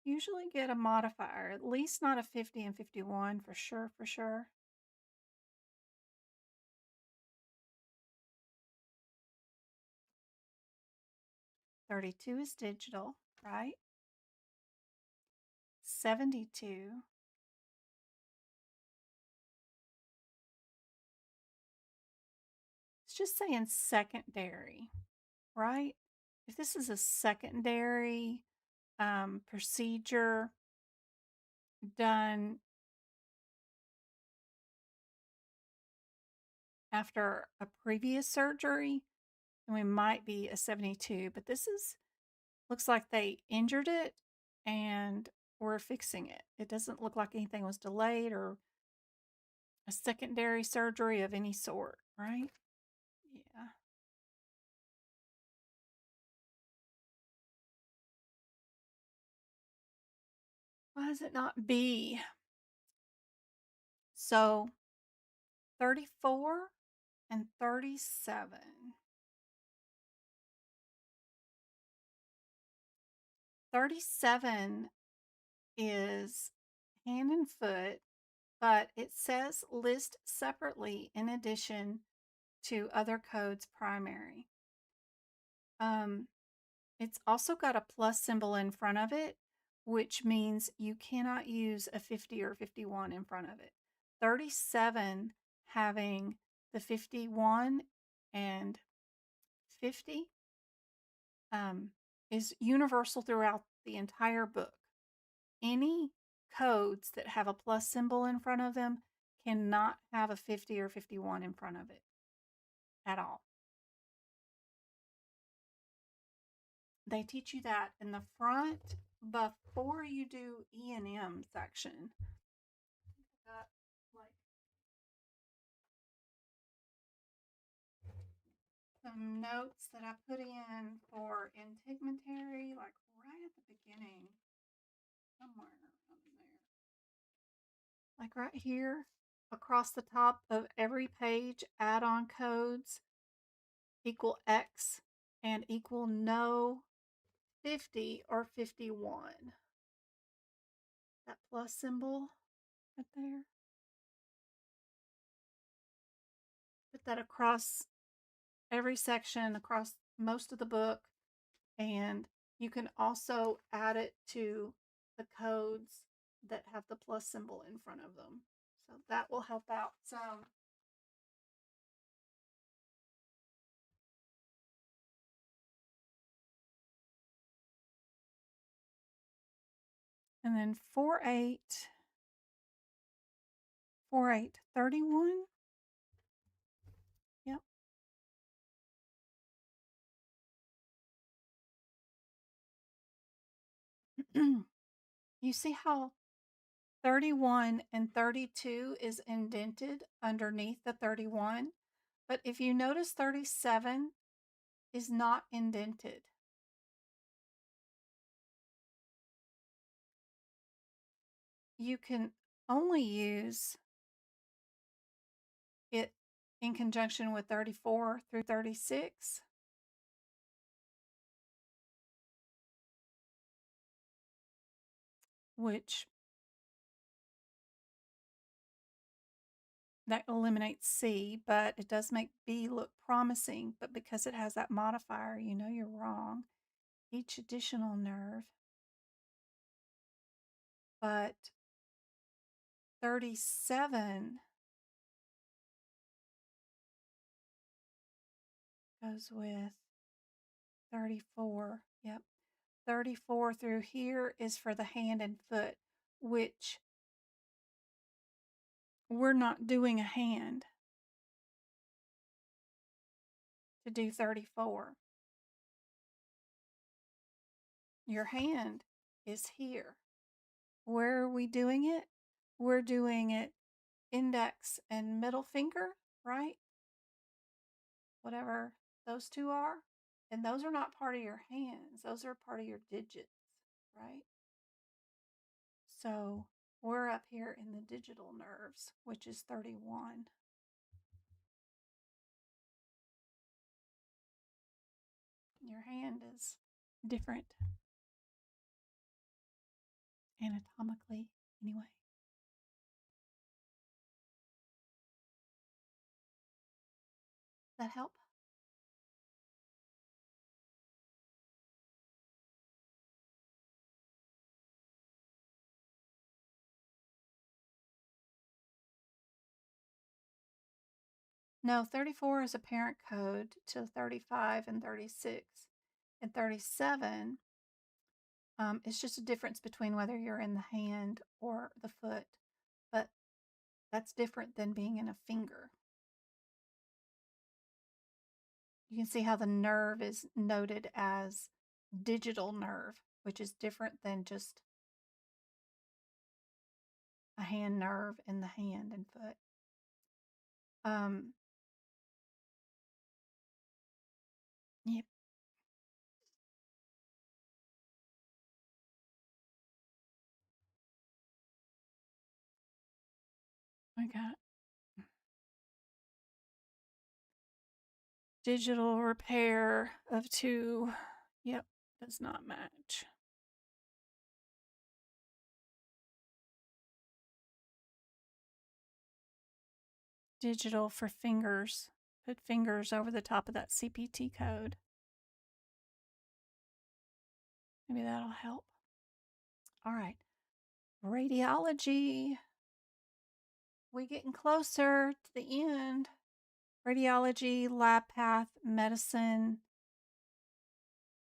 usually get a modifier, at least not a 50 and 51 for sure, for sure. 32 is digital, right? 72 it's just saying secondary, right? If this is a secondary procedure done after a previous surgery, then we might be a 72, but this looks like they injured it and we're fixing it. It doesn't look like anything was delayed or a secondary surgery of any sort, right? Yeah. Why does it not B? So 34 and 37. 37 is hand and foot, but it says list separately in addition to other codes primary. It's also got a plus symbol in front of it, which means you cannot use a 50 or 51 in front of it. 37 having the 51 and 50 is universal throughout the entire book. Any codes that have a plus symbol in front of them cannot have a 50 or 51 in front of it at all. They teach you that in the front before you do E&M section. Like some notes that I put in for integumentary, like right at the beginning, somewhere around there. Like right here, across the top of every page, add-on codes equal X and equal no 50 or 51. That plus symbol right there. Put that across every section, across most of the book, and you can also add it to the codes that have the plus symbol in front of them. So that will help out some. And then 4831. Yep. You see how 31 and 32 is indented underneath the 31? But if you notice, 37 is not indented. You can only use it in conjunction with 34 through 36. Which that eliminates C, but it does make B look promising. But because it has that modifier, you know you're wrong. Each additional nerve. But 37 goes with 34. Yep. 34 through here is for the hand and foot, which we're not doing a hand to do 34. Your hand is here. Where are we doing it? We're doing it index and middle finger, right? Whatever those two are. And those are not part of your hands. Those are part of your digits, right? So we're up here in the digital nerves, which is 31. Your hand is different anatomically, anyway. That help? No, 34 is a parent code to 35 and 36. And 37 it's just a difference between whether you're in the hand or the foot. But that's different than being in a finger. You can see how the nerve is noted as digital nerve, which is different than just a hand nerve in the hand and foot. Yep. I got digital repair of 2. Yep, does not match. Digital for fingers. Put fingers over the top of that CPT code. Maybe that'll help. All right. Radiology. We getting closer to the end. Radiology, lab path, medicine,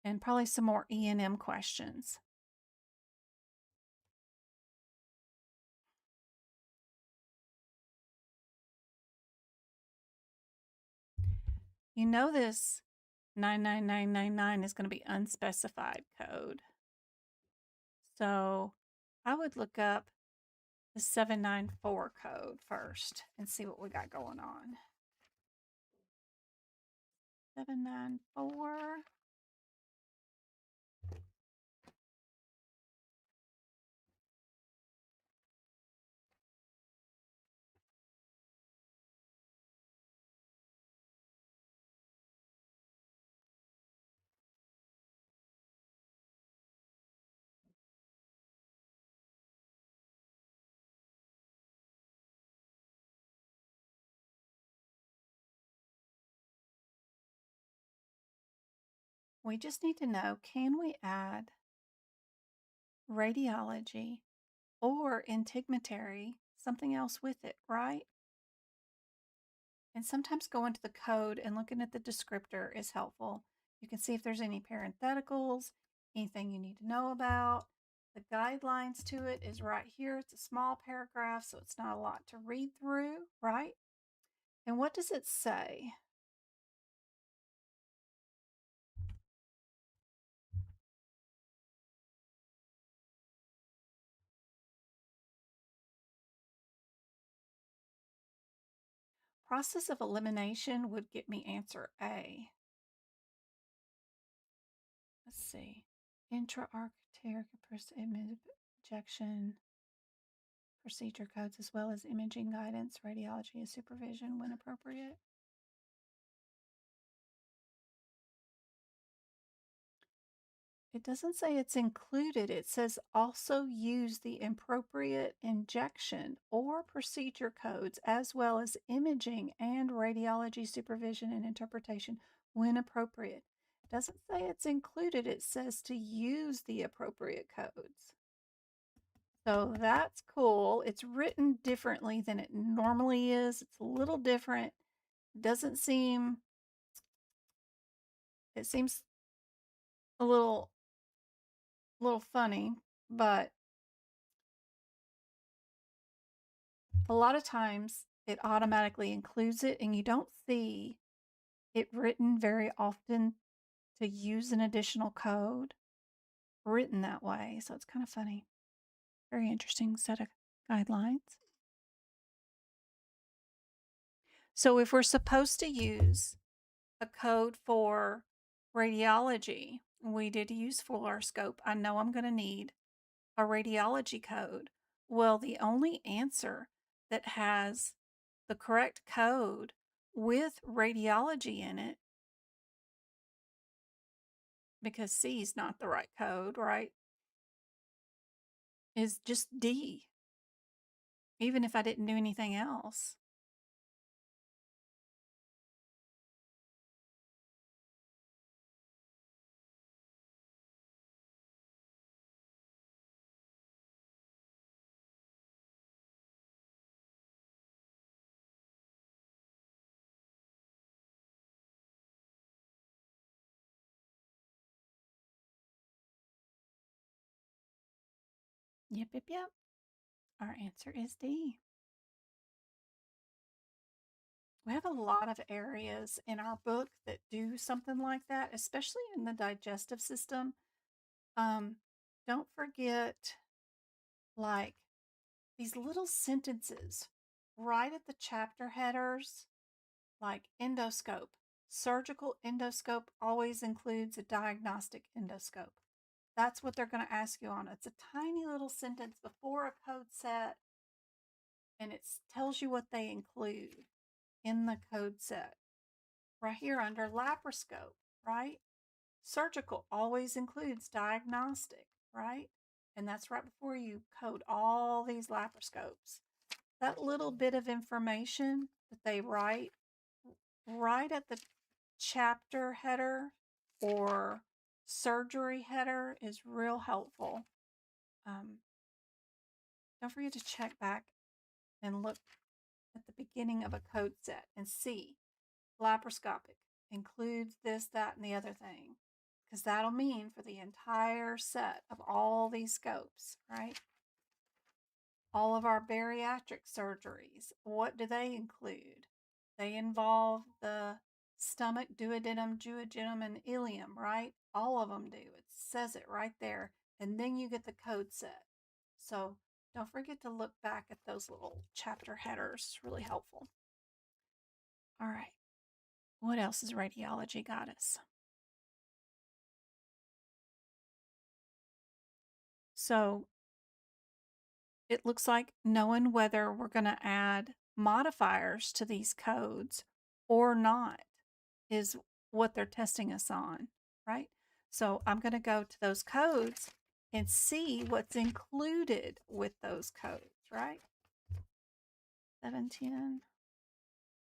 and probably some more E&M questions. You know this 99999 is going to be unspecified code. So I would look up the 794 code first and see what we got going on. 794. We just need to know, can we add radiology or integumentary, something else with it, right? And sometimes going to the code and looking at the descriptor is helpful. You can see if there's any parentheticals, anything you need to know about. The guidelines to it is right here. It's a small paragraph, so it's not a lot to read through, right? And what does it say? Process of elimination would get me answer A. Let's see. Intra-arterial injection procedure codes as well as imaging guidance, radiology and supervision when appropriate. It doesn't say it's included. It says also use the appropriate injection or procedure codes as well as imaging and radiology supervision and interpretation when appropriate. It doesn't say it's included. It says to use the appropriate codes. So that's cool. It's written differently than it normally is. It's a little different. Doesn't seem, it seems a little funny, but a lot of times it automatically includes it and you don't see it written very often to use an additional code written that way. So it's kind of funny. Very interesting set of guidelines. So if we're supposed to use a code for radiology, we did use fluoroscope. I know I'm going to need a radiology code. Well, the only answer that has the correct code with radiology in it, because C is not the right code, right, is just D, even if I didn't do anything else. Yep, yep, yep. Our answer is D. We have a lot of areas in our book that do something like that, especially in the digestive system. Don't forget, like, these little sentences right at the chapter headers, like endoscope. Surgical endoscope always includes a diagnostic endoscope. That's what they're going to ask you on. It's a tiny little sentence before a code set, and it tells you what they include in the code set. Right here under laparoscope, right? Surgical always includes diagnostic, right? And that's right before you code all these laparoscopes. That little bit of information that they write right at the chapter header or surgery header is real helpful. Don't forget to check back and look at the beginning of a code set and see laparoscopic includes this, that, and the other thing, because that'll mean for the entire set of all these scopes, right? All of our bariatric surgeries, what do they include? They involve the stomach, duodenum, jejunum, and ileum, right? All of them do. It says it right there. And then you get the code set. So don't forget to look back at those little chapter headers. It's really helpful. All right. What else has radiology got us? So it looks like knowing whether we're going to add modifiers to these codes or not is what they're testing us on, right? So I'm going to go to those codes and see what's included with those codes, right? 710,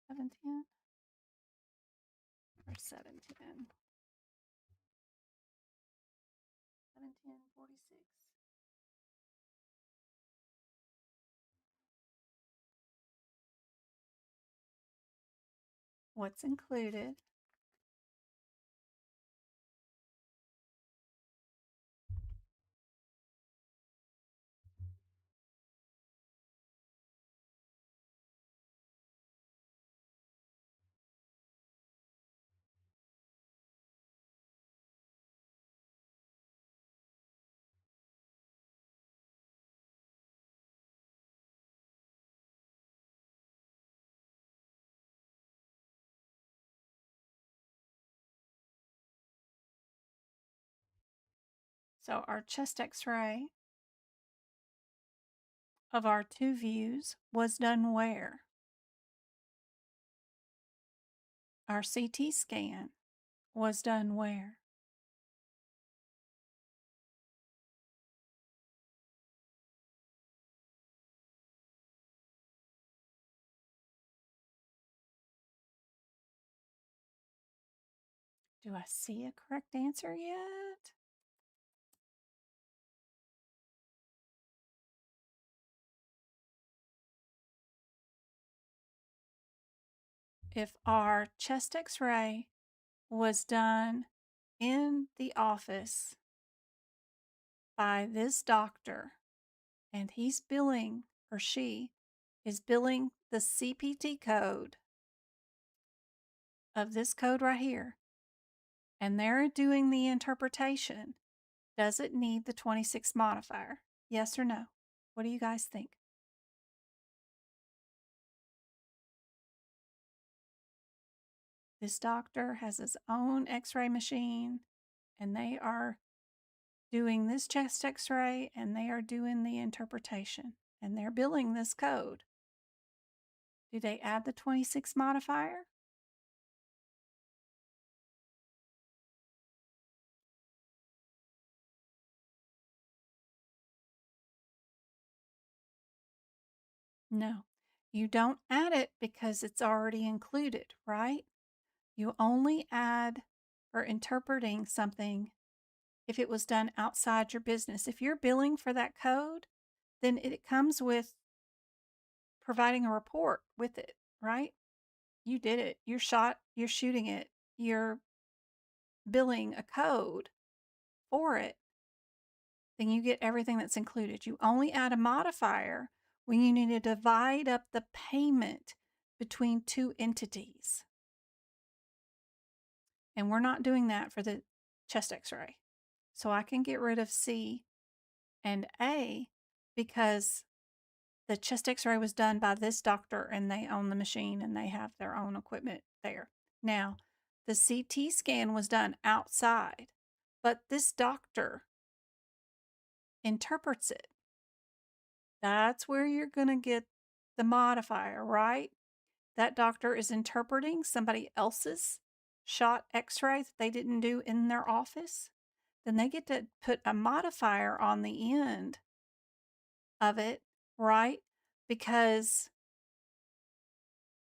710, or 710, 710, 46. What's included? So our chest x-ray of our two views was done where? Our CT scan was done where? Do I see a correct answer yet? If our chest x-ray was done in the office by this doctor and he's billing, or she is billing the CPT code of this code right here, and they're doing the interpretation, does it need the 26 modifier? Yes or no? What do you guys think? This doctor has his own x-ray machine, and they are doing this chest x-ray, and they are doing the interpretation, and they're billing this code. Do they add the 26 modifier? No, you don't add it because it's already included, right? You only add or interpreting something if it was done outside your business. If you're billing for that code, then it comes with providing a report with it, right? You did it. You're shooting it. You're billing a code for it. Then you get everything that's included. You only add a modifier when you need to divide up the payment between two entities. And we're not doing that for the chest x-ray. So I can get rid of C and A because the chest x-ray was done by this doctor and they own the machine and they have their own equipment there. Now, the CT scan was done outside, but this doctor interprets it. That's where you're going to get the modifier, right? That doctor is interpreting somebody else's shot x-ray that they didn't do in their office. Then they get to put a modifier on the end of it, right? Because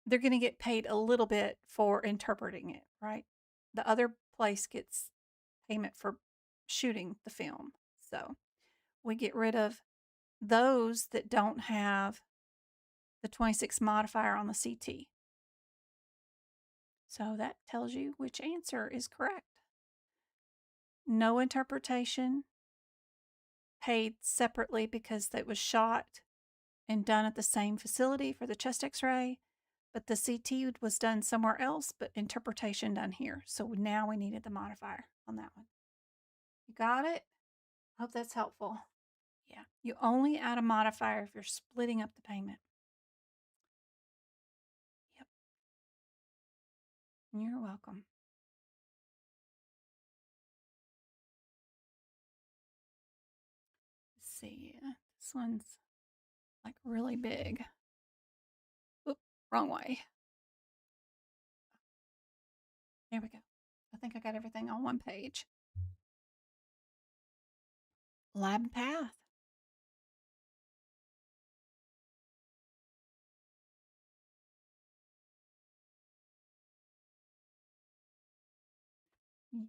they're going to get paid a little bit for interpreting it, right? The other place gets payment for shooting the film. So we get rid of those that don't have the 26 modifier on the CT. So that tells you which answer is correct. No interpretation, paid separately because it was shot and done at the same facility for the chest x-ray. but the CT was done somewhere else, but interpretation done here. So now we needed the modifier on that one. You got it? Hope that's helpful. Yeah, you only add a modifier if you're splitting up the payment. Yep. You're welcome. Let's see. This one's like really big. Oop, wrong way. There we go. I think I got everything on one page. Lab path.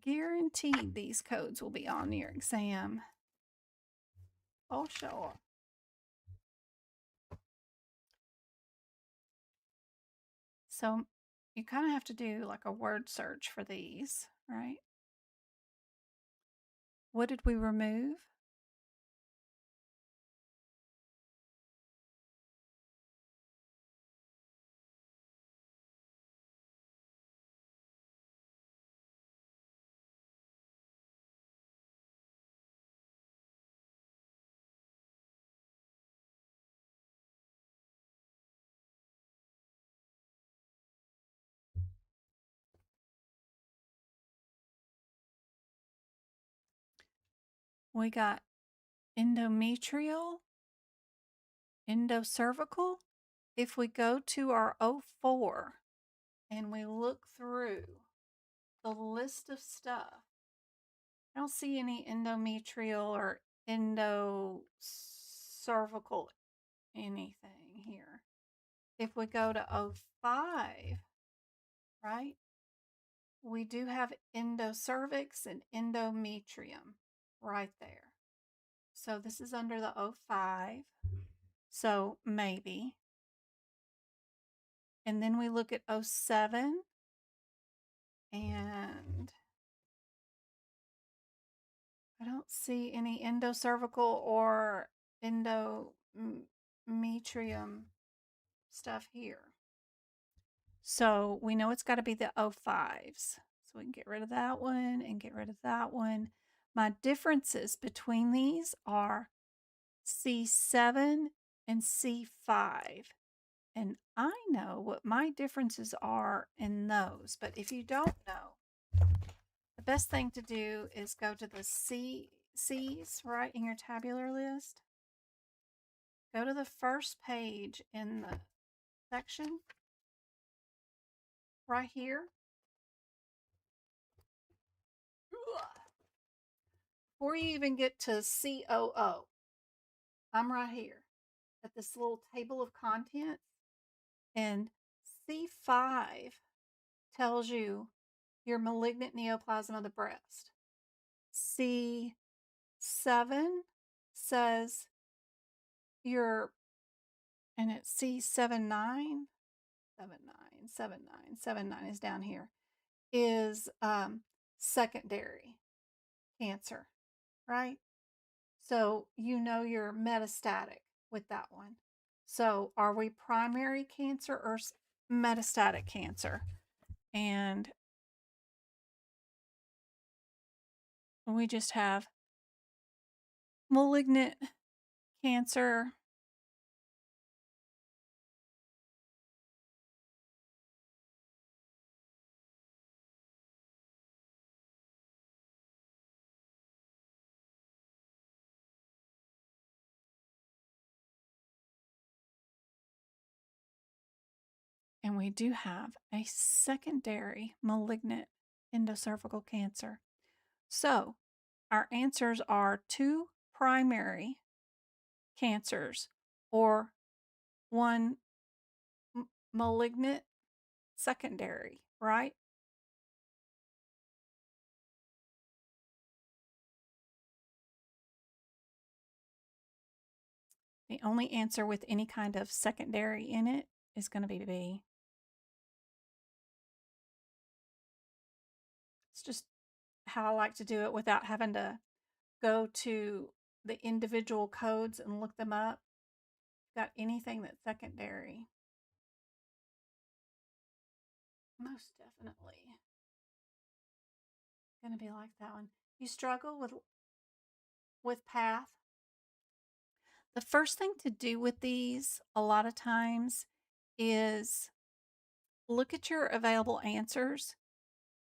Guaranteed these codes will be on your exam. Oh, sure. So you kind of have to do like a word search for these, right? What did we remove? We got endometrial, endocervical. If we go to our 04 and we look through the list of stuff, I don't see any endometrial or endocervical anything here. If we go to 05, right, we do have endocervix and endometrium right there. So this is under the 05. So maybe. And then we look at 07 and I don't see any endocervical or endometrium stuff here. So we know it's got to be the 05s. So we can get rid of that one and get rid of that one. My differences between these are C7 and C5. And I know what my differences are in those. But if you don't know, the best thing to do is go to the C's right in your tabular list. Go to the first page in the section right here. Before you even get to COO, I'm right here at this little table of contents. And C5 tells you your malignant neoplasm of the breast. C7 says your, and it's C79, 79 is down here, is secondary cancer, right? So you know you're metastatic with that one. So are we primary cancer or metastatic cancer? And we just have malignant cancer. And we do have a secondary malignant endocervical cancer. So our answers are 2 primary cancers or 1 malignant secondary, right? The only answer with any kind of secondary in it is going to be B. It's just how I like to do it without having to go to the individual codes and look them up. Got anything that's secondary. most definitely going to be like that one. You struggle with path. The first thing to do with these a lot of times is look at your available answers.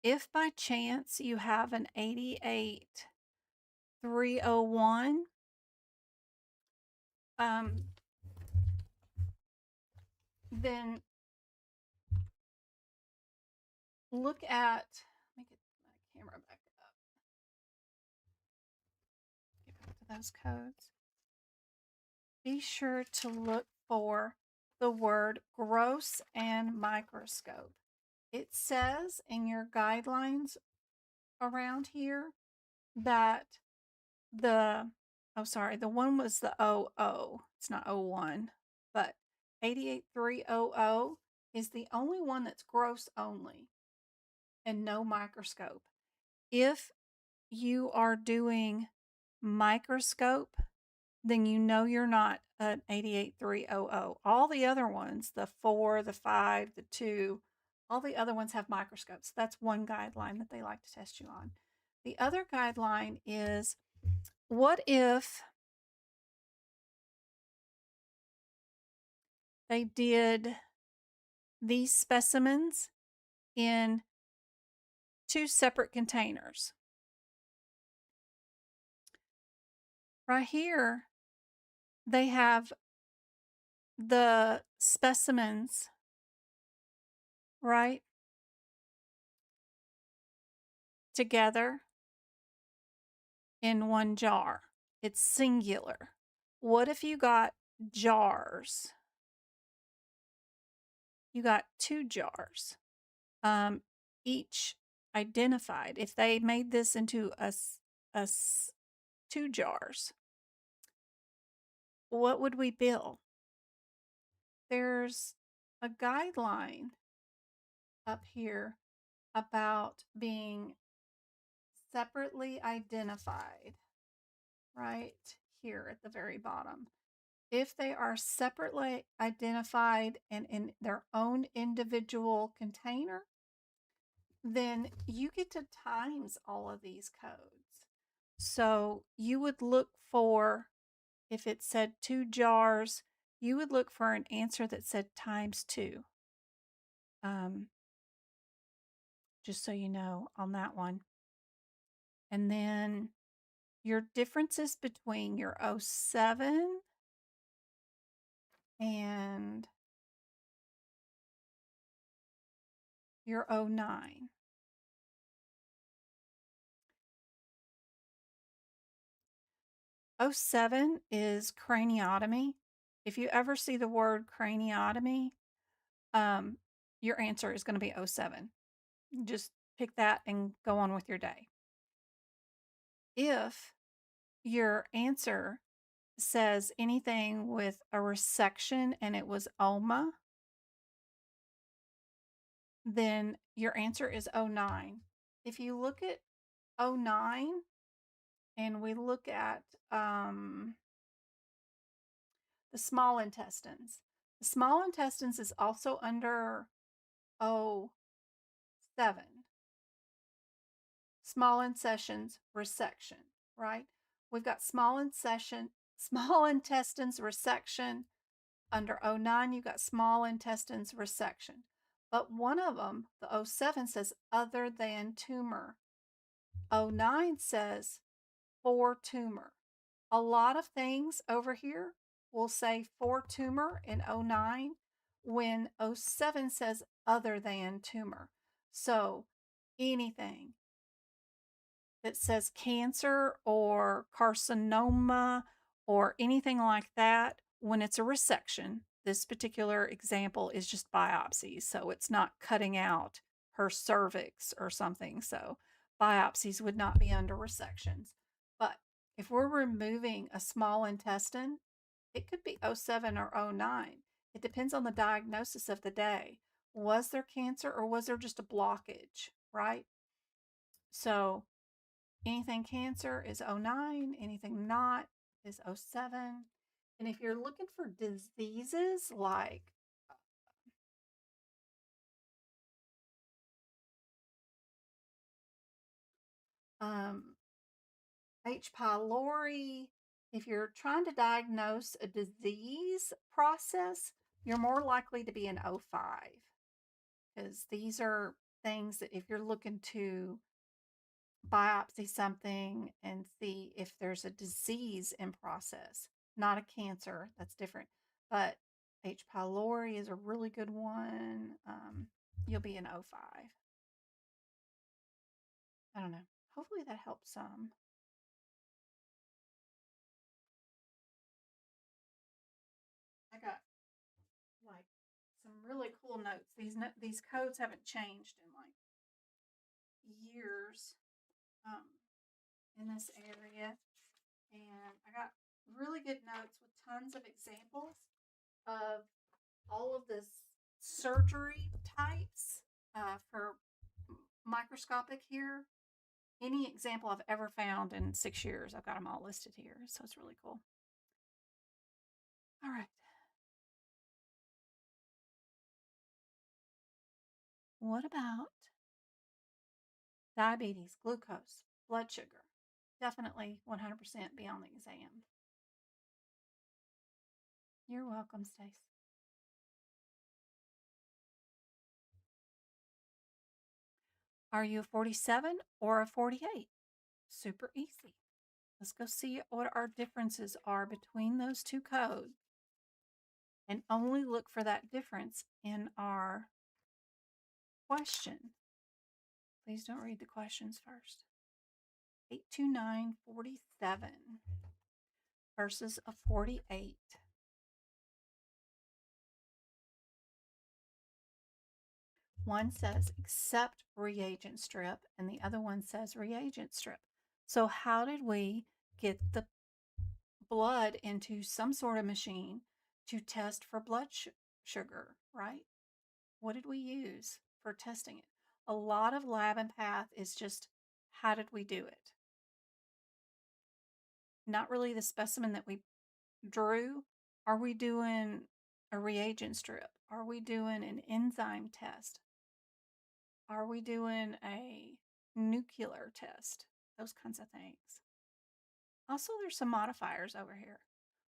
If by chance you have an 88,301, then look at, let me get my camera back up. Get back to those codes. Be sure to look for the word gross and microscope. It says in your guidelines around here that the one was the 00. It's not 01, but 88300 is the only one that's gross only and no microscope. If you are doing microscope, then you know you're not an 88300. All the other ones, the 4, the 5, the 2, all the other ones have microscopes. That's one guideline that they like to test you on. The other guideline is, what if they did these specimens in 2 separate containers? Right here, they have the specimens, right, together in one jar. It's singular. What if you got jars? You got 2 jars, each identified. If they made this into a 2 jars, what would we bill? There's a guideline up here about being separately identified right here at the very bottom. If they are separately identified and in their own individual container, then you get to times all of these codes. So you would look for, if it said 2 jars, you would look for an answer that said times 2. Just so you know on that one. And then your differences between your 07 and your 09. '07 is craniotomy. If you ever see the word craniotomy, your answer is going to be 07. Just pick that and go on with your day. If your answer says anything with a resection and it was OMA, then your answer is 09. If you look at 09 and we look at the small intestines, the small intestines is also under 07. Small incisions resection, right? We've got small intestines resection. Under 09, you've got small intestines resection. But one of them, the 07, says other than tumor. 09 says for tumor. A lot of things over here will say for tumor in 09 when 07 says other than tumor. So anything that says cancer or carcinoma or anything like that, when it's a resection, this particular example is just biopsies. So it's not cutting out her cervix or something. So biopsies would not be under resections. But if we're removing a small intestine, it could be 07 or 09. It depends on the diagnosis of the day. Was there cancer or was there just a blockage, right? So anything cancer is 09, anything not is 07. And if you're looking for diseases like H. pylori, if you're trying to diagnose a disease process, you're more likely to be an O5, because these are things that if you're looking to biopsy something and see if there's a disease in process, not a cancer, that's different. But H. pylori is a really good one. You'll be an O5. I don't know. Hopefully that helps some. I got like some really cool notes. These codes haven't changed in like years in this area, and I got really good notes with tons of examples of all of the surgery types for microscopic here. Any example I've ever found in 6 years, I've got them all listed here, so it's really cool. All right. What about diabetes, glucose, blood sugar? Definitely 100% be on the exam. You're welcome, Stace. Are you a 47 or a 48? Super easy. Let's go see what our differences are between those two codes, and only look for that difference in our question. Please don't read the questions first. 82947 versus a 48. One says accept reagent strip, and the other one says reagent strip. So how did we get the blood into some sort of machine to test for blood sugar, right? What did we use for testing it? A lot of lab and path is just how did we do it? Not really the specimen that we drew. Are we doing a reagent strip? Are we doing an enzyme test? Are we doing a nuclear test? Those kinds of things. Also, there's some modifiers over here.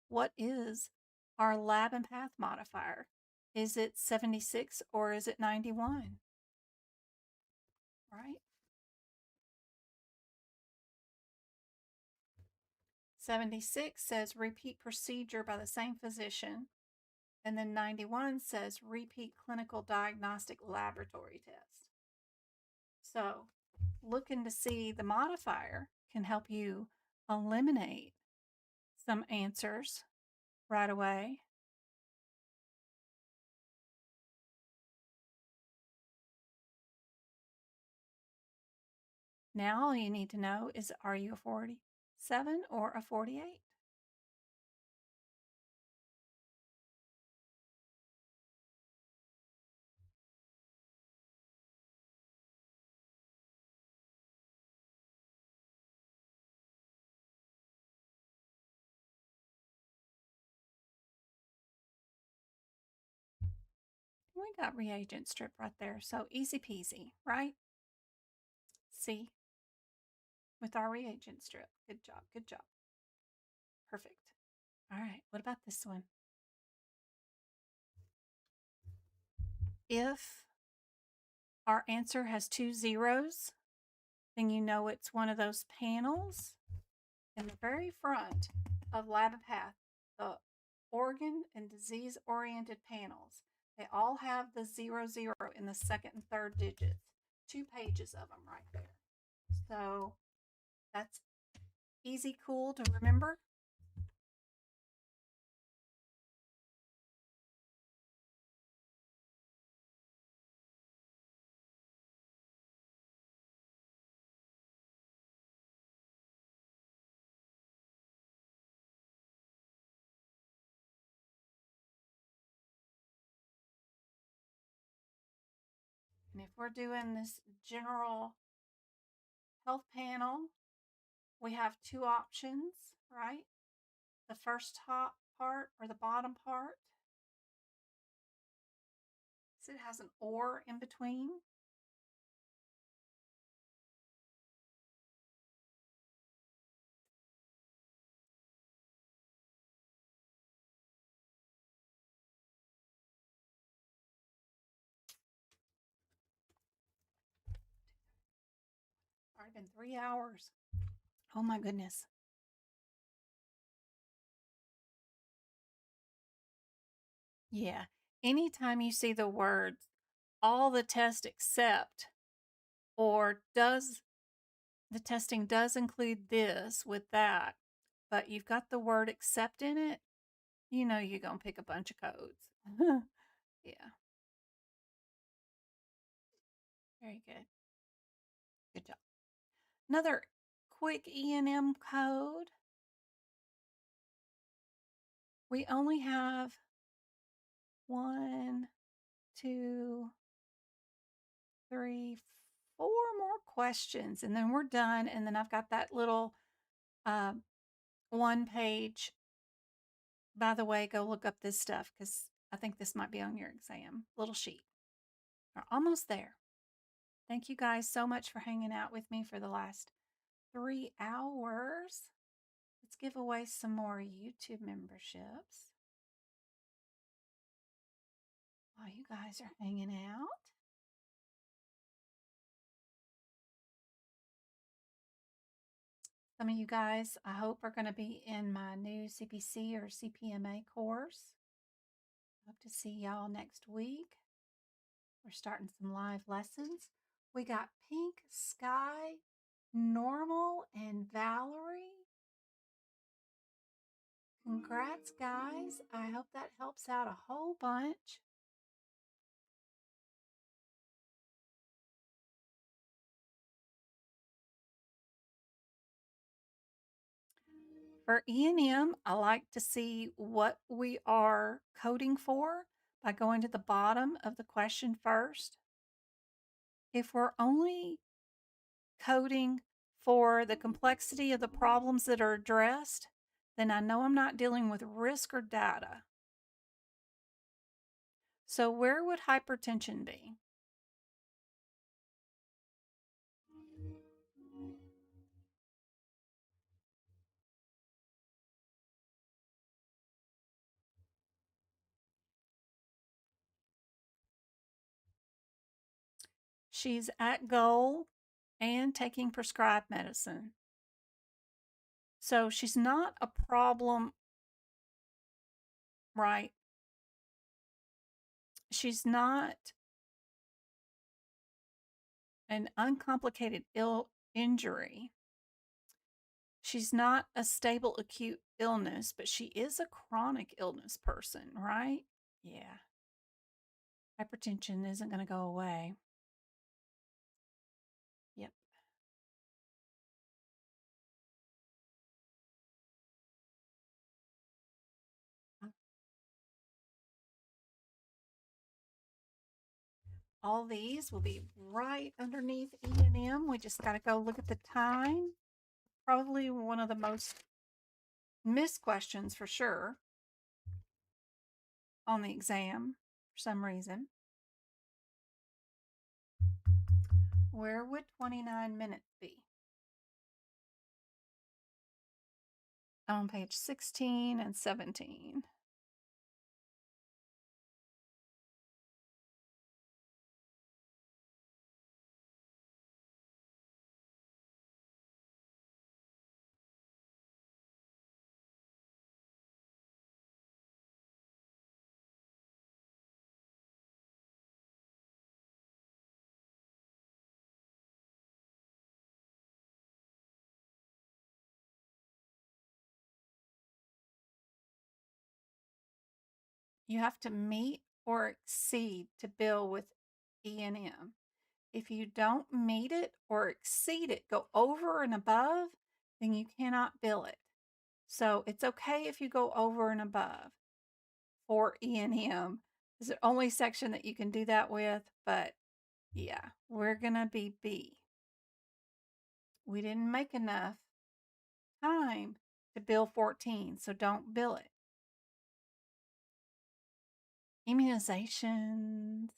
What is our lab and path modifier? Is it 76 or is it 91? Right? 76 says repeat procedure by the same physician, and then 91 says repeat clinical diagnostic laboratory test. So looking to see the modifier can help you eliminate some answers right away. Now all you need to know is, are you a 47 or a 48? We got reagent strip right there. So easy peasy, right? See, with our reagent strip. Good job. Good job. Perfect. All right. What about this one? If our answer has 2 zeros, then you know it's one of those panels in the very front of Lab and Path, the organ and disease oriented panels. They all have the 00 in the second and third digits. 2 pages of them right there. So that's easy, cool to remember. And if we're doing this general health panel, we have 2 options, right? The first top part or the bottom part. So it has an or in between. been 3 hours. Oh my goodness. Yeah. Anytime you see the words all the test except, or does the testing does include this with that, but you've got the word except in it, you know you're going to pick a bunch of codes. Yeah. Very good. Good job. Another quick E&M code. We only have 1, 2, 3, 4 more questions, and then we're done. And then I've got that little 1-page. By the way, go look up this stuff because I think this might be on your exam. Little sheet. We're almost there. Thank you guys so much for hanging out with me for the last 3 hours. Let's give away some more YouTube memberships while you guys are hanging out. Some of you guys, I hope, are going to be in my new CPC or CPMA course. Hope to see y'all next week. We're starting some live lessons. We got Pink, Sky, Normal, and Valerie. Congrats, guys. I hope that helps out a whole bunch. For E&M, I like to see what we are coding for by going to the bottom of the question first. If we're only coding for the complexity of the problems that are addressed, then I know I'm not dealing with risk or data. So where would hypertension be? She's at goal and taking prescribed medicine. So she's not a problem, right? She's not an uncomplicated injury. She's not a stable acute illness, but she is a chronic illness person, right? Yeah. Hypertension isn't going to go away. Yep. All these will be right underneath E&M. We just got to go look at the time. Probably one of the most missed questions for sure on the exam for some reason. Where would 29 minutes be? On page 16 and 17. You have to meet or exceed to bill with E&M. If you don't meet it or exceed it, go over and above, then you cannot bill it. So it's okay if you go over and above for E&M. It's the only section that you can do that with, but yeah, we're going to be B. We didn't make enough time to bill 14, so don't bill it. Immunizations.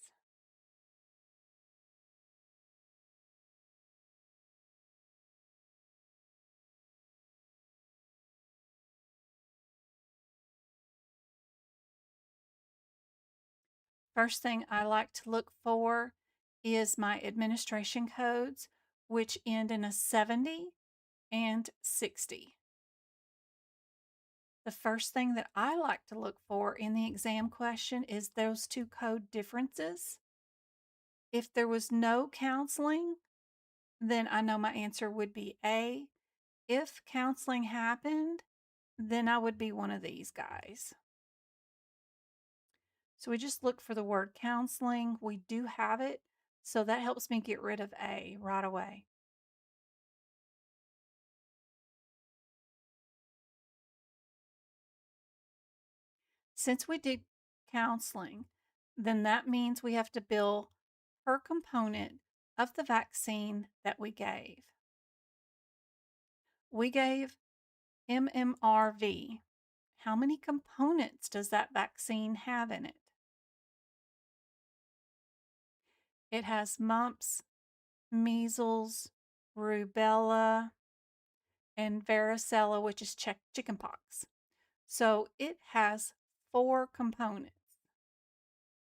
First thing I like to look for is my administration codes. which end in a 70 and 60. The first thing that I like to look for in the exam question is those two code differences. If there was no counseling, then I know my answer would be A. If counseling happened, then I would be one of these guys. So we just look for the word counseling. We do have it, so that helps me get rid of A right away. Since we did counseling, then that means we have to bill per component of the vaccine that we gave. We gave MMRV. How many components does that vaccine have in it? It has mumps, measles, rubella, and varicella, which is chickenpox. So it has 4 components.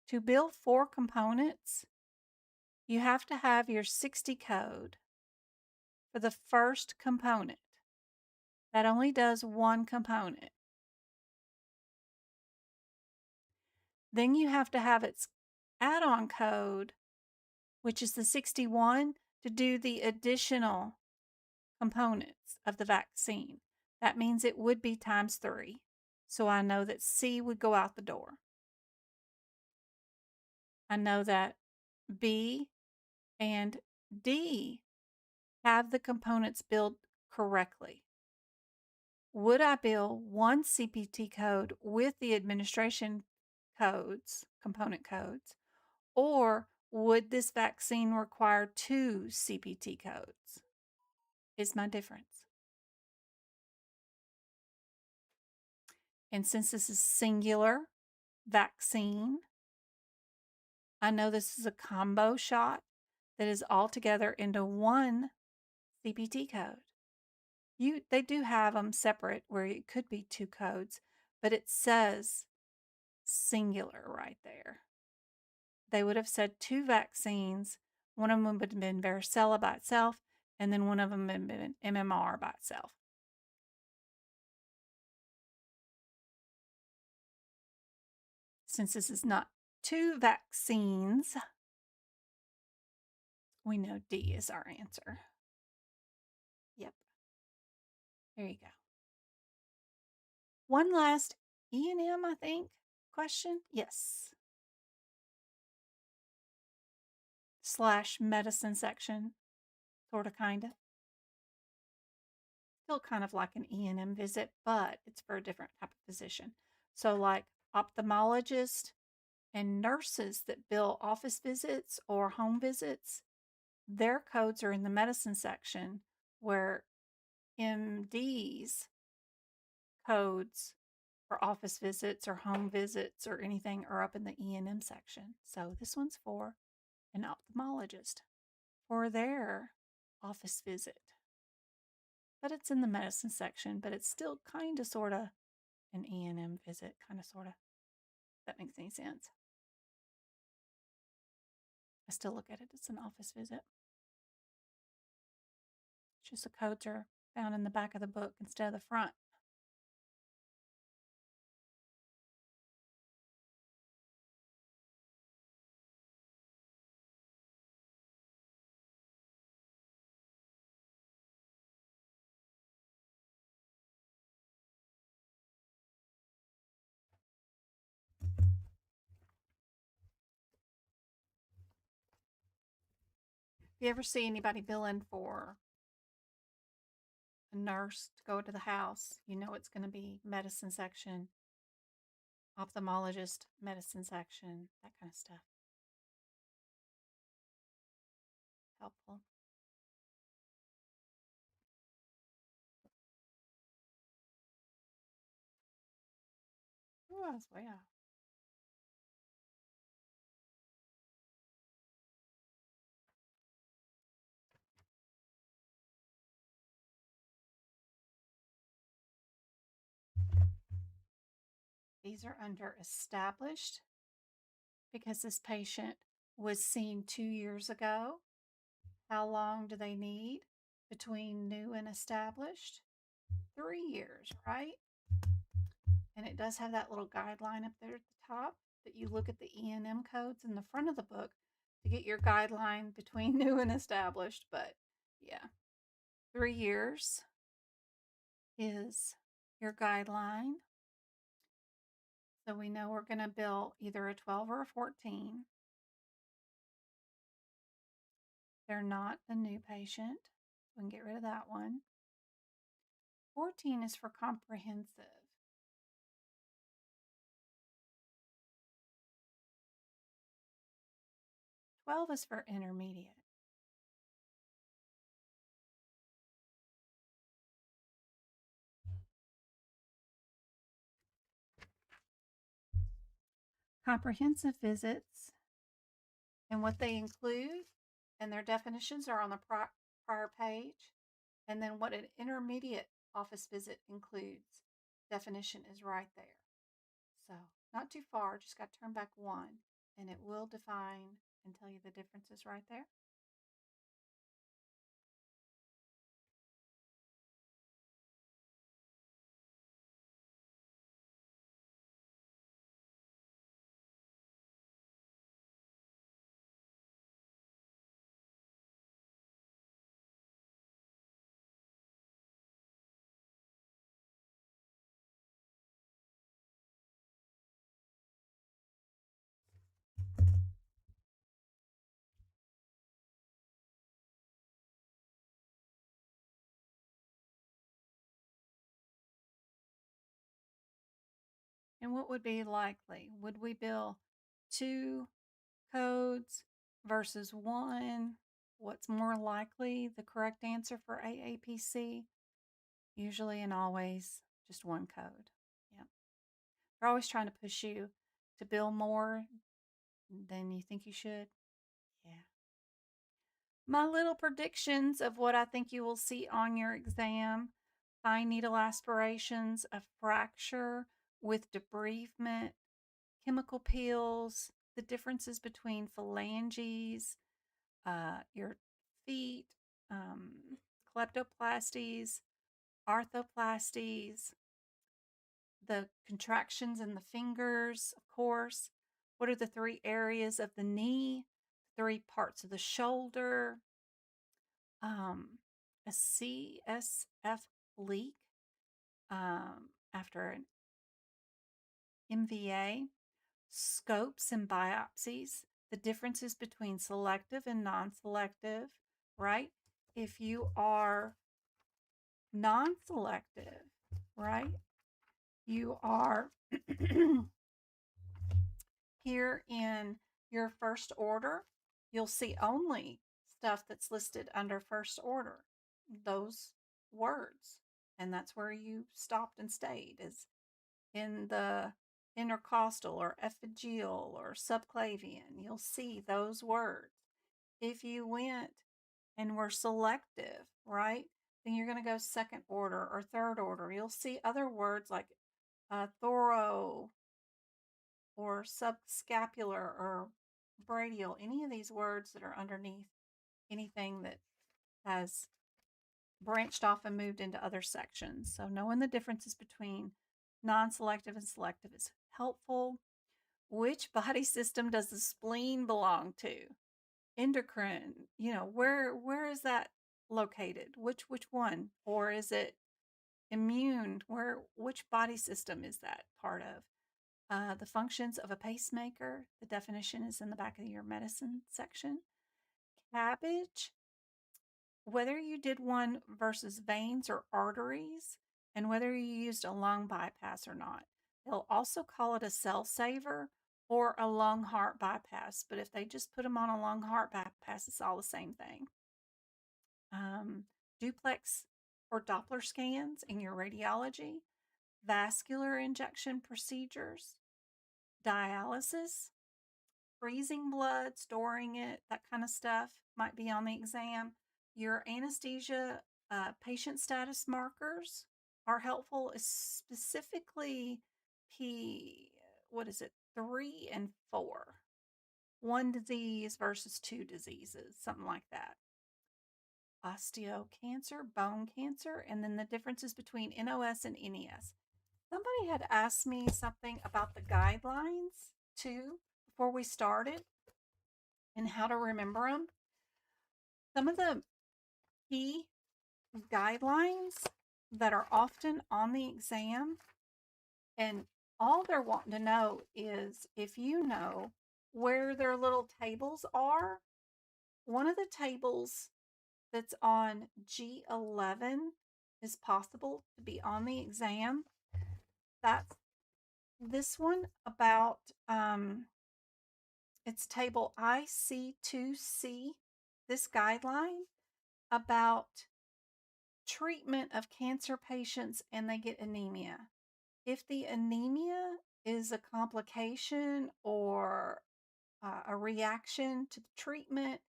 To bill 4 components, you have to have your 60 code for the first component. That only does 1 component. Then you have to have its add-on code, which is the 61, to do the additional components of the vaccine. That means it would be times 3. So I know that C would go out the door. I know that B and D have the components billed correctly. Would I bill 1 CPT code with the administration codes, component codes, or would this vaccine require 2 CPT codes? Is my difference. And since this is singular vaccine, I know this is a combo shot that is all together into 1 CPT code. They do have them separate where it could be 2 codes, but it says singular right there. They would have said 2 vaccines. One of them would have been varicella by itself, and then one of them would have been MMR by itself. Since this is not 2 vaccines, we know D is our answer. Yep. There you go. One last E&M, I think, question. Yes. / medicine section, sort of, kind of. Still kind of like an E&M visit, but it's for a different type of physician. So like ophthalmologists and nurses that bill office visits or home visits, their codes are in the medicine section, where MDs codes for office visits or home visits or anything are up in the E&M section. So this one's for an ophthalmologist for their office visit. But it's in the medicine section, but it's still kind of sort of an E&M visit, kind of sort of. If that makes any sense. I still look at it as an office visit. It's just the codes are found in the back of the book instead of the front. If you ever see anybody billing for a nurse to go to the house, you know it's going to be medicine section, ophthalmologist, medicine section, that kind of stuff. Helpful. Oh, I was way off. These are under established because this patient was seen 2 years ago. How long do they need between new and established? 3 years, right? And it does have that little guideline up there at the top that you look at the E&M codes in the front of the book to get your guideline between new and established. But yeah, 3 years is your guideline. So we know we're going to bill either a 12 or a 14. They're not the new patient. We can get rid of that one. 14 is for comprehensive. 12 is for intermediate. Comprehensive visits and what they include and their definitions are on the prior page. And then what an intermediate office visit includes, definition is right there. So not too far, just got to turn back one and it will define and tell you the differences right there. And what would be likely? Would we bill 2 codes versus 1? What's more likely? The correct answer for AAPC? Usually and always just 1 code. Yeah. They're always trying to push you to bill more than you think you should. Yeah. My little predictions of what I think you will see on your exam: fine needle aspirations, a fracture with debridement, chemical peels, the differences between phalanges, your feet, kleptoplasties, arthroplasties, the contractions in the fingers, of course. What are the 3 areas of the knee, 3 parts of the shoulder, a CSF leak after an MVA, scopes and biopsies, the differences between selective and non-selective, right? If you are non-selective, right, you are here in your first order, you'll see only stuff that's listed under first order, those words. And that's where you stopped and stayed, is in the intercostal or epiphyseal or subclavian. You'll see those words. If you went and were selective, right, then you're going to go second order or third order. You'll see other words like thoro or subscapular or brachial, any of these words that are underneath anything that has branched off and moved into other sections. So knowing the differences between non-selective and selective is helpful. Which body system does the spleen belong to? Endocrine, where is that located? Which one? Or is it immune? Which body system is that part of? The functions of a pacemaker, the definition is in the back of your medicine section. Cabbage, whether you did one versus veins or arteries, and whether you used a lung bypass or not. They'll also call it a cell saver or a lung heart bypass, but if they just put them on a lung heart bypass, it's all the same thing. Duplex or Doppler scans in your radiology, vascular injection procedures, dialysis, freezing blood, storing it, that kind of stuff might be on the exam. Your anesthesia patient status markers are helpful, specifically 3 and 4. 1 disease versus 2 diseases, something like that. osteocancer, bone cancer, and then the differences between NOS and NES. Somebody had asked me something about the guidelines too before we started and how to remember them. Some of the key guidelines that are often on the exam, and all they're wanting to know is if you know where their little tables are. One of the tables that's on G11 is possible to be on the exam. That's this one about it's table IC2C, this guideline about treatment of cancer patients and they get anemia. If the anemia is a complication or a reaction to the treatment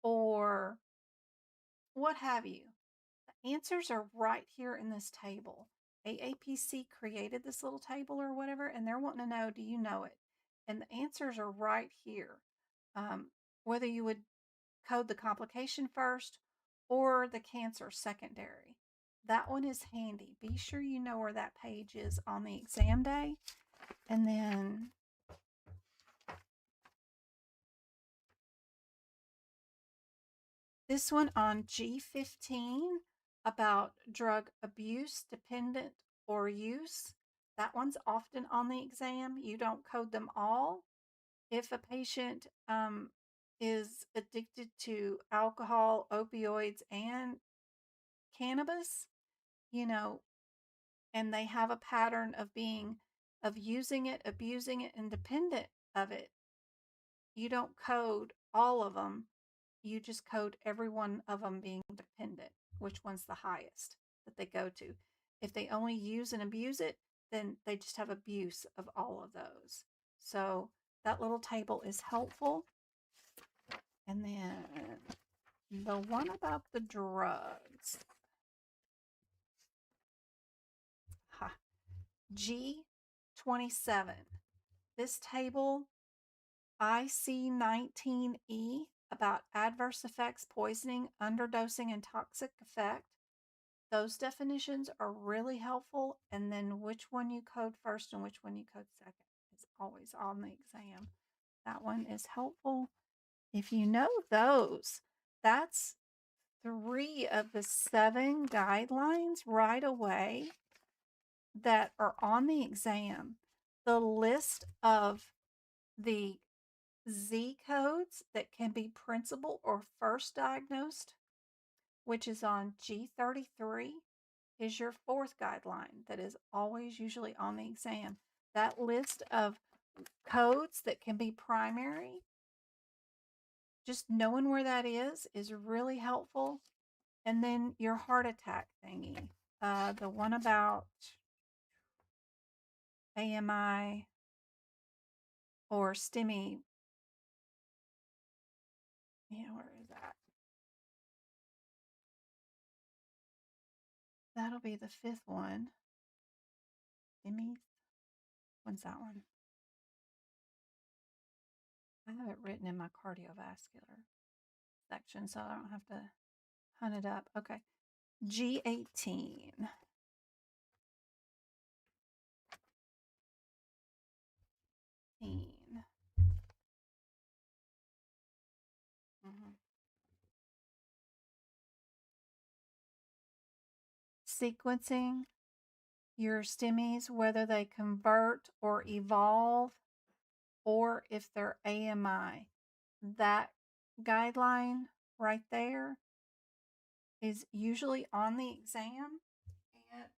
or what have you, the answers are right here in this table. AAPC created this little table or whatever, and they're wanting to know, do you know it? And the answers are right here. Whether you would code the complication first or the cancer secondary. That one is handy. Be sure you know where that page is on the exam day. And then this one on G15 about drug abuse, dependent, or use. That one's often on the exam. You don't code them all. If a patient is addicted to alcohol, opioids, and cannabis, and they have a pattern of using it, abusing it, and dependent of it, you don't code all of them. You just code every one of them being dependent, which one's the highest that they go to. If they only use and abuse it, then they just have abuse of all of those. So that little table is helpful. And then the one about the drugs. G27. This table, IC19E, about adverse effects, poisoning, underdosing, and toxic effect. Those definitions are really helpful. And then which one you code first and which one you code second is always on the exam. That one is helpful. If you know those, that's 3 of the 7 guidelines right away that are on the exam. The list of the Z codes that can be principal or first diagnosed, which is on G33, is your 4th guideline that is always usually on the exam. That list of codes that can be primary, just knowing where that is really helpful. And then your heart attack thingy, the one about AMI or STEMI. Yeah, where is that? That'll be the 5th one. STEMI. When's that one? I have it written in my cardiovascular section, so I don't have to hunt it up. Okay. G18. Sequencing your STEMIs, whether they convert or evolve, or if they're AMI. That guideline right there is usually on the exam. And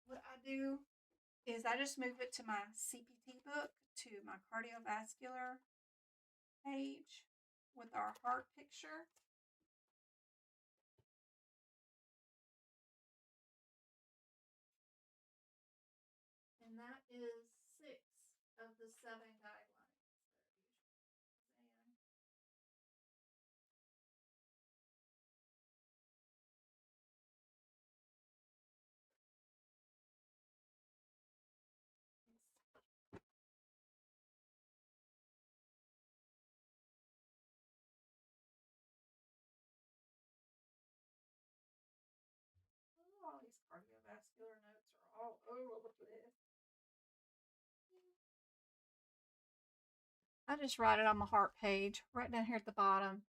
what I do is I just move it to my CPT book, to my cardiovascular page with our heart picture. And that is 6 of the 7 guidelines that are usually all over the place. I just write it on my heart page, right down here at the bottom.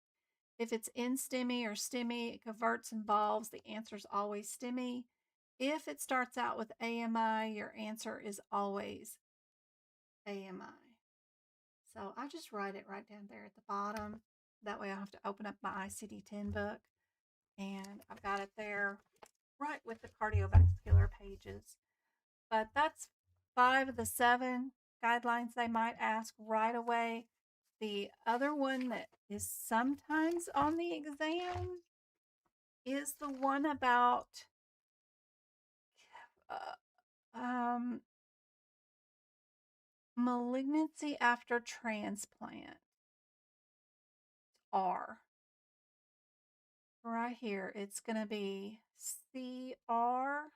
If it's in STEMI or STEMI, it converts and involves, the answer is always STEMI. If it starts out with AMI, your answer is always AMI. So I just write it right down there at the bottom. That way I have to open up my ICD-10 book, and I've got it there right with the cardiovascular pages. But that's 5 of the 7 guidelines they might ask right away. The other one that is sometimes on the exam is the one about malignancy after transplant. R. Right here, it's going to be CR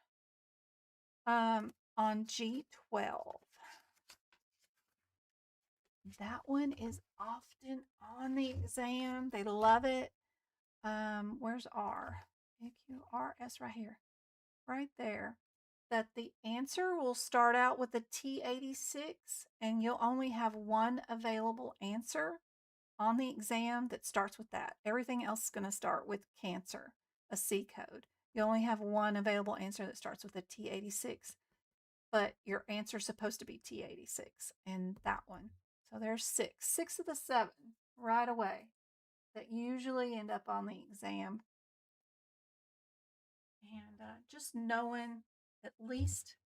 on G12. That one is often on the exam. They love it. Where's R? AQRS right here. Right there. That the answer will start out with a T86 and you'll only have one available answer on the exam that starts with that. Everything else is going to start with cancer, a C code. You only have one available answer that starts with a T86, but your answer is supposed to be T86 and that one. So there's 6 of the 7 right away that usually end up on the exam. And just knowing at least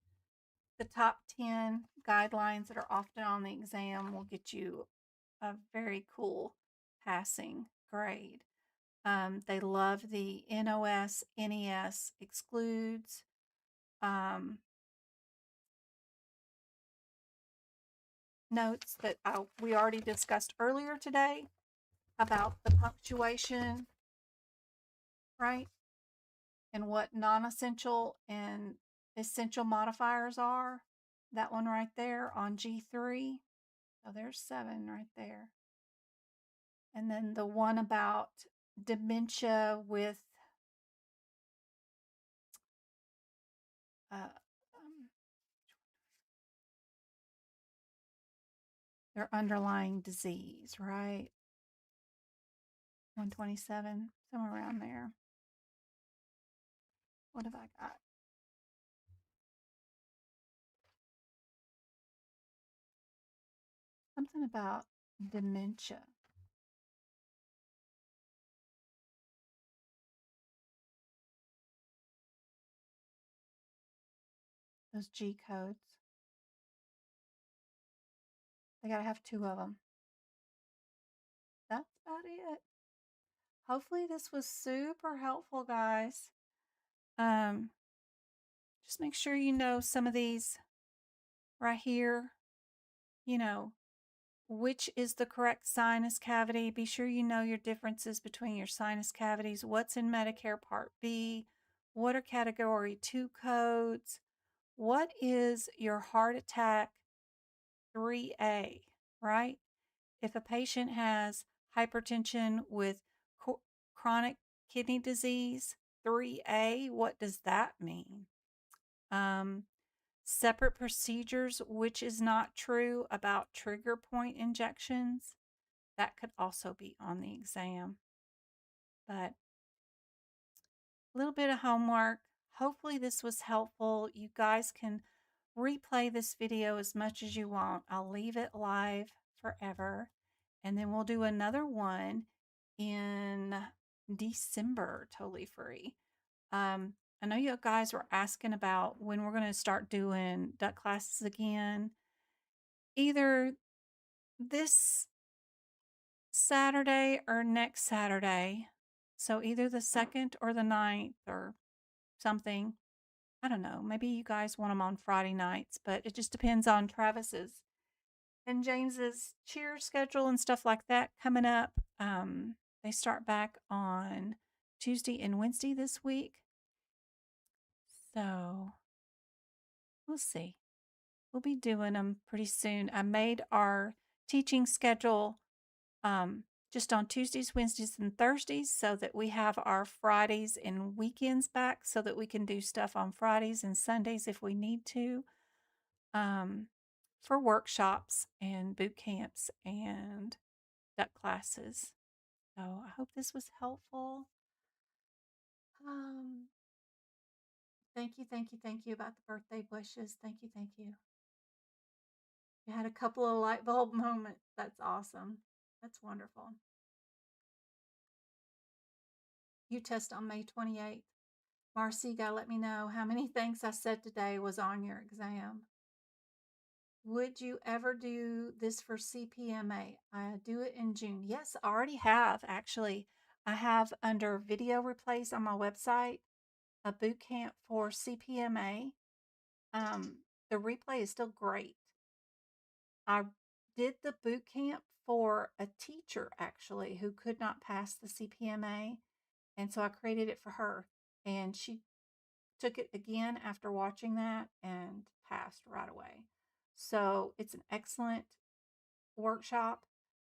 the top 10 guidelines that are often on the exam will get you a very cool passing grade. They love the NOS, NES excludes. Notes that we already discussed earlier today about the punctuation, right? And what non-essential and essential modifiers are. That one right there on G3. So there's 7 right there. And then the one about dementia with their underlying disease, right? 127, somewhere around there. What have I got? Something about dementia. Those G codes. They got to have 2 of them. That's about it. Hopefully this was super helpful, guys. Just make sure you know some of these right here. You know, which is the correct sinus cavity. Be sure you know your differences between your sinus cavities. What's in Medicare Part B? What are Category 2 codes? What is your heart attack 3A, right? If a patient has hypertension with chronic kidney disease 3A, what does that mean? Separate procedures, which is not true about trigger point injections. That could also be on the exam. But a little bit of homework. Hopefully this was helpful. You guys can replay this video as much as you want. I'll leave it live forever. And then we'll do another one in December, totally free. I know you guys were asking about when we're going to start doing duck classes again. Either this Saturday or next Saturday. So either the 2nd or the 9th or something. I don't know. Maybe you guys want them on Friday nights, but it just depends on Travis's and James's cheer schedule and stuff like that coming up. They start back on Tuesday and Wednesday this week. So we'll see. We'll be doing them pretty soon. I made our teaching schedule just on Tuesdays, Wednesdays, and Thursdays so that we have our Fridays and weekends back so that we can do stuff on Fridays and Sundays if we need to, for workshops and boot camps and duck classes. So I hope this was helpful. Um, thank you about the birthday wishes. Thank you, thank you. You had a couple of light bulb moments. That's awesome. That's wonderful. You test on May 28th. Marcy, gotta let me know how many things I said today was on your exam. Would you ever do this for CPMA? I do it in June. Yes, I already have actually. I have under video replays on my website a boot camp for CPMA. The replay is still great. I did the boot camp for a teacher actually who could not pass the CPMA, and so I created it for her, and she took it again after watching that and passed right away. So it's an excellent workshop.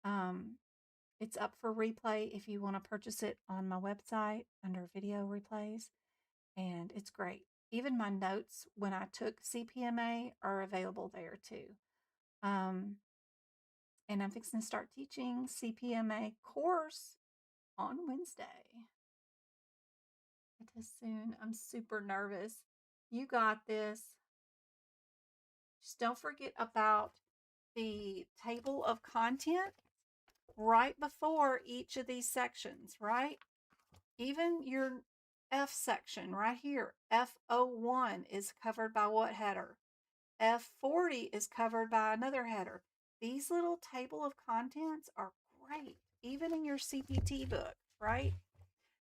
Um, it's up for replay if you want to purchase it on my website under video replays, and it's great. Even my notes when I took CPMA are available there too. And I'm fixing to start teaching CPMA course on Wednesday. It is soon. I'm super nervous. You got this. Just don't forget about the table of content right before each of these sections, right? Even your F section right here, F01 is covered by what header? F40 is covered by another header. These little table of contents are great, even in your CPT book, right?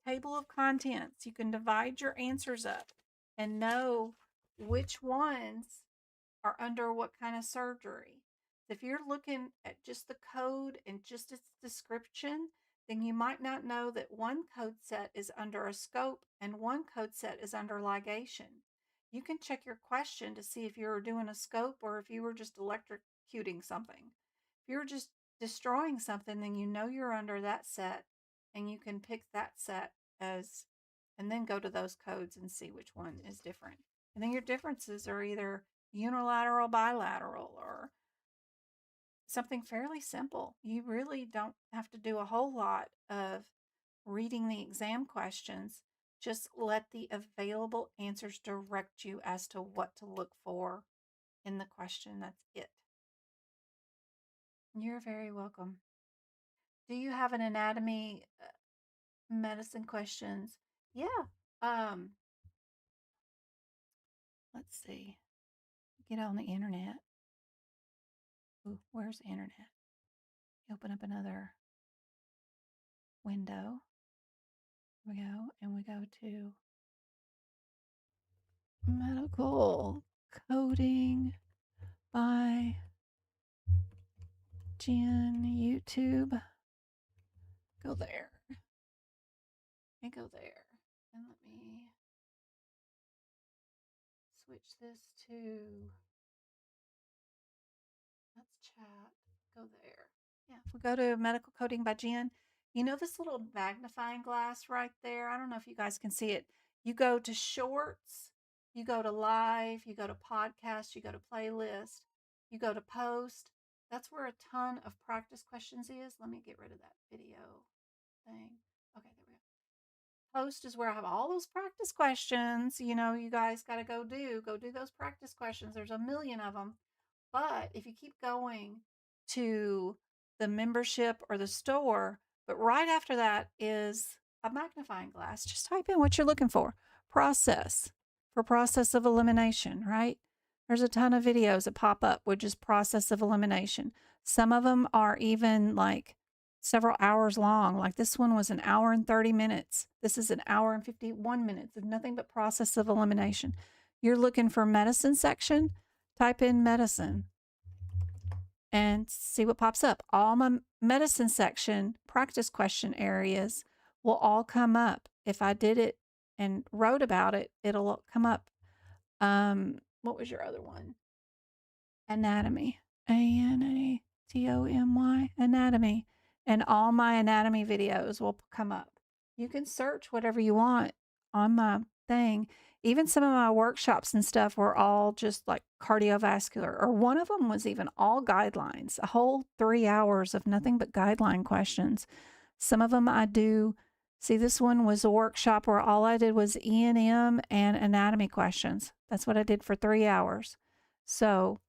Table of contents. You can divide your answers up and know which ones are under what kind of surgery. If you're looking at just the code and just its description, then you might not know that one code set is under a scope and one code set is under ligation. You can check your question to see if you were doing a scope or if you were just electrocuting something. If you're just destroying something, then you know you're under that set and you can pick that set as, and then go to those codes and see which one is different. And then your differences are either unilateral, bilateral, or something fairly simple. You really don't have to do a whole lot of reading the exam questions. Just let the available answers direct you as to what to look for in the question. That's it. You're very welcome. Do you have an anatomy medicine questions? Yeah. Let's see. Get on the internet. Ooh, where's the internet? Open up another window. We go and we go to medical coding by Jen YouTube. Go there. And go there. And let me switch this to, let's chat. Go there. Yeah, if we go to medical coding by Jen, you know this little magnifying glass right there? I don't know if you guys can see it. You go to shorts, you go to live, you go to podcast, you go to playlist, you go to post. That's where a ton of practice questions is. Let me get rid of that video thing. Okay, there we go. Post is where I have all those practice questions. You know, you guys got to go do those practice questions. There's a million of them. But if you keep going to the membership or the store, but right after that is a magnifying glass. Just type in what you're looking for. Process, for process of elimination, right? There's a ton of videos that pop up with just process of elimination. Some of them are even like several hours long. Like this one was an hour and 30 minutes. This is an hour and 51 minutes of nothing but process of elimination. You're looking for medicine section, type in medicine and see what pops up. All my medicine section practice question areas will all come up. If I did it and wrote about it, it'll come up. What was your other one? Anatomy. ANATOMY. Anatomy. and all my anatomy videos will come up. You can search whatever you want on my thing. Even some of my workshops and stuff were all just like cardiovascular, or one of them was even all guidelines, a whole 3 hours of nothing but guideline questions. Some of them I do. See, this one was a workshop where all I did was E&M and anatomy questions. That's what I did for 3 hours. So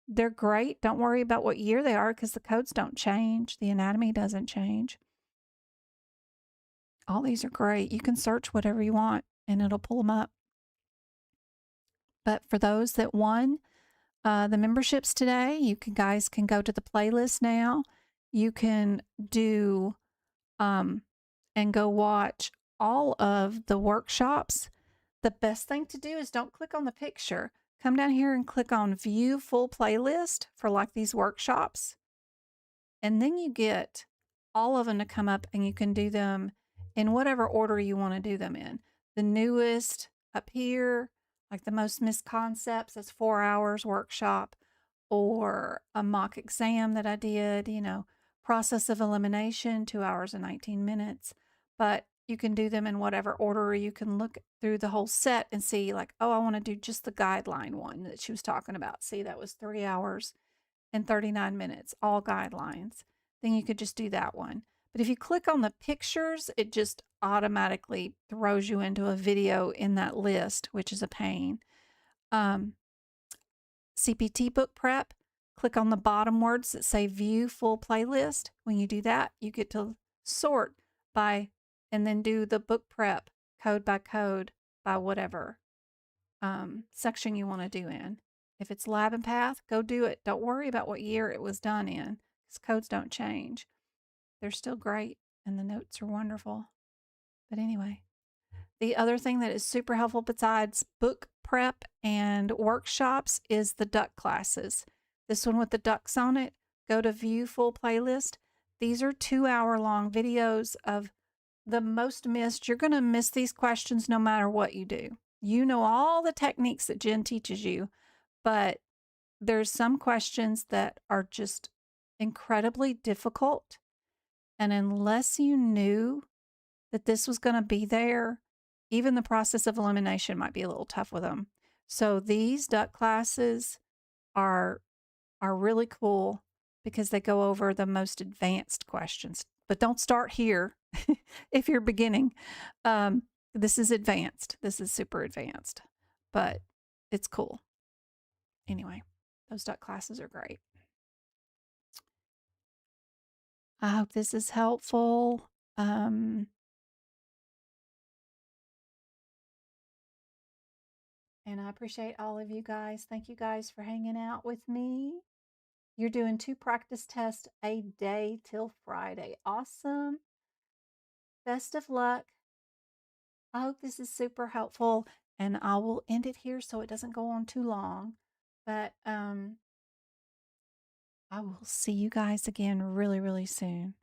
they're great. Don't worry about what year they are because the codes don't change. The anatomy doesn't change. All these are great. You can search whatever you want and it'll pull them up. But for those that won the memberships today, you guys can go to the playlist now. You can do and go watch all of the workshops. The best thing to do is don't click on the picture. Come down here and click on View Full Playlist for like these workshops. And then you get all of them to come up and you can do them in whatever order you want to do them in. The newest up here, like the most missed concepts, that's 4 hours workshop, or a mock exam that I did, process of elimination, 2 hours and 19 minutes. But you can do them in whatever order, or you can look through the whole set and see like, oh, I want to do just the guideline one that she was talking about. See, that was 3 hours and 39 minutes, all guidelines. Then you could just do that one. But if you click on the pictures, it just automatically throws you into a video in that list, which is a pain. CPT book prep, click on the bottom words that say View Full Playlist. When you do that, you get to sort by, and then do the book prep code by code by whatever section you want to do in. If it's lab and path, go do it. Don't worry about what year it was done in, because codes don't change. They're still great, and the notes are wonderful. But anyway, the other thing that is super helpful besides book prep and workshops is the duck classes. This one with the ducks on it, go to View Full Playlist. These are 2-hour-long videos of the most missed. You're going to miss these questions no matter what you do. You know all the techniques that Jen teaches you, but there's some questions that are just incredibly difficult. And unless you knew that this was going to be there, even the process of elimination might be a little tough with them. So these duck classes are really cool because they go over the most advanced questions. But don't start here if you're beginning. This is advanced. This is super advanced, but it's cool. Anyway, those duck classes are great. I hope this is helpful. And I appreciate all of you guys. Thank you guys for hanging out with me. You're doing 2 practice tests a day till Friday. Awesome. Best of luck. I hope this is super helpful, and I will end it here so it doesn't go on too long. But I will see you guys again really, really soon.